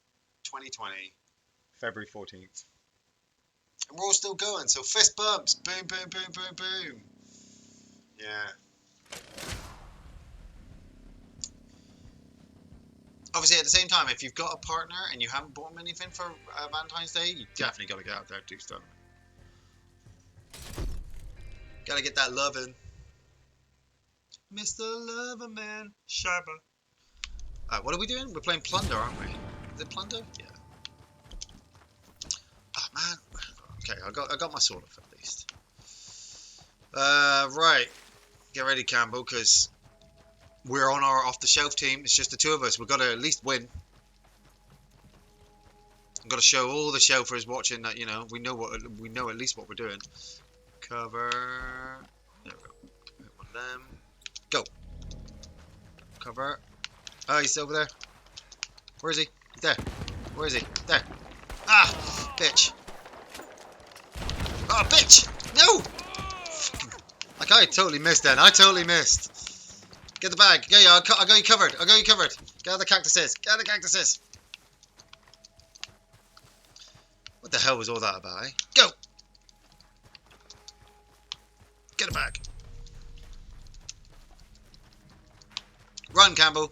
Speaker 1: 2020, February 14th. And we're all still going. So fist bumps. Boom, boom, boom, boom, boom. Yeah. Obviously, at the same time, if you've got a partner and you haven't bought them anything for Valentine's Day, you definitely got to get out there and do stuff. Got to get that lovin'. Mr. Lover Man. Shabba. What are we doing? We're playing plunder, aren't we? Is it plunder? Yeah. Oh, man. Okay, I got my sword off at least. Right. Get ready, Campbell, because we're on our off-the-shelf team. It's just the two of us. We've got to at least win. I've got to show all the shelfers watching that, we know at least what we're doing. Cover. There we go. Hit one of them. Go. Cover. Oh, he's over there. Where is he? He's there. Where is he? There. Ah! Bitch. Oh, bitch! No! Like, I totally missed then. I totally missed. Get the bag. Yeah, I got you covered. I got you covered. Get out the cactuses. Get out the cactuses. What the hell was all that about, eh? Go! Get a bag. Run, Campbell.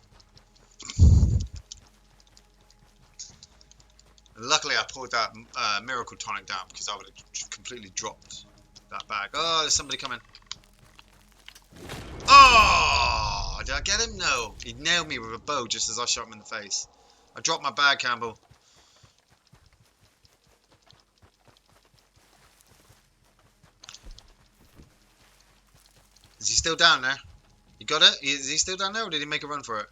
Speaker 1: Luckily, I poured that miracle tonic down because I would have completely dropped that bag. Oh, there's somebody coming. Oh! Did I get him? No. He nailed me with a bow just as I shot him in the face. I dropped my bag, Campbell. Is he still down there? You got it? Is he still down there, or did he make a run for it?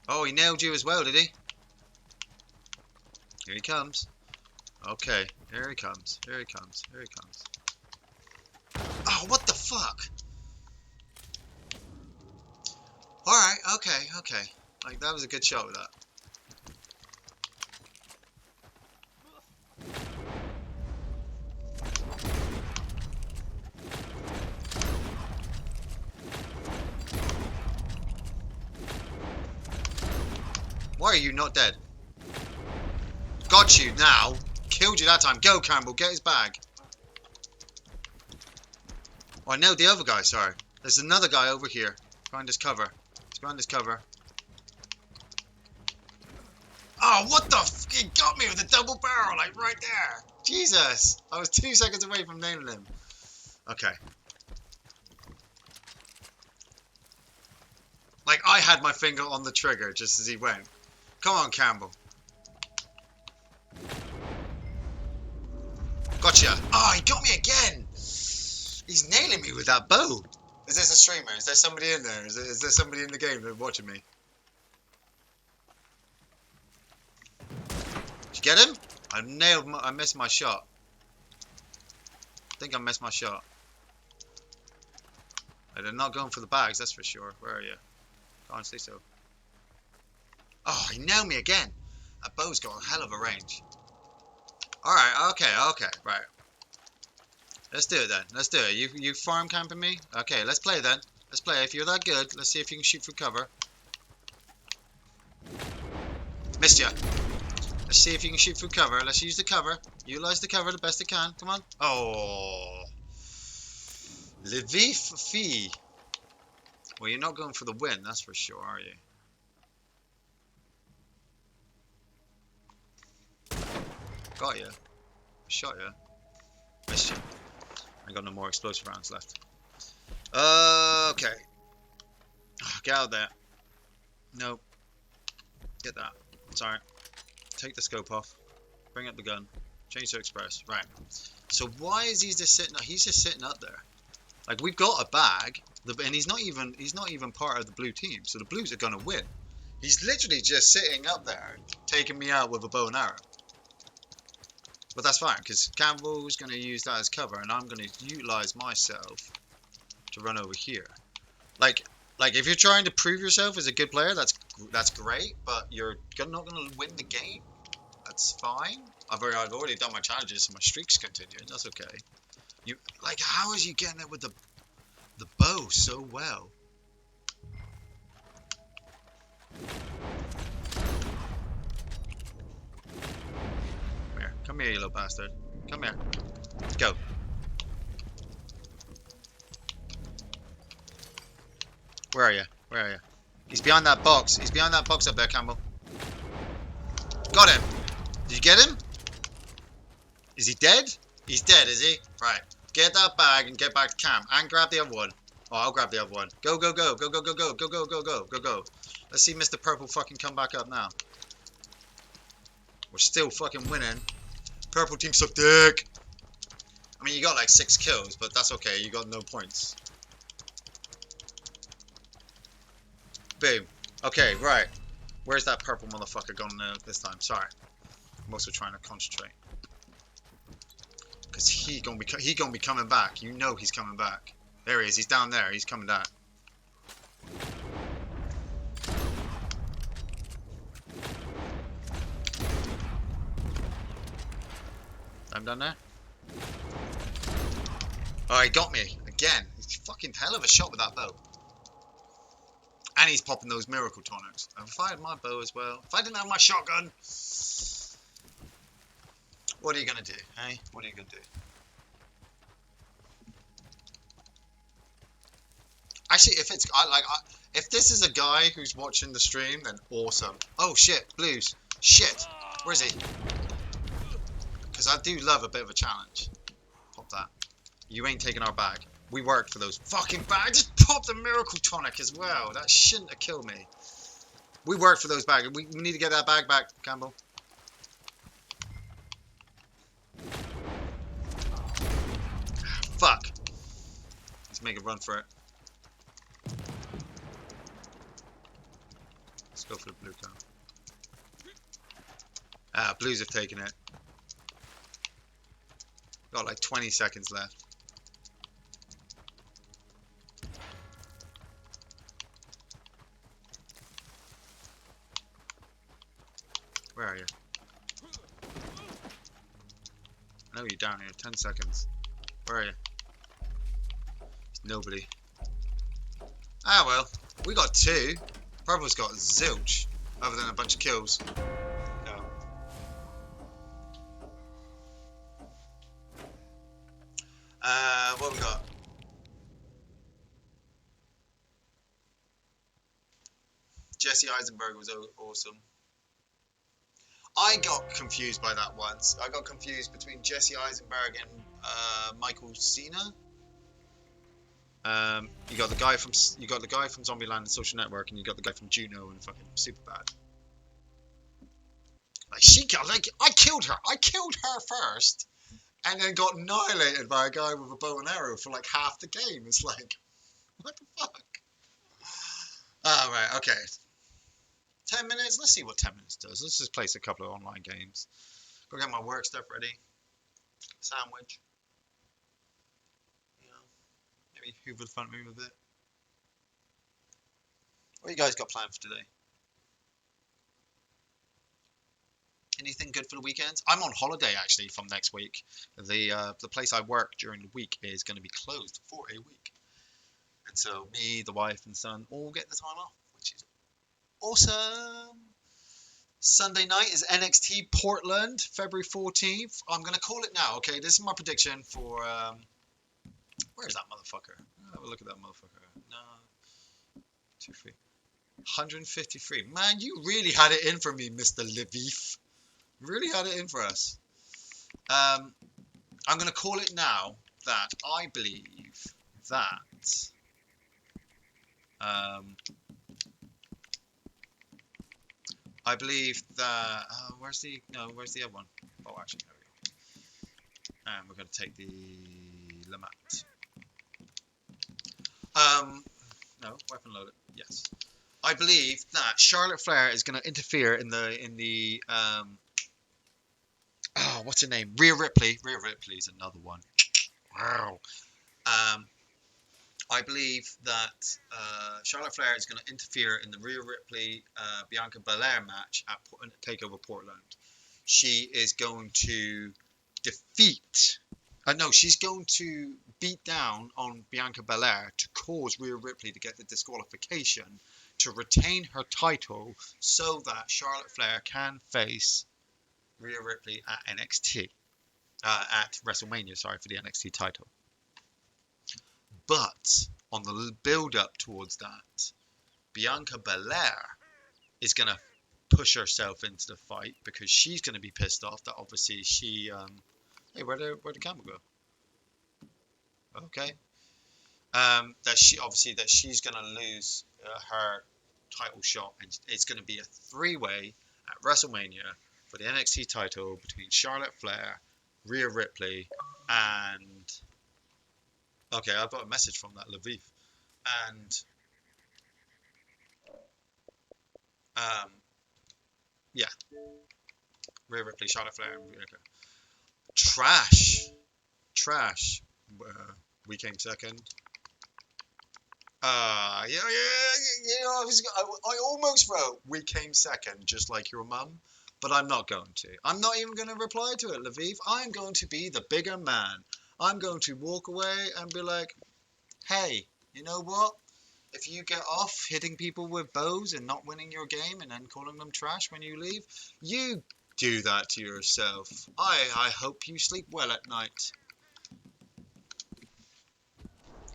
Speaker 1: Oh, he nailed you as well, did he? Here he comes. Okay, here he comes. Here he comes. Here he comes. Oh, what the fuck? Alright, okay. Like, that was a good shot with that. Why are you not dead? Got you now. Killed you that time. Go, Campbell. Get his bag. Oh, I nailed the other guy, sorry. There's another guy over here. Behind his cover. He's behind his cover. Oh, what the f... He got me with a double barrel, like, right there. Jesus. I was 2 seconds away from nailing him. Okay. Like, I had my finger on the trigger just as he went. Come on, Campbell. Gotcha. Oh, he got me again. He's nailing me with that bow. Is this a streamer? Is there somebody in there? Is there somebody in the game that's watching me? Did you get him? I missed my shot. I think I missed my shot. They're not going for the bags, that's for sure. Where are you? Can't say so. Oh, he nailed me again. That bow's got a hell of a range. Alright, okay, right. Let's do it then. Let's do it. You farm camping me? Okay, let's play then. Let's play. If you're that good, let's see if you can shoot for cover. Missed ya. Let's see if you can shoot through cover. Let's use the cover. Utilize the cover the best it can. Come on. Oh. Lviv fee. Well, you're not going for the win, that's for sure, are you? Got you. Shot you. Missed you. I got no more explosive rounds left. Okay. Get out of there. No. Get that. Sorry. Take the scope off. Bring up the gun. Change to express. Right. So why is he just sitting? He's just sitting up there. Like we've got a bag, and he's not even part of the blue team. So the blues are gonna win. He's literally just sitting up there, taking me out with a bow and arrow. But that's fine, because Campbell's gonna use that as cover, and I'm gonna utilize myself to run over here. Like if you're trying to prove yourself as a good player, that's great. But you're not gonna win the game. That's fine. I've already done my challenges, so my streak's continuing. That's okay. You like how is you getting it with the bow so well? Come here, you little bastard. Come here. Go. Where are you? Where are you? He's behind that box. He's behind that box up there, Campbell. Got him. Did you get him? Is he dead? He's dead, is he? Right. Get that bag and get back to camp. And grab the other one. Oh, I'll grab the other one. Go, go, go. Go, go, go, go. Go, go, go, go. Go, go. Let's see Mr. Purple fucking come back up now. We're still fucking winning. Purple team suck dick. I mean, you got like 6 kills, but that's okay. You got no points. Boom. Okay, right. Where's that purple motherfucker gone this time? Sorry. I'm also trying to concentrate. Because he gonna be coming back. You know he's coming back. There he is. He's down there. He's coming down. I'm down there. Oh, he got me again. He's fucking hell of a shot with that bow. And he's popping those miracle tonics. If I had my bow as well. If I didn't have my shotgun. What are you gonna do, hey? What are you gonna do? Actually, if this is a guy who's watching the stream, then awesome. Oh shit, blues. Shit. Where is he? Because I do love a bit of a challenge. Pop that. You ain't taking our bag. We worked for those fucking bags. Just pop the miracle tonic as well. That shouldn't have killed me. We worked for those bags. We need to get that bag back, Campbell. Fuck. Let's make a run for it. Let's go for the blue card. Ah, blues have taken it. Got like 20 seconds left. Where are you? I know you're down here. 10 seconds. Where are you? There's nobody. Ah well, we got 2. Purple's got zilch, other than a bunch of kills. No. What we got? Jesse Eisenberg was awesome. I got confused by that once. I got confused between Jesse Eisenberg and Michael Cena. You got the guy from Zombieland and Social Network, and you got the guy from Juno and fucking Superbad. Like I killed her. I killed her first, and then got annihilated by a guy with a bow and arrow for like half the game. It's like, what the fuck? Oh, right, okay. 10 minutes. Let's see what 10 minutes does. Let's just place a couple of online games. Go get my work stuff ready. Sandwich. You know, maybe hoover the front room a bit. What you guys got planned for today? Anything good for the weekends? I'm on holiday actually from next week. The place I work during the week is going to be closed for a week, and so me, the wife, and son all get the time off, which is awesome. Sunday night is NXT Portland, February 14th. I'm going to call it now, okay? This is my prediction for... where's that motherfucker? Have a look at that motherfucker. No. 2, 3. 153. Man, you really had it in for me, Mr. Lviv. Really had it in for us. I'm going to call it now that I believe that... I believe that... where's the other one? Oh, actually, there we go. And we're going to take the Lamat. No, weapon loaded. Yes. I believe that Charlotte Flair is going to interfere in the what's her name? Rhea Ripley. Rhea Ripley is another one. Wow. I believe that Charlotte Flair is going to interfere in the Rhea Ripley Bianca Belair match at Takeover Portland. She is going to defeat. No, she's going to beat down on Bianca Belair to cause Rhea Ripley to get the disqualification to retain her title so that Charlotte Flair can face Rhea Ripley at NXT. At WrestleMania, sorry, for the NXT title. But on the build-up towards that, Bianca Belair is going to push herself into the fight because she's going to be pissed off that obviously she... hey, where'd the camera go? Okay. That she's going to lose her title shot, and it's going to be a three-way at WrestleMania for the NXT title between Charlotte Flair, Rhea Ripley, and... Okay, I've got a message from that Lviv. And yeah, Rhea Ripley, Charlotte Flair, and Bianca. Trash. We came second. Yeah. I almost wrote we came second, just like your mum, but I'm not going to. I'm not even going to reply to it, Lviv. I'm going to be the bigger man. I'm going to walk away and be like, hey, you know what? If you get off hitting people with bows and not winning your game and then calling them trash when you leave, you do that to yourself. I hope you sleep well at night.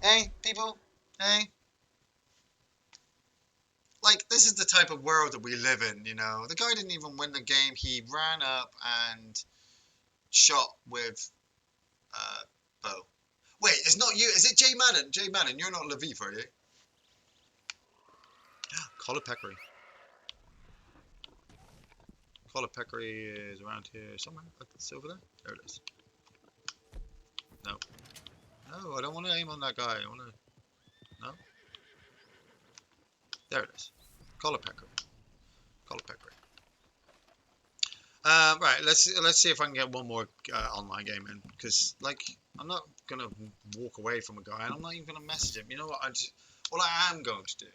Speaker 1: Hey, people. Hey. Like, this is the type of world that we live in, you know. The guy didn't even win the game. He ran up and shot with bow. Wait, it's not you. Is it Jay Madden? Jay Madden, you're not Lviv, are you? Collar Peccary. Collar Peccary is around here somewhere. It's over there. There it is. No. No, I don't want to aim on that guy. I want to... No? There it is. Collar Peccary. Collar Peccary. Right, let's see if I can get one more online game in, because like I'm not gonna walk away from a guy, and I'm not even gonna message him. You know what? What I am going to do,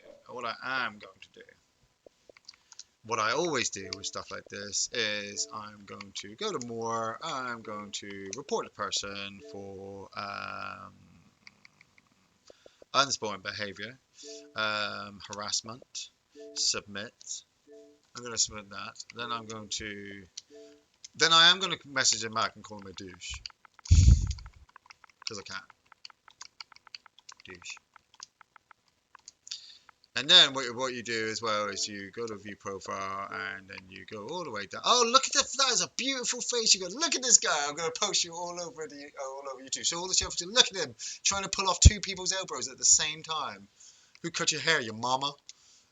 Speaker 1: what I always do with stuff like this is I'm going to go to more. I'm going to report the person for unspoiled behavior, harassment, submit. I'm going to submit that. Then I am going to message him back and call him a douche. Because I can. Douche. And then what you do as well is you go to view profile and then you go all the way down. Oh, look at that is a beautiful face. You go, look at this guy. I'm going to post you all over YouTube. So all the stuff, look at him trying to pull off two people's elbows at the same time. Who cut your hair, your mama?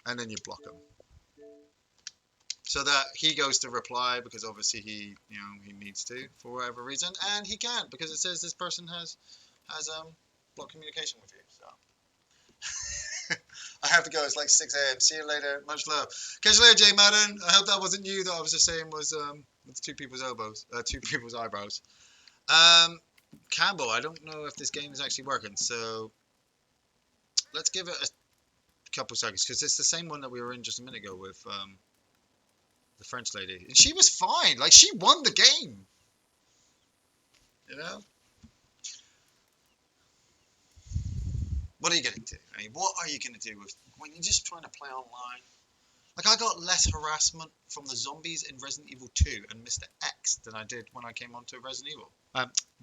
Speaker 1: And then you block him. So that he goes to reply because obviously he needs to for whatever reason, and he can't because it says this person has blocked communication with you. So I have to go. It's like 6 a.m. See you later. Much love. Catch you later, Jay Madden. I hope that wasn't you that I was just saying was two people's eyebrows. Campbell, I don't know if this game is actually working, so let's give it a couple seconds because it's the same one that we were in just a minute ago with the French lady, and she was fine. Like, she won the game, you know. What are you gonna do? I mean, what are you gonna do when you're just trying to play online? Like, I got less harassment from the zombies in Resident Evil 2 and Mr. X than I did when I came onto Resident Evil.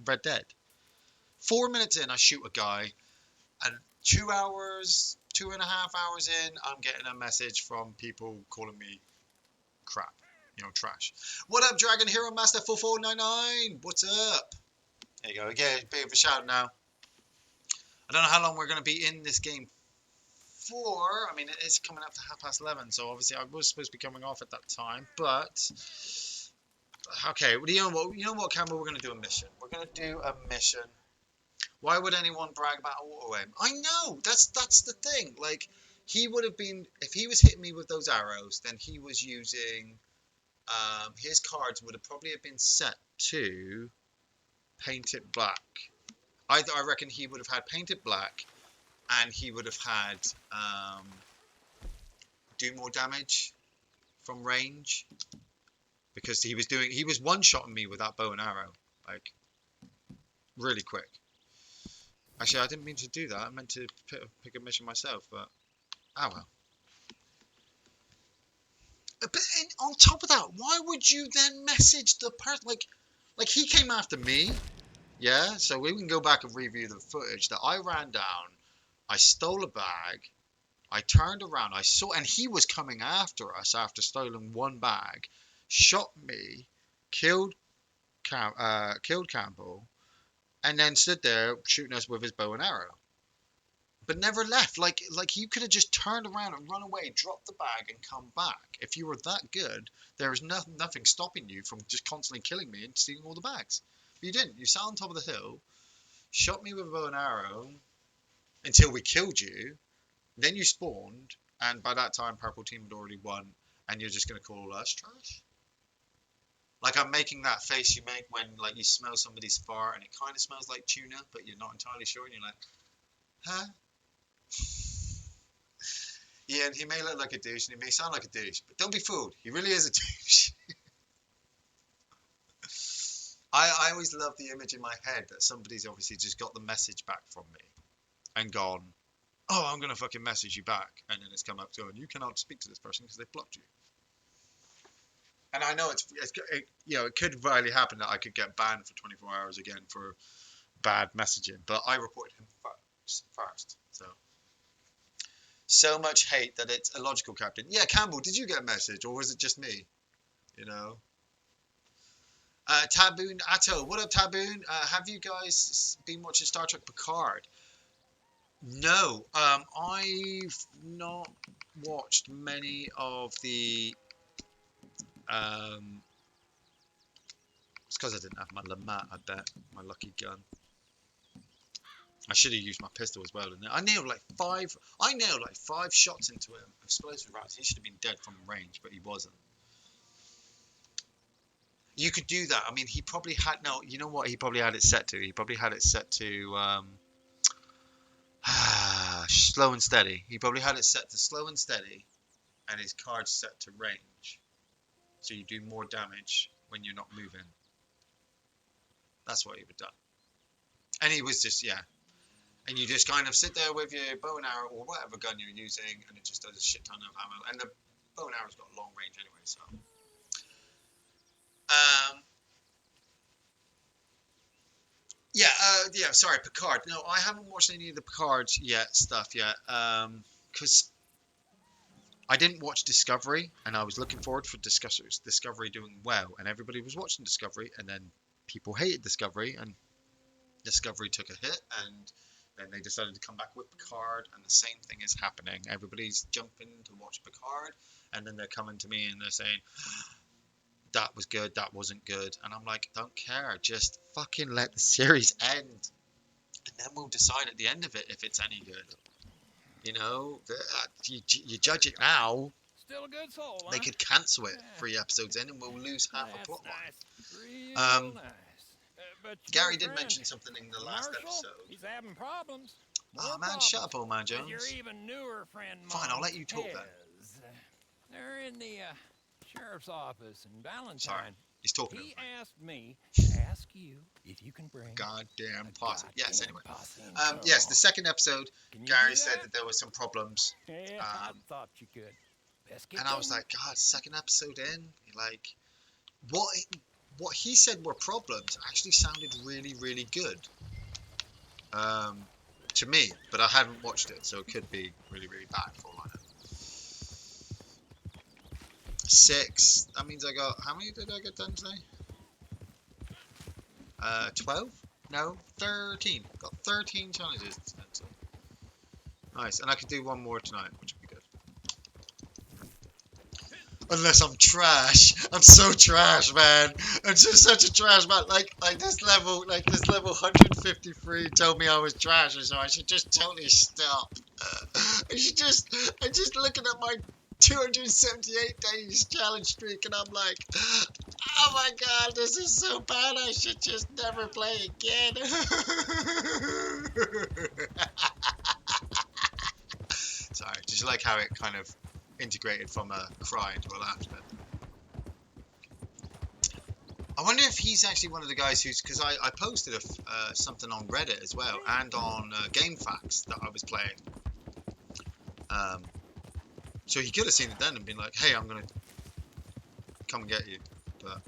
Speaker 1: Red Dead. 4 minutes in, I shoot a guy, and 2 hours, 2.5 hours in, I'm getting a message from people calling me crap. Trash. What up, Dragon Hero Master 4499? What's up? There you go. Again, a bit of a shout now. I don't know how long we're going to be in this game for. I mean, it is coming up to 11:30, so obviously I was supposed to be coming off at that time. But okay, well, you know what, Campbell? We're going to do a mission. We're going to do a mission. Why would anyone brag about auto aim? I know that's the thing. Like, he would have been, if he was hitting me with those arrows, then he was using. His cards would have probably have been set to paint it black. I reckon he would have had painted black, and he would have had do more damage from range, because he was one-shotting me with that bow and arrow, like, really quick. Actually, I didn't mean to do that. I meant to pick a mission myself, but oh well. But on top of that, why would you then message the person? Like he came after me, yeah? So we can go back and review the footage that I ran down. I stole a bag. I turned around. I saw, and he was coming after us after stealing one bag. Shot me, killed Campbell, and then stood there shooting us with his bow and arrow. But never left. Like you could have just turned around and run away, dropped the bag, and come back. If you were that good, there is nothing stopping you from just constantly killing me and stealing all the bags. But you didn't. You sat on top of the hill, shot me with a bow and arrow until we killed you. Then you spawned, and by that time, Purple Team had already won, and you're just going to call us trash? Like, I'm making that face you make when, like, you smell somebody's fart, and it kind of smells like tuna, but you're not entirely sure, and you're like, huh? Yeah, and he may look like a douche, and he may sound like a douche, but don't be fooled. He really is a douche. I always love the image in my head that somebody's obviously just got the message back from me and gone, oh, I'm going to fucking message you back. And then it's come up going, you cannot speak to this person because they've blocked you. And I know it could really happen that I could get banned for 24 hours again for bad messaging, but I reported him first. So much hate that it's illogical, Captain. Yeah, Campbell, did you get a message, or was it just me? Taboon Atto, what up, Taboon? Have you guys been watching Star Trek Picard? No, I've not watched many of the. It's because I didn't have my Lamat, I bet, my lucky gun. I should have used my pistol as well. I nailed like five shots into him, explosive rounds. He should have been dead from range, but he wasn't. You could do that. I mean, he probably had. No, you know what? He probably had it set to. He probably had it set to slow and steady. He probably had it set to slow and steady, and his card's set to range, so you do more damage when you're not moving. That's what he would have done. And he was just and you just kind of sit there with your bow and arrow or whatever gun you're using, and it just does a shit ton of ammo. And the bow and arrow's got long range anyway, so. Sorry, Picard. No, I haven't watched any of the Picard stuff yet, because I didn't watch Discovery, and I was looking forward for Discovery doing well, and everybody was watching Discovery, and then people hated Discovery, and Discovery took a hit, and then they decided to come back with Picard, and the same thing is happening. Everybody's jumping to watch Picard, and then they're coming to me and they're saying, that was good, that wasn't good. And I'm like, don't care, just fucking let the series end. And then we'll decide at the end of it if it's any good. You judge it now.
Speaker 4: Still a good soul, huh?
Speaker 1: They could cancel it 3 episodes in and we'll lose half a plot line.
Speaker 4: Nice. Real nice. But
Speaker 1: Gary did mention something in the last episode.
Speaker 4: He's having problems.
Speaker 1: Oh man, shut up, old man Jones.
Speaker 4: Your even newer friend,
Speaker 1: Fine, I'll let you talk then.
Speaker 4: They're in the sheriff's office in Valentine.
Speaker 1: Sorry, he's talking.
Speaker 4: He asked me to ask you if you can bring
Speaker 1: goddamn posse. Yes, anyway.
Speaker 4: Yes,
Speaker 1: the second episode, Gary said that there were some problems.
Speaker 4: Yeah, I thought you could. Best get
Speaker 1: And I was
Speaker 4: going.
Speaker 1: like, God, second episode in, like, what what he said were problems actually sounded really, really good. To me, but I haven't watched it, so it could be really, really bad for all I know. 6. That means I got, how many did I get done today? 12? No, 13. Got 13 challenges. Nice, and I could do one more tonight, which would be good. Unless I'm trash. I'm so trash, man. I'm just such a trash man. Like this level 153 told me I was trash, and so I should just totally stop. I'm just looking at my 278 days challenge streak, and I'm like, oh my god, this is so bad. I should just never play again. Sorry, did you like how it kind of integrated from a cry into a laugh bit? I wonder if he's actually one of the guys who's, because I posted something on Reddit as well, and on GameFAQs that I was playing. So he could have seen it then and been like, hey, I'm going to come and get you. But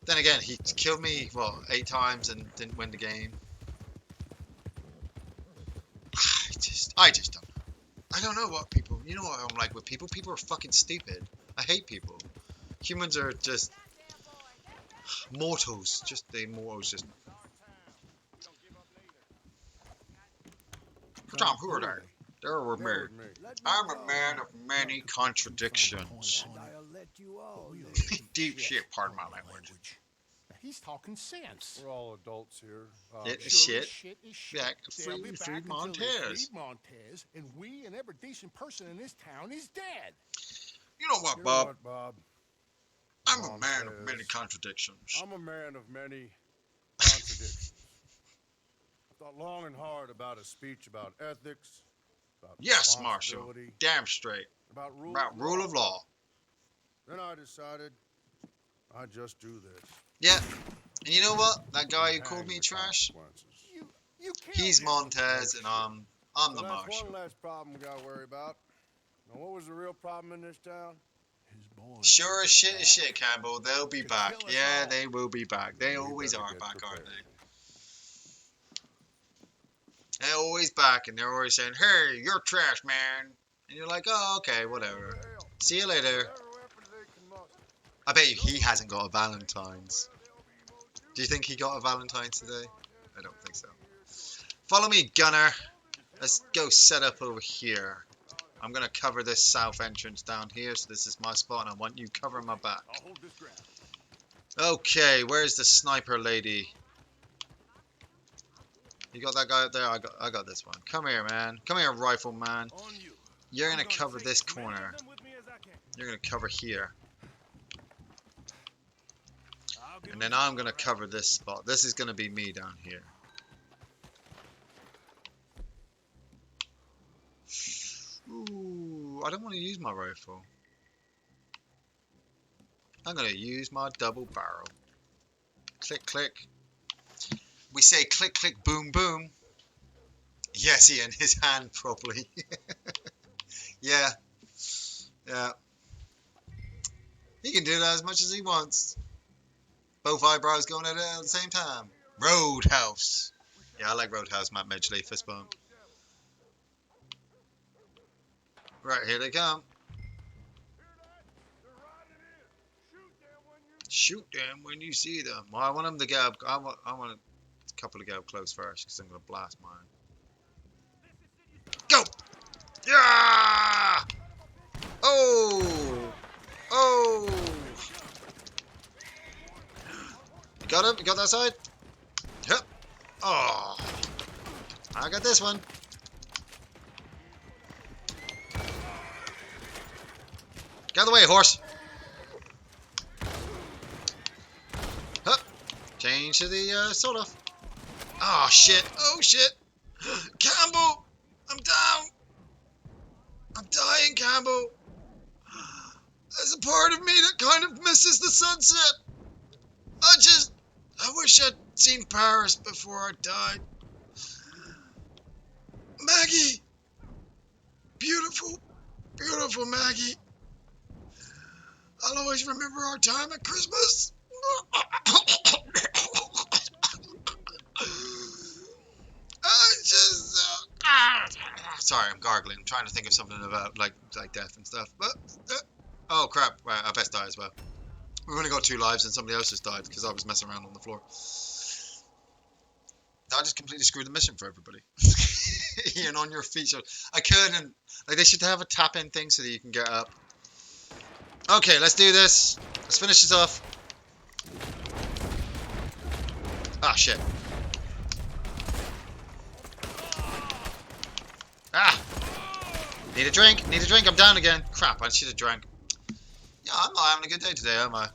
Speaker 1: then again, he killed me, 8 times and didn't win the game. I just don't know. I don't know what people, you know what I'm like with people? People are fucking stupid. I hate people. Humans are just mortals. Tom, who are they? They're with me. I'm a man of many contradictions.
Speaker 2: I'll let you all
Speaker 1: Deep shit, pardon my language.
Speaker 6: He's talking sense.
Speaker 7: We're all adults here.
Speaker 1: It is
Speaker 6: Sure,
Speaker 1: shit.
Speaker 6: shit is shit.
Speaker 1: Back,
Speaker 6: They'll be
Speaker 1: free
Speaker 6: back until they
Speaker 1: Montez.
Speaker 6: free Montez, and we and every decent person in this town is dead.
Speaker 1: You know what,
Speaker 7: You know
Speaker 1: Bob?
Speaker 7: what, Bob?
Speaker 1: I'm a man of
Speaker 7: Montez.
Speaker 1: many contradictions.
Speaker 7: I'm a man of many contradictions. I thought long and hard about a speech about ethics, about
Speaker 1: Yes, Marshall.
Speaker 7: responsibility,
Speaker 1: Damn straight.
Speaker 7: about
Speaker 1: About rule of law.
Speaker 7: Then I decided I'd just do this.
Speaker 1: Yeah. And you know what? That guy who
Speaker 7: Hang
Speaker 1: called me
Speaker 7: the
Speaker 1: trash,
Speaker 7: consequences.
Speaker 6: You can't.
Speaker 1: he's Montez and I'm the
Speaker 7: So that's
Speaker 1: Marshal.
Speaker 7: one less problem we got to worry about. Now, what was the real problem in this town?
Speaker 6: His boys.
Speaker 1: Sure as shit, Campbell. They'll be
Speaker 6: To
Speaker 1: back.
Speaker 6: kill us
Speaker 1: Yeah,
Speaker 6: all.
Speaker 1: they will be back. They
Speaker 7: We
Speaker 1: always
Speaker 7: better
Speaker 1: are
Speaker 7: get
Speaker 1: back, aren't
Speaker 7: prepared.
Speaker 1: they? They're always back, and they're always saying, hey, you're trash, man. And you're like, oh, okay, whatever. See you later. I bet you he hasn't got a Valentines. Do you think he got a Valentines today? I don't think so. Follow me, Gunner. Let's go set up over here. I'm going to cover this south entrance down here, so this is my spot, and I want you covering my back.
Speaker 6: I'll hold this ground.
Speaker 1: Okay, where's the sniper lady? You got that guy up there? I got this one. Come here, man. Come here, rifleman.
Speaker 6: On you.
Speaker 1: You're going to cover this corner. You're going to cover here. And then I'm going to cover this spot. This is going to be me down here. Ooh, I don't want to use my rifle. I'm going to use my double barrel. Click, click. We say click, click, boom, boom. Yes, Ian, his hand probably. Yeah. Yeah. He can do that as much as he wants. Both eyebrows going at it at the same time. Roadhouse. Yeah, I like Roadhouse, Matt Medgley, fist bump. Right, here they come. Shoot them when you see them. Well, I want them to get up. I want a couple to get up close first, because I'm going to blast mine. Go! Yeah! Oh! Oh! You got him? You got that side? Yep. Oh! I got this one. Get out of the way, horse! Hup. Change to the sort of. Oh shit! Oh shit! Campbell! I'm down! I'm dying, Campbell! There's a part of me that kind of misses the sunset. I wish I'd seen Paris before I died. Maggie! Beautiful, Beautiful Maggie. I'll always remember our time at Christmas. I just, sorry, I'm gargling. I'm trying to think of something about like death and stuff. But oh crap! Right, I best die as well. We've only got 2 lives and somebody else just died because I was messing around on the floor. I just completely screwed the mission for everybody. Ian, on your feet. So I couldn't. Like they should have a tap in thing so that you can get up. Okay, let's do this. Let's finish this off. Ah, shit. Ah! Need a drink. Need a drink. I'm down again. Crap, I should have drank. Yeah, I'm not having a good day today, am I?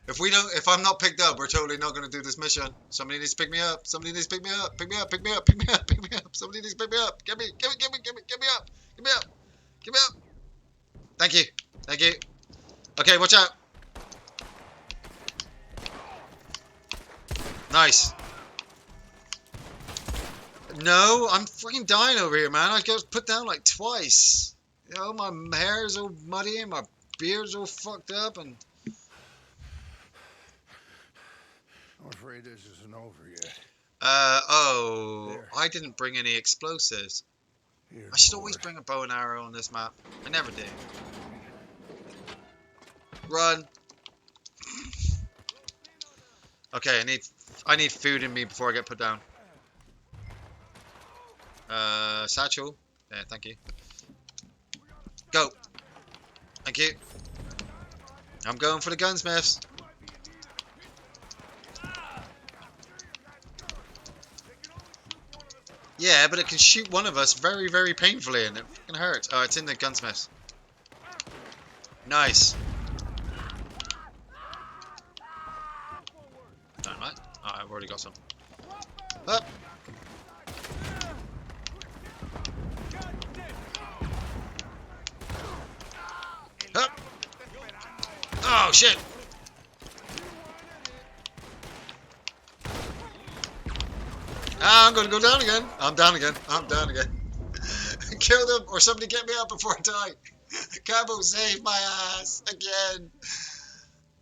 Speaker 1: If I'm not picked up, we're totally not going to do this mission. Somebody needs to pick me up. Somebody needs to pick me up. Pick me up. Pick me up. Pick me up. Pick me up. Somebody needs to pick me up. Get me up. Get me up. Get me up. Get me up. Thank you. Thank you. Okay, watch out. Nice. No, I'm freaking dying over here, man. I got put down like twice. You know, my hair is all muddy and my beard's all fucked up and...
Speaker 7: I'm afraid this isn't over yet.
Speaker 1: Oh,
Speaker 7: There.
Speaker 1: I didn't bring any explosives.
Speaker 7: Here,
Speaker 1: I should always
Speaker 7: Lord.
Speaker 1: bring a bow and arrow on this map. I never did. Run. Okay, I need food in me before I get put down. Satchel. Yeah, thank you. Go. Thank you. I'm going for the gunsmiths. Yeah, but it can shoot one of us very, very painfully and it fucking hurts. Oh, it's in the gunsmiths. Nice. Dynamite. Oh, I've already got some. Up. Up. Oh, shit. Ah, I'm gonna go down again. I'm down again. I'm down again. Kill them or somebody get me up before I die. Cabo, save my ass again.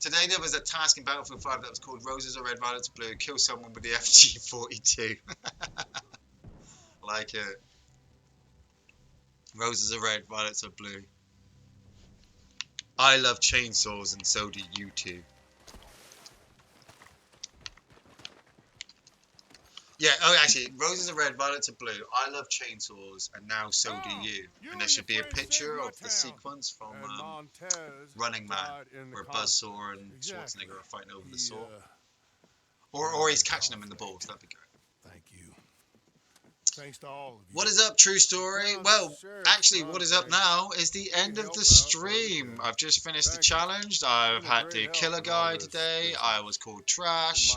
Speaker 1: Today there was a task in Battlefield 5 that was called Roses are Red, Violets are Blue. Kill someone with the FG-42. Like it. Roses are red, violets are blue. I love chainsaws and so do you two. Yeah, oh actually, roses are red, violets are blue. I love chainsaws and now so do you. And there should be a picture of the sequence from Running Man where Buzzsaw and Schwarzenegger are fighting over the saw. Or he's catching them in the balls, that'd be great.
Speaker 7: Thank you. Thanks to all of you.
Speaker 1: What is up, True Story? Well, actually, what is up now is the end of the stream. I've just finished the challenge. I've had to kill a guy today. I was called trash.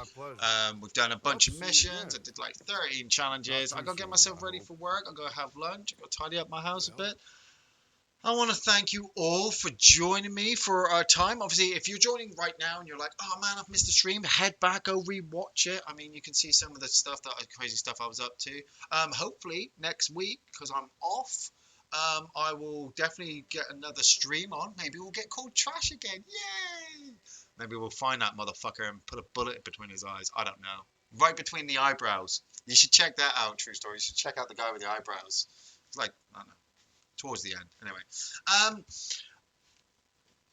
Speaker 1: We've done a bunch of missions. I did like 13 challenges. I gotta get myself ready for work. I gotta have lunch. I gotta tidy up my house a bit. I want to thank you all for joining me for our time. Obviously, if you're joining right now and you're like, oh man, I've missed the stream, head back, go rewatch it. I mean, you can see some of the stuff, crazy stuff I was up to. Hopefully next week, because I'm off, I will definitely get another stream on. Maybe we'll get called trash again. Yay! Maybe we'll find that motherfucker and put a bullet between his eyes. I don't know. Right between the eyebrows. You should check that out, True Story. You should check out the guy with the eyebrows. It's like, I don't know. Towards the end, anyway.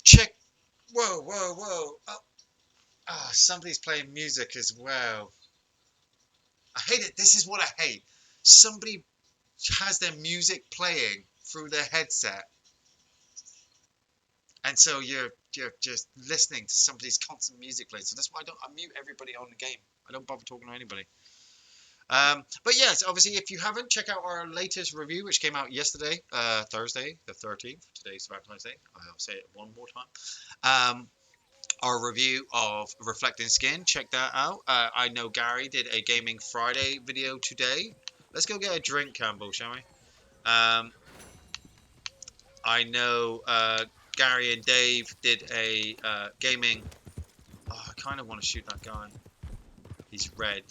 Speaker 1: Check. Whoa. Oh, somebody's playing music as well. I hate it. This is what I hate. Somebody has their music playing through their headset, and so you're just listening to somebody's constant music playing. So that's why I mute everybody on the game. I don't bother talking to anybody. But yes, obviously, if you haven't, check out our latest review, which came out yesterday, Thursday, the 13th. Today's Valentine's Day. I'll say it one more time. Our review of Reflecting Skin. Check that out. I know Gary did a Gaming Friday video today. Let's go get a drink, Campbell, shall we? I know Gary and Dave did a gaming... Oh, I kind of want to shoot that guy. He's red.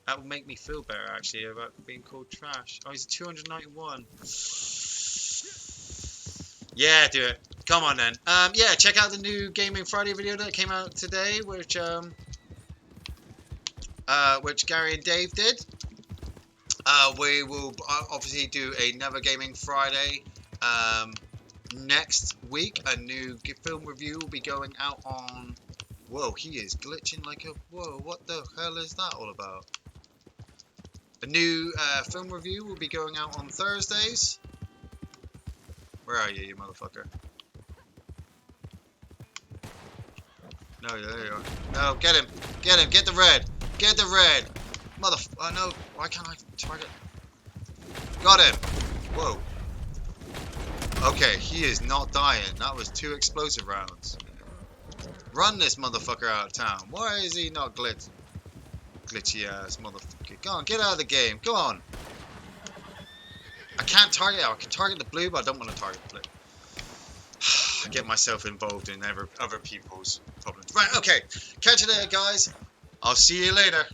Speaker 1: That would make me feel better, actually, about being called trash. Oh, he's 291. Yeah, do it. Come on, then. Yeah, check out the new Gaming Friday video that came out today, which Gary and Dave did. We will obviously do another Gaming Friday next week. A new film review will be going out on... Whoa, he is glitching like a... Whoa, what the hell is that all about? A new film review will be going out on Thursdays. Where are you, you motherfucker? No, there you are. No, get him! Get him! Get the red! Get the red! Oh no, why can't I target? Got him! Whoa. Okay, he is not dying. That was 2 explosive rounds. Run this motherfucker out of town. Why is he not glitchy ass motherfucker? Go on, get out of the game. Go on. I can't target. I can target the blue, but I don't want to target the blue. I get myself involved in other people's problems. Right, okay. Catch you later, guys. I'll see you later.